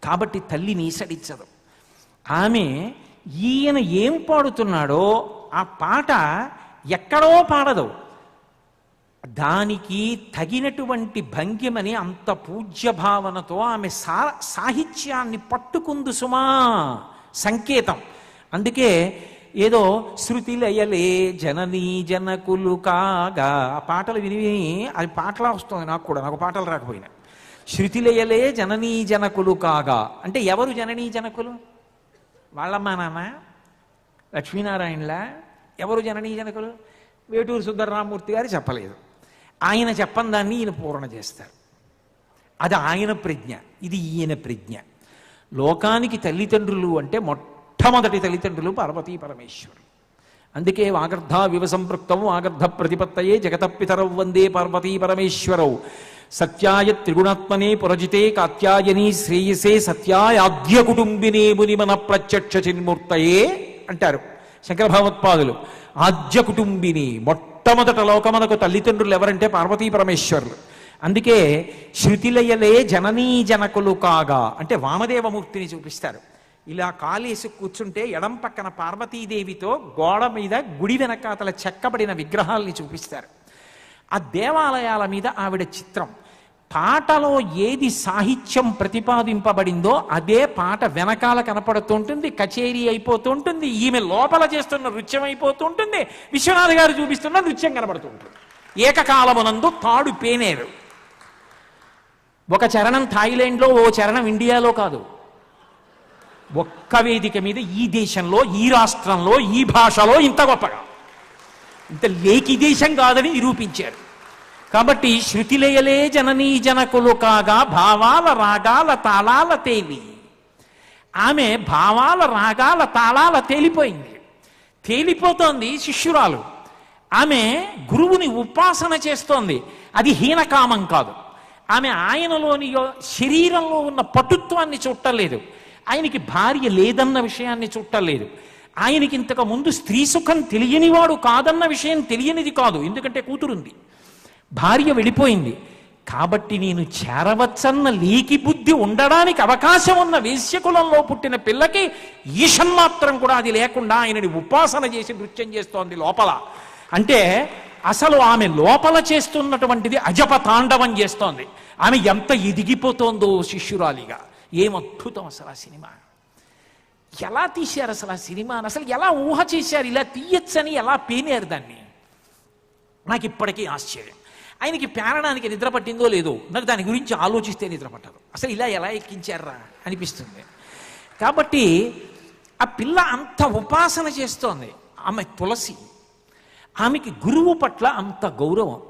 కాబట్టి తల్లిని ఈసడించదు. ఆమె ఈయన ఏం పాడుతున్నాడో ఆ పాట ఎక్కడో పాడదు. దానికి తగినటువంటి భంగిమని అంత పూజ్య భావనతో ఆమె సాహిత్యాన్ని పట్టుకుందు సుమా. సంకేతం. అందుకే ఏదో శృతి లయలే జననీ జనకులు కాగా ఆ పాటలు విని అది పాటలా వస్తుంది. నాకు పాటలు రాకపోయినా శృతి లయలే జననీ జనకులు కాగా అంటే ఎవరు జననీ జనకులు? వాళ్ళమ్మా నాన్న లక్ష్మీనారాయణలా? ఎవరు జననీ జనకులు? వేటూరు సుందరరామూర్తి గారు చెప్పలేదు. ఆయన చెప్పని దాన్ని ఈయన పూర్ణ చేస్తారు. అది ఆయన ప్రజ్ఞ, ఇది ఈయన ప్రజ్ఞ. లోకానికి తల్లిదండ్రులు అంటే మొట్టమొదటి తల్లిదండ్రులు పార్వతీ పరమేశ్వరులు. అందుకే వాగర్ధ వివ సంపృక్తం వాగర్ధ ప్రతిపత్తయే జగతపితరౌ వందే పార్వతీ పరమేశ్వరౌ సత్యాయ త్రిగుణాత్మనే పురజితే కాత్యాయనీ శ్రేయసే సత్యాయాద్య కుటుంబినే మునిమన ప్రత్యక్ష చిన్మూర్తయే అంటారు శంకర భగవత్పాదులు. ఆద్య కుటుంబిని మొట్టమొదట లోకమునకు తల్లిదండ్రులు ఎవరంటే పార్వతీ పరమేశ్వరులు. అందుకే శృతిలయలే జననీ జనకులు కాగా అంటే వామదేవమూర్తిని చూపిస్తారు. ఇలా కాలేసి కూర్చుంటే ఎడం పక్కన పార్వతీదేవితో గోడ మీద గుడి వెనకాతల చెక్కబడిన విగ్రహాల్ని చూపిస్తారు. ఆ దేవాలయాల మీద ఆవిడ చిత్రం. పాటలో ఏది సాహిత్యం ప్రతిపాదింపబడిందో అదే పాట వెనకాల కనపడుతూ ఉంటుంది, కచేరీ అయిపోతూ ఉంటుంది, ఈమె లోపల చేస్తున్న నృత్యం అయిపోతూ ఉంటుంది, విశ్వనాథ్ గారు చూపిస్తున్న నృత్యం కనపడుతూ ఉంటుంది. ఏకకాలమునందు తాడు పేనేరు. ఒక చరణం థాయిలాండ్లో, ఓ చరణం ఇండియాలో కాదు, ఒక్క వేదిక మీద ఈ దేశంలో, ఈ రాష్ట్రంలో, ఈ భాషలో ఇంత గొప్పగా, ఇంత లేకి దేశం కాదని నిరూపించారు. కాబట్టి శృతిలయలే జననీ జనకులు కాగా భావాల రాగాల తాళాల తేలి. ఆమె భావాల రాగాల తాళాల తేలిపోయింది, తేలిపోతోంది శిష్యురాలు. ఆమె గురువుని ఉపాసన చేస్తోంది. అది హీనకామం కాదు. ఆమె ఆయనలోని శరీరంలో ఉన్న పటుత్వాన్ని చూడలేదు, ఆయనకి భార్య లేదన్న విషయాన్ని చూడలేదు, ఆయనకి ఇంతకు ముందు స్త్రీ సుఖం తెలియనివాడు కాదన్న విషయం తెలియనిది కాదు. ఎందుకంటే కూతురుంది, భార్య వెళ్ళిపోయింది. కాబట్టి నేను చేరవచ్చన్న లేకి బుద్ధి ఉండడానికి అవకాశం ఉన్న వేశ్యకులంలో పుట్టిన పిల్లకి ఈషన్ మాత్రం కూడా అది లేకుండా ఆయనని ఉపాసన చేసి నృత్యం చేస్తోంది లోపల. అంటే అసలు ఆమె లోపల చేస్తున్నటువంటిది అజప తాండవం చేస్తోంది. ఆమె ఎంత ఎదిగిపోతోందో శిష్యురాలిగా. ఏం అద్భుతం అసలు ఆ సినిమా! ఎలా తీశారు అసలు ఆ సినిమాని? అసలు ఎలా ఊహ చేశారు? ఇలా తీయచ్చని ఎలా పేనారు దాన్ని? నాకు ఇప్పటికీ ఆశ్చర్యం. ఆయనకి పేరడానికి నిద్ర పట్టిందో లేదో, నాకు దాని గురించి ఆలోచిస్తే నిద్ర పట్టదు. అసలు ఇలా ఎలా ఎక్కించారా అనిపిస్తుంది. కాబట్టి ఆ పిల్ల అంత ఉపాసన చేస్తోంది. ఆమె తులసి, ఆమెకి గురువు పట్ల అంత గౌరవం,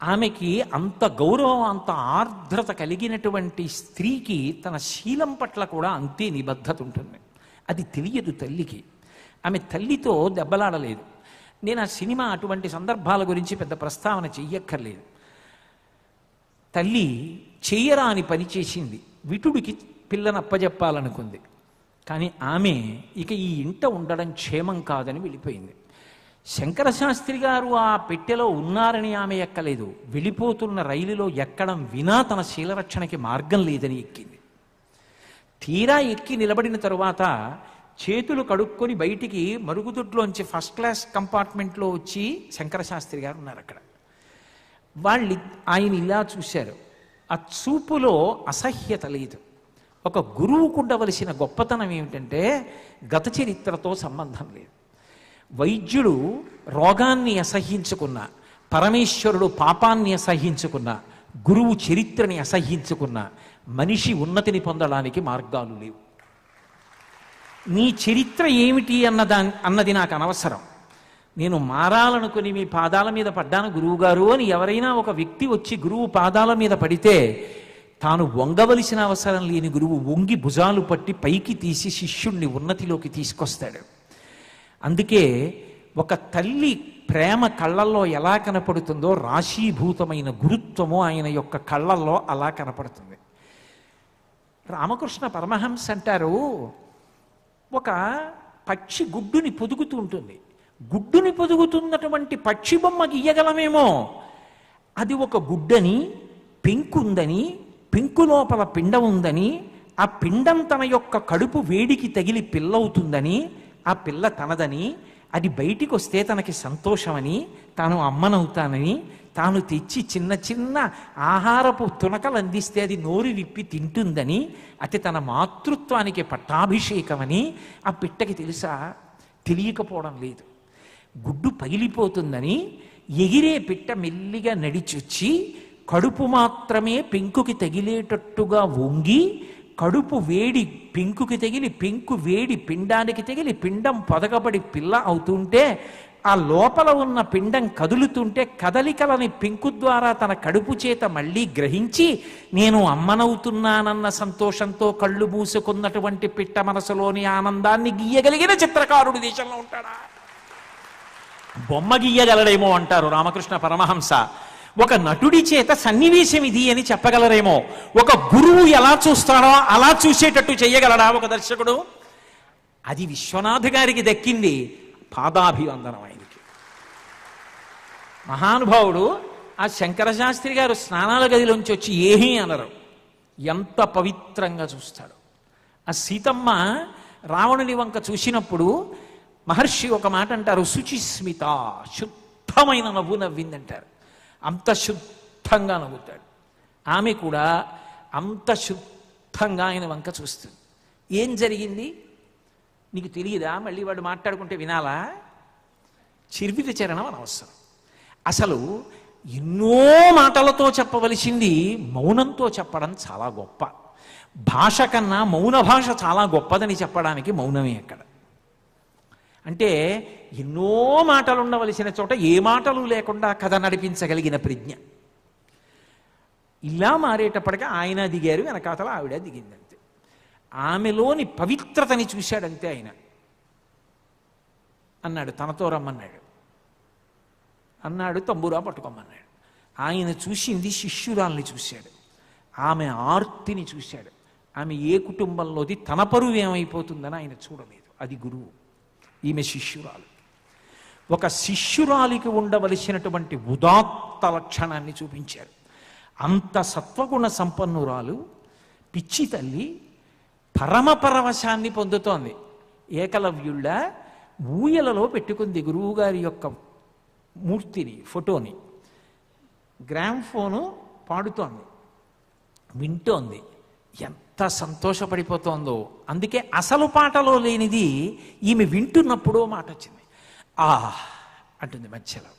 ఆమెకి అంత గౌరవం, అంత ఆర్ద్రత కలిగినటువంటి స్త్రీకి తన శీలం పట్ల కూడా అంతే నిబద్ధత ఉంటుంది. అది తెలియదు తల్లికి. ఆమె తల్లితో దెబ్బలాడలేదు. నేను ఆ సినిమా అటువంటి సందర్భాల గురించి పెద్ద ప్రస్తావన చెయ్యక్కర్లేదు. తల్లి చెయ్యరాని పని చేసింది, విటుడికి పిల్లని అప్పజెప్పాలనుకుంది. కానీ ఆమె ఇక ఈ ఇంట ఉండడం క్షేమం కాదని వెళ్ళిపోయింది. శంకరశాస్త్రి గారు ఆ పెట్టెలో ఉన్నారని ఆమె ఎక్కలేదు. వెళ్ళిపోతున్న రైలులో ఎక్కడం వినా తన శీలరక్షణకి మార్గం లేదని ఎక్కింది. తీరా ఎక్కి నిలబడిన తరువాత చేతులు కడుక్కొని బయటికి మరుగుదొడ్లోంచి ఫస్ట్ క్లాస్ కంపార్ట్మెంట్లో వచ్చి శంకరశాస్త్రి గారు ఉన్నారు అక్కడ. ఆయన ఇలా చూశారు. ఆ చూపులో అసహ్యత లేదు. ఒక గురువుకు ఉండవలసిన గొప్పతనం ఏమిటంటే గత చరిత్రతో సంబంధం లేదు. వైద్యుడు రోగాన్ని అసహ్యించుకున్న, పరమేశ్వరుడు పాపాన్ని అసహ్యించుకున్న, గురువు చరిత్రని అసహ్యించుకున్న మనిషి ఉన్నతిని పొందడానికి మార్గాలు లేవు. నీ చరిత్ర ఏమిటి అన్నది నాకు అనవసరం. నేను మారాలనుకుని మీ పాదాల మీద పడ్డాను గురువుగారు అని ఎవరైనా ఒక వ్యక్తి వచ్చి గురువు పాదాల మీద పడితే తాను వంగవలసిన అవసరం లేని గురువు వంగి భుజాలు పట్టి పైకి తీసి శిష్యుణ్ణి ఉన్నతిలోకి తీసుకొస్తాడు. అందుకే ఒక తల్లి ప్రేమ కళ్ళల్లో ఎలా కనపడుతుందో రాశీభూతమైన గురుత్వము ఆయన యొక్క కళ్ళల్లో అలా కనపడుతుంది. రామకృష్ణ పరమహంస అంటారు, ఒక పక్షి గుడ్డుని పొదుగుతూ ఉంటుంది. గుడ్డుని పొదుగుతున్నటువంటి పక్షి బొమ్మ గీయగలమేమో, అది ఒక గుడ్డని, పెంకుందని, పెంకు లోపల పిండం ఉందని, ఆ పిండం తన యొక్క కడుపు వేడికి తగిలి పిల్లవుతుందని, ఆ పిల్ల తనదని, అది బయటికి వస్తే తనకి సంతోషమని, తాను అమ్మనవుతానని, తాను తెచ్చి చిన్న చిన్న ఆహారపు తునకలు అందిస్తే అది నోరు విప్పి తింటుందని, అది తన మాతృత్వానికి పట్టాభిషేకమని ఆ పిట్టకి తెలుసా? తెలియకపోవడం లేదు. గుడ్డు పగిలిపోతుందని ఎగిరే పిట్ట మెల్లిగా నడిచొచ్చి కడుపు మాత్రమే పెంకుకి తగిలేటట్టుగా వంగి, కడుపు వేడి పెంకుకి తగిలి, పెంకు వేడి పిండానికి తగిలి, పిండం పొదగబడి పిల్ల అవుతుంటే, ఆ లోపల ఉన్న పిండం కదులుతుంటే కదలికలని పెంకు ద్వారా తన కడుపు చేత మళ్ళీ గ్రహించి నేను అమ్మనవుతున్నానన్న సంతోషంతో కళ్ళు మూసుకున్నటువంటి పిట్ట మనసులోని ఆనందాన్ని గీయగలిగిన చిత్రకారుడు దేశంలో ఉంటాడా? బొమ్మ గీయగలడేమో అంటారు రామకృష్ణ పరమహంస. ఒక నటుడి చేత సన్నివేశం ఇది అని చెప్పగలరేమో. ఒక గురువు ఎలా చూస్తాడో అలా చూసేటట్టు చెయ్యగలడా ఒక దర్శకుడు? అది విశ్వనాథ్ గారికి దక్కింది. పాదాభివందనం ఆయనకి. మహానుభావుడు ఆ శంకరశాస్త్రి గారు స్నానాల గదిలోంచి వచ్చి ఏమీ అనరు, ఎంత పవిత్రంగా చూస్తాడు. ఆ సీతమ్మ రావణుని వంక చూసినప్పుడు మహర్షి ఒక మాట అంటారు, శుచిస్మిత, శుద్ధమైన నవ్వు నవ్విందంటారు. అంత శుద్ధంగా నవ్వుతాడు. ఆమె కూడా అంత శుద్ధంగా ఆయన వంక చూస్తుంది. ఏం జరిగింది నీకు తెలియదా? మళ్ళీ వాడు మాట్లాడుకుంటే వినాలా? చిర్విత చరణం అనవసరం. అసలు ఎన్నో మాటలతో చెప్పవలసింది మౌనంతో చెప్పడం చాలా గొప్ప. భాష కన్నా మౌన భాష చాలా గొప్పదని చెప్పడానికి మౌనమే అక్కడ. అంటే ఎన్నో మాటలు ఉండవలసిన చోట ఏ మాటలు లేకుండా కథ నడిపించగలిగిన ప్రజ్ఞ. ఇలా మారేటప్పటికీ ఆయన దిగారు, వెనకాతల ఆవిడ దిగిందంతే. ఆమెలోని పవిత్రతని చూశాడంతే ఆయన. అన్నాడు తనతో రమ్మన్నాడు, అన్నాడు తంబురా పట్టుకోమన్నాడు. ఆయన చూసింది శిష్యురాల్ని చూశాడు, ఆమె ఆర్తిని చూశాడు. ఆమె ఏ కుటుంబంలోది తన పరువు ఏమైపోతుందని ఆయన చూడలేదు. అది గురువు, ఈమె శిష్యురాలు. ఒక శిష్యురాలికి ఉండవలసినటువంటి ఉదాత్త లక్షణాన్ని చూపించారు. అంత సత్వగుణ సంపన్నురాలు పిచ్చి తల్లి పరమ పరవశాన్ని పొందుతోంది. ఏకలవ్యుళ్ళ ఊయలలో పెట్టుకుంది గురువుగారి యొక్క మూర్తిని, ఫోటోని. గ్రామ్ఫోను పాడుతోంది, వింటోంది. ఎంత సంతోషపడిపోతోందో. అందుకే అసలు పాటలో లేనిది ఈమె వింటున్నప్పుడు మాట వచ్చింది. ఆ అంటుంది మధ్యలో.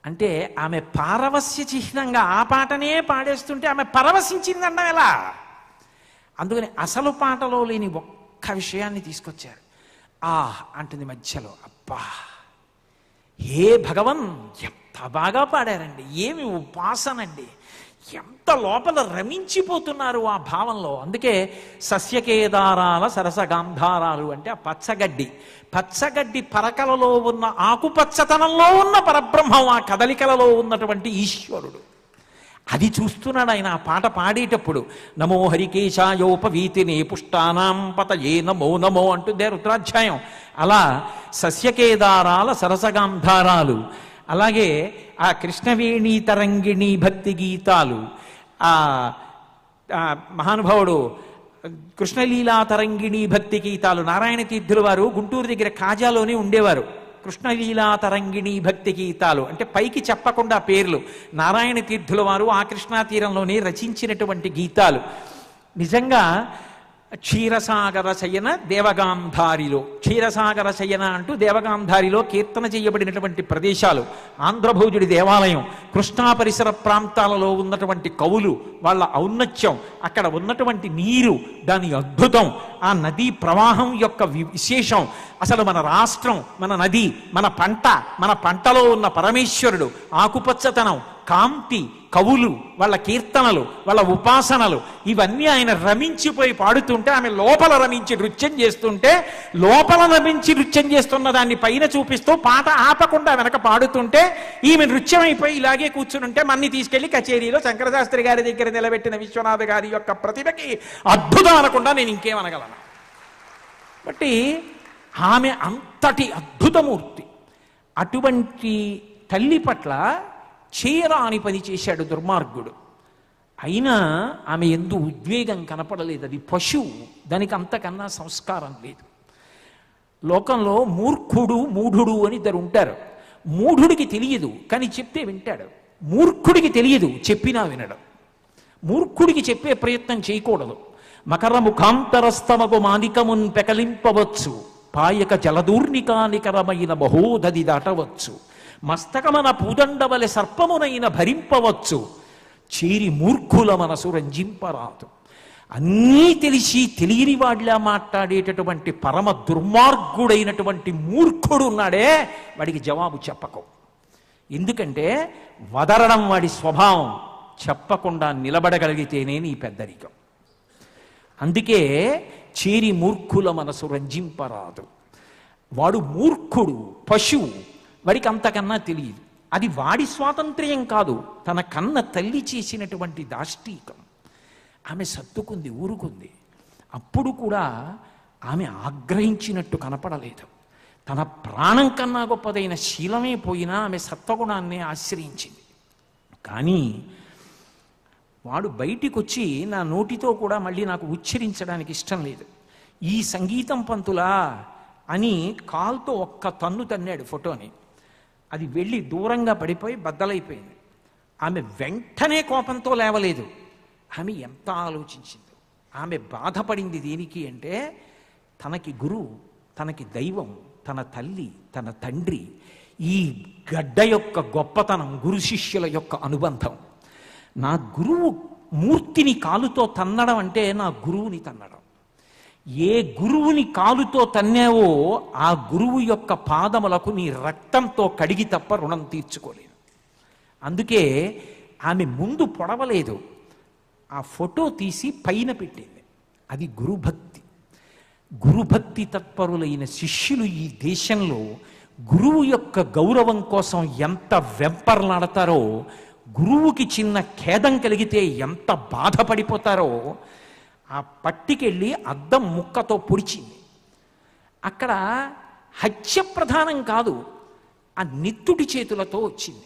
అంటే ఆమె పారవస్య చిహ్నంగా ఆ పాటనే పాడేస్తుంటే ఆమె పరవశించిందన్న ఎలా? అందుకని అసలు పాటలో లేని ఒక్క విషయాన్ని తీసుకొచ్చారు. ఆ అంటుంది మధ్యలో. అబ్బా ఏ భగవన్, ఎంత బాగా పాడారండి, ఏమి ఉపాసనండి, ఎంత లోపల రమించిపోతున్నారు ఆ భావంలో. అందుకే సస్యకేదారాల సరసగాంధారాలు అంటే ఆ పచ్చగడ్డి, పచ్చగడ్డి పరకలలో ఉన్న ఆకుపచ్చతనంలో ఉన్న పరబ్రహ్మం, ఆ కదలికలలో ఉన్నటువంటి ఈశ్వరుడు. అది చూస్తున్నాడు ఆయన ఆ పాట పాడేటప్పుడు. నమో హరికేశాయోపవీతిని పుష్టానాం పతయే నమో నమో అంటుందే రుద్రాధ్యాయం. అలా సస్యకేదారాల సరసగాంధారాలు, అలాగే ఆ కృష్ణవేణి తరంగిణి భక్తి గీతాలు, ఆ మహానుభావుడు కృష్ణలీలా తరంగిణి భక్తి గీతాలు. నారాయణ తీర్థుల వారు గుంటూరు దగ్గర కాజాలోనే ఉండేవారు. కృష్ణలీలా తరంగిణి భక్తి గీతాలు అంటే పైకి చెప్పకుండా పేర్లు. నారాయణ తీర్థుల వారు ఆ కృష్ణా తీరంలోనే రచించినటువంటి గీతాలు. నిజంగా క్షీరసాగర శయన దేవగాంధారిలో, క్షీరసాగర శయన అంటూ దేవగాంధారిలో కీర్తన చేయబడినటువంటి ప్రదేశాలు. ఆంధ్రభోజుడి దేవాలయం, కృష్ణా పరిసర ప్రాంతాలలో ఉన్నటువంటి కవులు, వాళ్ళ ఔన్నత్యం, అక్కడ ఉన్నటువంటి నీరు, దాని అద్భుతం, ఆ నదీ ప్రవాహం యొక్క విశేషం, అసలు మన రాష్ట్రం, మన నది, మన పంట, మన పంటలో ఉన్న పరమేశ్వరుడు, ఆకుపచ్చతనం, కాంతి, కవులు, వాళ్ళ కీర్తనలు, వాళ్ళ ఉపాసనలు, ఇవన్నీ ఆయన రమించిపోయి పాడుతుంటే ఆమె లోపల రమించి నృత్యం చేస్తుంటే, లోపల రమించి నృత్యం చేస్తున్న దాన్ని పైన చూపిస్తూ పాట ఆపకుండా వెనక పాడుతుంటే ఈమె నృత్యం అయిపోయి ఇలాగే కూర్చునుంటే మన్ని తీసుకెళ్లి కచేరీలో శంకరశాస్త్రి గారి దగ్గర నిలబెట్టిన విశ్వనాథ గారి యొక్క ప్రతిభకి అద్భుతం అనకుండా నేను ఇంకేమనగలను. బట్టి ఆమె అంతటి అద్భుతమూర్తి. అటువంటి తల్లి పట్ల చేయరాని పని చేశాడు దుర్మార్గుడు. అయినా ఆమె ఎందు ఉద్వేగం కనపడలేదు. అది పశువు, దానికి అంతకన్నా సంస్కారం లేదు. లోకంలో మూర్ఖుడు మూఢుడు అని ఇద్దరు ఉంటారు. మూఢుడికి తెలియదు కానీ చెప్తే వింటాడు, మూర్ఖుడికి తెలియదు చెప్పినా వినడం. మూర్ఖుడికి చెప్పే ప్రయత్నం చేయకూడదు. మకర ముఖాంతరస్తమకు మానికమున్ పెకలింపవచ్చు, పాయక జలదూర్నికానికరమైన బహోదది దాటవచ్చు, మస్తకమన పూదండవలె సర్పమునైన భరింపవచ్చు, చేరి మూర్ఖుల మనసు రంజింపరాదు. అన్నీ తెలిసి తెలియని వాడిలా మాట్లాడేటటువంటి పరమ దుర్మార్గుడైనటువంటి మూర్ఖుడు ఉన్నాడే, వాడికి జవాబు చెప్పకు. ఎందుకంటే వదరడం వాడి స్వభావం. చెప్పకుండా నిలబడగలిగితేనే నీ పెద్దరికం. అందుకే చేరి మూర్ఖుల మనసు రంజింపరాదు. వాడు మూర్ఖుడు, పశువు, వాడికి అంతకన్నా తెలియదు. అది వాడి స్వాతంత్ర్యం కాదు, తన కన్న తల్లి చేసినటువంటి దాష్టీకం. ఆమె సర్దుకుంది, ఊరుకుంది. అప్పుడు కూడా ఆమె ఆగ్రహించినట్టు కనపడలేదు. తన ప్రాణం కన్నా గొప్పదైన శీలమే పోయినా ఆమె సత్వగుణాన్ని ఆశ్రయించింది. కానీ వాడు బయటికి వచ్చి నా నోటితో కూడా మళ్ళీ నాకు ఉచ్చరించడానికి ఇష్టం లేదు. ఈ సంగీతం పంతులా అని కాల్తో ఒక్క తన్ను తన్నాడు ఫోటోని. అది వెళ్ళి దూరంగా పడిపోయి బద్దలైపోయింది. ఆమె వెంటనే కోపంతో లేవలేదు. ఆమె ఎంత ఆలోచించింది. ఆమె బాధపడింది దేనికి అంటే, తనకి గురువు, తనకి దైవం, తన తల్లి, తన తండ్రి, ఈ గడ్డ యొక్క గొప్పతనం, గురు శిష్యుల యొక్క అనుబంధం. నా గురువు మూర్తిని కాలుతో తన్నడం అంటే నా గురువుని తన్నడం. ఏ గురువుని కాలుతో తన్నావో ఆ గురువు యొక్క పాదములకు నీ రక్తంతో కడిగి తప్ప రుణం తీర్చుకోలేను. అందుకే ఆమె ముందు పొడవలేదు, ఆ ఫోటో తీసి పైన పెట్టింది. అది గురుభక్తి. గురుభక్తి తత్పరులైన శిష్యులు ఈ దేశంలో గురువు యొక్క గౌరవం కోసం ఎంత వెంపర్లాడతారో, గురువుకి చిన్న ఖేదం కలిగితే ఎంత బాధపడిపోతారో, ఆ పట్టికెళ్ళి అద్దం ముక్కతో పొడిచింది. అక్కడ హత్య ప్రధానం కాదు, ఆ నెత్తుటి చేతులతో వచ్చింది.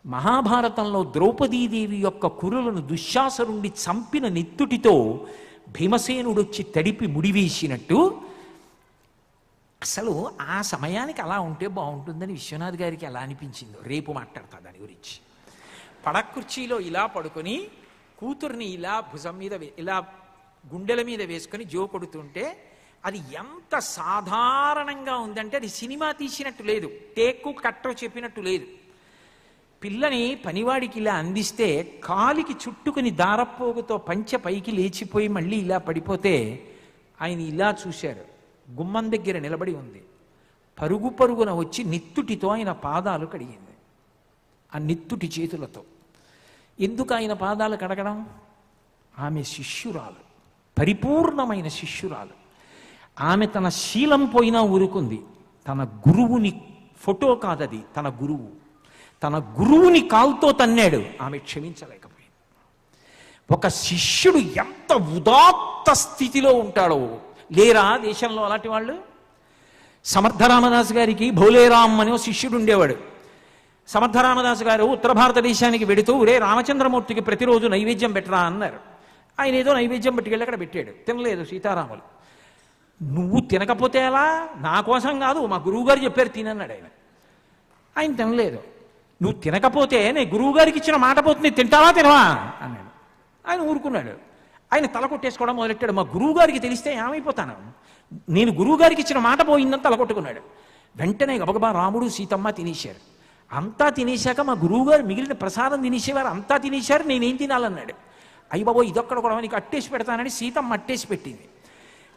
మహాభారతంలో ద్రౌపదీదేవి యొక్క కురులను దుశ్శాసనుండి చంపిన నెత్తుటితో భీమసేనుడొచ్చి తడిపి ముడివేసినట్టు, అసలు ఆ సమయానికి అలా ఉంటే బాగుంటుందని విశ్వనాథ్ గారికి ఎలా అనిపించిందో రేపు మాట్లాడతా దాని గురించి. పడకుర్చీలో ఇలా పడుకొని కూతుర్ని ఇలా భుజం మీద ఇలా గుండెల మీద వేసుకొని జో కొడుతుంటే అది ఎంత సాధారణంగా ఉందంటే అది సినిమా తీసినట్టు లేదు, టేకు కట్టరు చెప్పినట్టు లేదు. పిల్లని పనివాడికి ఇలా అందిస్తే కాలికి చుట్టుకుని దారపోగుతో పంచె పైకి లేచిపోయి మళ్ళీ ఇలా పడిపోతే ఆయన ఇలా చూశారు. గుమ్మం దగ్గర నిలబడి ఉంది. పరుగు పరుగున వచ్చి నిత్తుటితో ఆయన పాదాలు కడిగింది, ఆ నిత్తుటి చేతులతో. ఎందుకు ఆయన పాదాలు కడగడం? ఆమె శిష్యురాలు, పరిపూర్ణమైన శిష్యురాలు. ఆమె తన శీలం పోయినా ఊరుకుంది. తన గురువుని ఫోటో కాదది, తన గురువు. తన గురువుని కాల్తో తన్నాడు, ఆమె క్షమించలేకపోయింది. ఒక శిష్యుడు ఎంత ఉదాత్త స్థితిలో ఉంటాడో లేరా దేశంలో అలాంటి వాళ్ళు? సమర్థరామదాసు గారికి భోలేరామ్ అనే శిష్యుడు ఉండేవాడు. సమర్థరామదాసు గారు ఉత్తర భారతదేశానికి వెడుతూ రే రామచంద్రమూర్తికి ప్రతిరోజు నైవేద్యం పెట్టరా అన్నారు. ఆయన ఏదో నైవేద్యం పట్టుకెళ్ళి అక్కడ పెట్టాడు. తినలేదు సీతారాములు. నువ్వు తినకపోతే ఎలా? నా కోసం కాదు, మా గురువుగారు చెప్పారు తినన్నాడు ఆయన. ఆయన తినలేదు. నువ్వు తినకపోతే నేను గురువుగారికి ఇచ్చిన మాట పోతుంది, తింటావా తినవా అన్నాడు. ఆయన ఊరుకున్నాడు. ఆయన తల కొట్టేసుకోవడం మొదలెట్టాడు. మా గురువుగారికి తెలిస్తే ఏమైపోతాను, నేను గురువుగారికి ఇచ్చిన మాట పోయిందని తల కొట్టుకున్నాడు. వెంటనే గబగబా రాముడు సీతమ్మ తినేశారు. అంతా తినేశాక మా గురువుగారు మిగిలిన ప్రసాదం తినేసేవారు, అంతా తినేశారు, నేనేం తినాలన్నాడు. అయ్య బాబో ఇదొక్కడ కూడా నీకు అట్టేసి పెడతానని సీతమ్మ అట్టేసి పెట్టింది.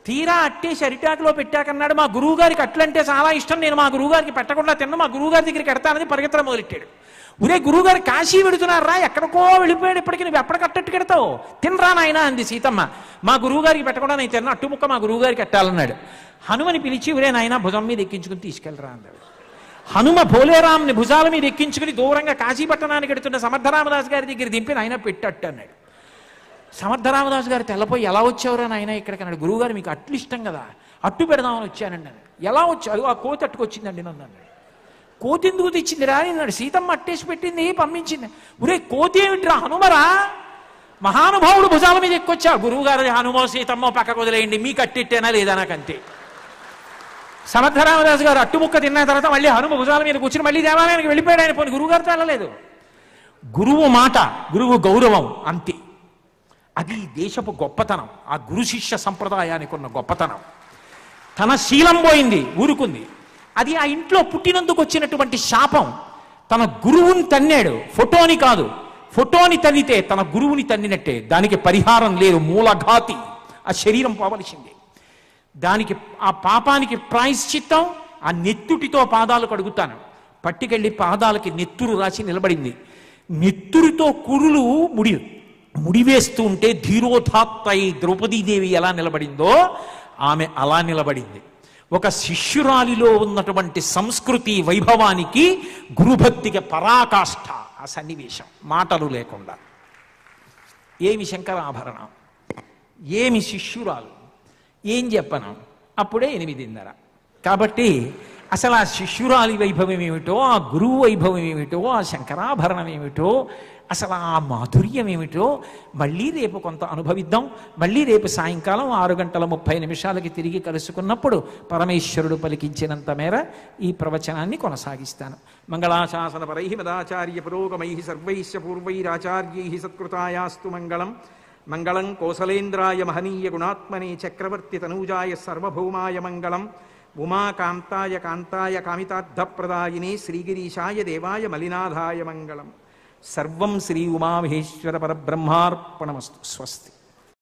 తీరా అట్టేసి అరిటాకులో పెట్టాకన్నాడు, మా గురువుగారికి అట్లంటే చాలా ఇష్టం, నేను మా గురువుగారికి పెట్టకుండా తిన్నా, మా గురువుగారి దగ్గరికి ఎడతానని పరిగెత్తడం మొదలెట్టాడు. ఒరే గురువుగారు కాశీ వెడుతున్నారా, ఎక్కడికో వెళ్ళిపోయాడు, ఇప్పటికీ నువ్వు ఎప్పటికట్టట్టు కెడతావు, తినరా నాయన అంది సీతమ్మ. మా గురువుగారికి పెట్టకుండా నేను తిన్నా, అట్టుముక్క మా గురువుగారికి ఎట్టాలన్నాడు. హనుమని పిలిచి ఒరే నాయన భుజం మీద ఎక్కించుకుని తీసుకెళ్ళరా అన్నాడు. హనుమ భోలేరాంని భుజాల మీద ఎక్కించుకుని దూరంగా కాశీ పట్టణానికి ఎడుతున్న సమర్థరామదాసు గారి దగ్గర దింపి నాయన పెట్టట్టు అన్నాడు. సమర్థరామదాసు గారు తెల్లపోయి ఎలా వచ్చావురా నాయన ఇక్కడికి అన్నాడు. గురువుగారు మీకు అట్లు ఇష్టం కదా, అట్టు పెడదామని వచ్చానండి అన్నాడు. ఎలా వచ్చావు? ఆ కోతి అట్టుకొచ్చిందండి నన్ను అన్నాడు. కోతి ఎందుకు తెచ్చిందిరా అన్నాడు. సీతమ్మ అట్టేసి పెట్టింది పంపించింది. ఒరే కోతి ఏమిటిరా, హనుమరా, మహానుభావుడు భుజాల మీద ఎక్కొచ్చా. గురువుగారు హనుమో సీతమ్మో పక్కకు వదిలేయండి, మీకు అట్టిట్టేనా లేదా నాకంతే. సమర్థరామదాసు గారు అట్టుముక్క తిన్న తర్వాత మళ్ళీ హనుమ భుజాల మీద కూర్చుని మళ్ళీ దేవాలయానికి వెళ్ళిపోయాడు. ఆయన పోనీ గురువుగారితో వెళ్ళలేదు. గురువు మాట, గురువు గౌరవం అంతే. అది దేశపు గొప్పతనం, ఆ గురు శిష్య సంప్రదాయానికి ఉన్న గొప్పతనం. తన శీలం పోయింది, ఊరుకుంది. అది ఆ ఇంట్లో పుట్టినందుకు వచ్చినటువంటి శాపం. తన గురువుని తన్నాడు, ఫోటోని కాదు. ఫోటోని తన్నితే తన గురువుని తన్నినట్టే. దానికి పరిహారం లేదు, మూలఘాతి. ఆ శరీరం పోవలసిందే. దానికి ఆ పాపానికి ప్రాయశ్చిత్తం ఆ నెత్తుటితో పాదాలు కడుగుతాను. పట్టుకెళ్ళి పాదాలకి నెత్తురు రాసి నిలబడింది. నెత్తురితో కురులు ముడివేస్తూ ఉంటే ధీరోధాత్తై ద్రౌపదీదేవి ఎలా నిలబడిందో ఆమె అలా నిలబడింది. ఒక శిష్యురాలిలో ఉన్నటువంటి సంస్కృతి వైభవానికి గురుభక్తికి పరాకాష్ఠ ఆ సన్నివేశం, మాటలు లేకుండా. ఏమి శంకరాభరణం, ఏమి శిష్యురాలు, ఏం చెప్పను. అప్పుడే 8:30. కాబట్టి అసలు ఆ శిష్యురాలి వైభవం ఏమిటో, ఆ గురువు వైభవం ఏమిటో, ఆ శంకరాభరణం ఏమిటో అసలు ఆ మాధుర్యం ఏమిటో మళ్ళీ రేపు కొంత అనుభవిద్దాం. మళ్ళీ రేపు సాయంకాలం 6:30 తిరిగి కలుసుకున్నప్పుడు పరమేశ్వరుడు పలికించినంత మేర ఈ ప్రవచనాన్ని కొనసాగిస్తాను. మంగళాశాసనపరై మదాచార్య పురోగమై సర్వైశ్చ పూర్వైరాచార్యై సత్కృతాయాస్తు మంగళం. మంగళం కోసలేంద్రాయ మహనీయ గుణాత్మనే చక్రవర్తి తనూజాయ సర్వభౌమాయ మంగళం. ఉమాకాంతాయ కాంతాయ కామితార్థప్రదాయినే శ్రీగిరీశాయ దేవాయ మలినాథాయ మంగళం. సర్వం శ్రీ ఉమామహేశ్వర పరబ్రహ్మార్పణమస్తు. స్వస్తి.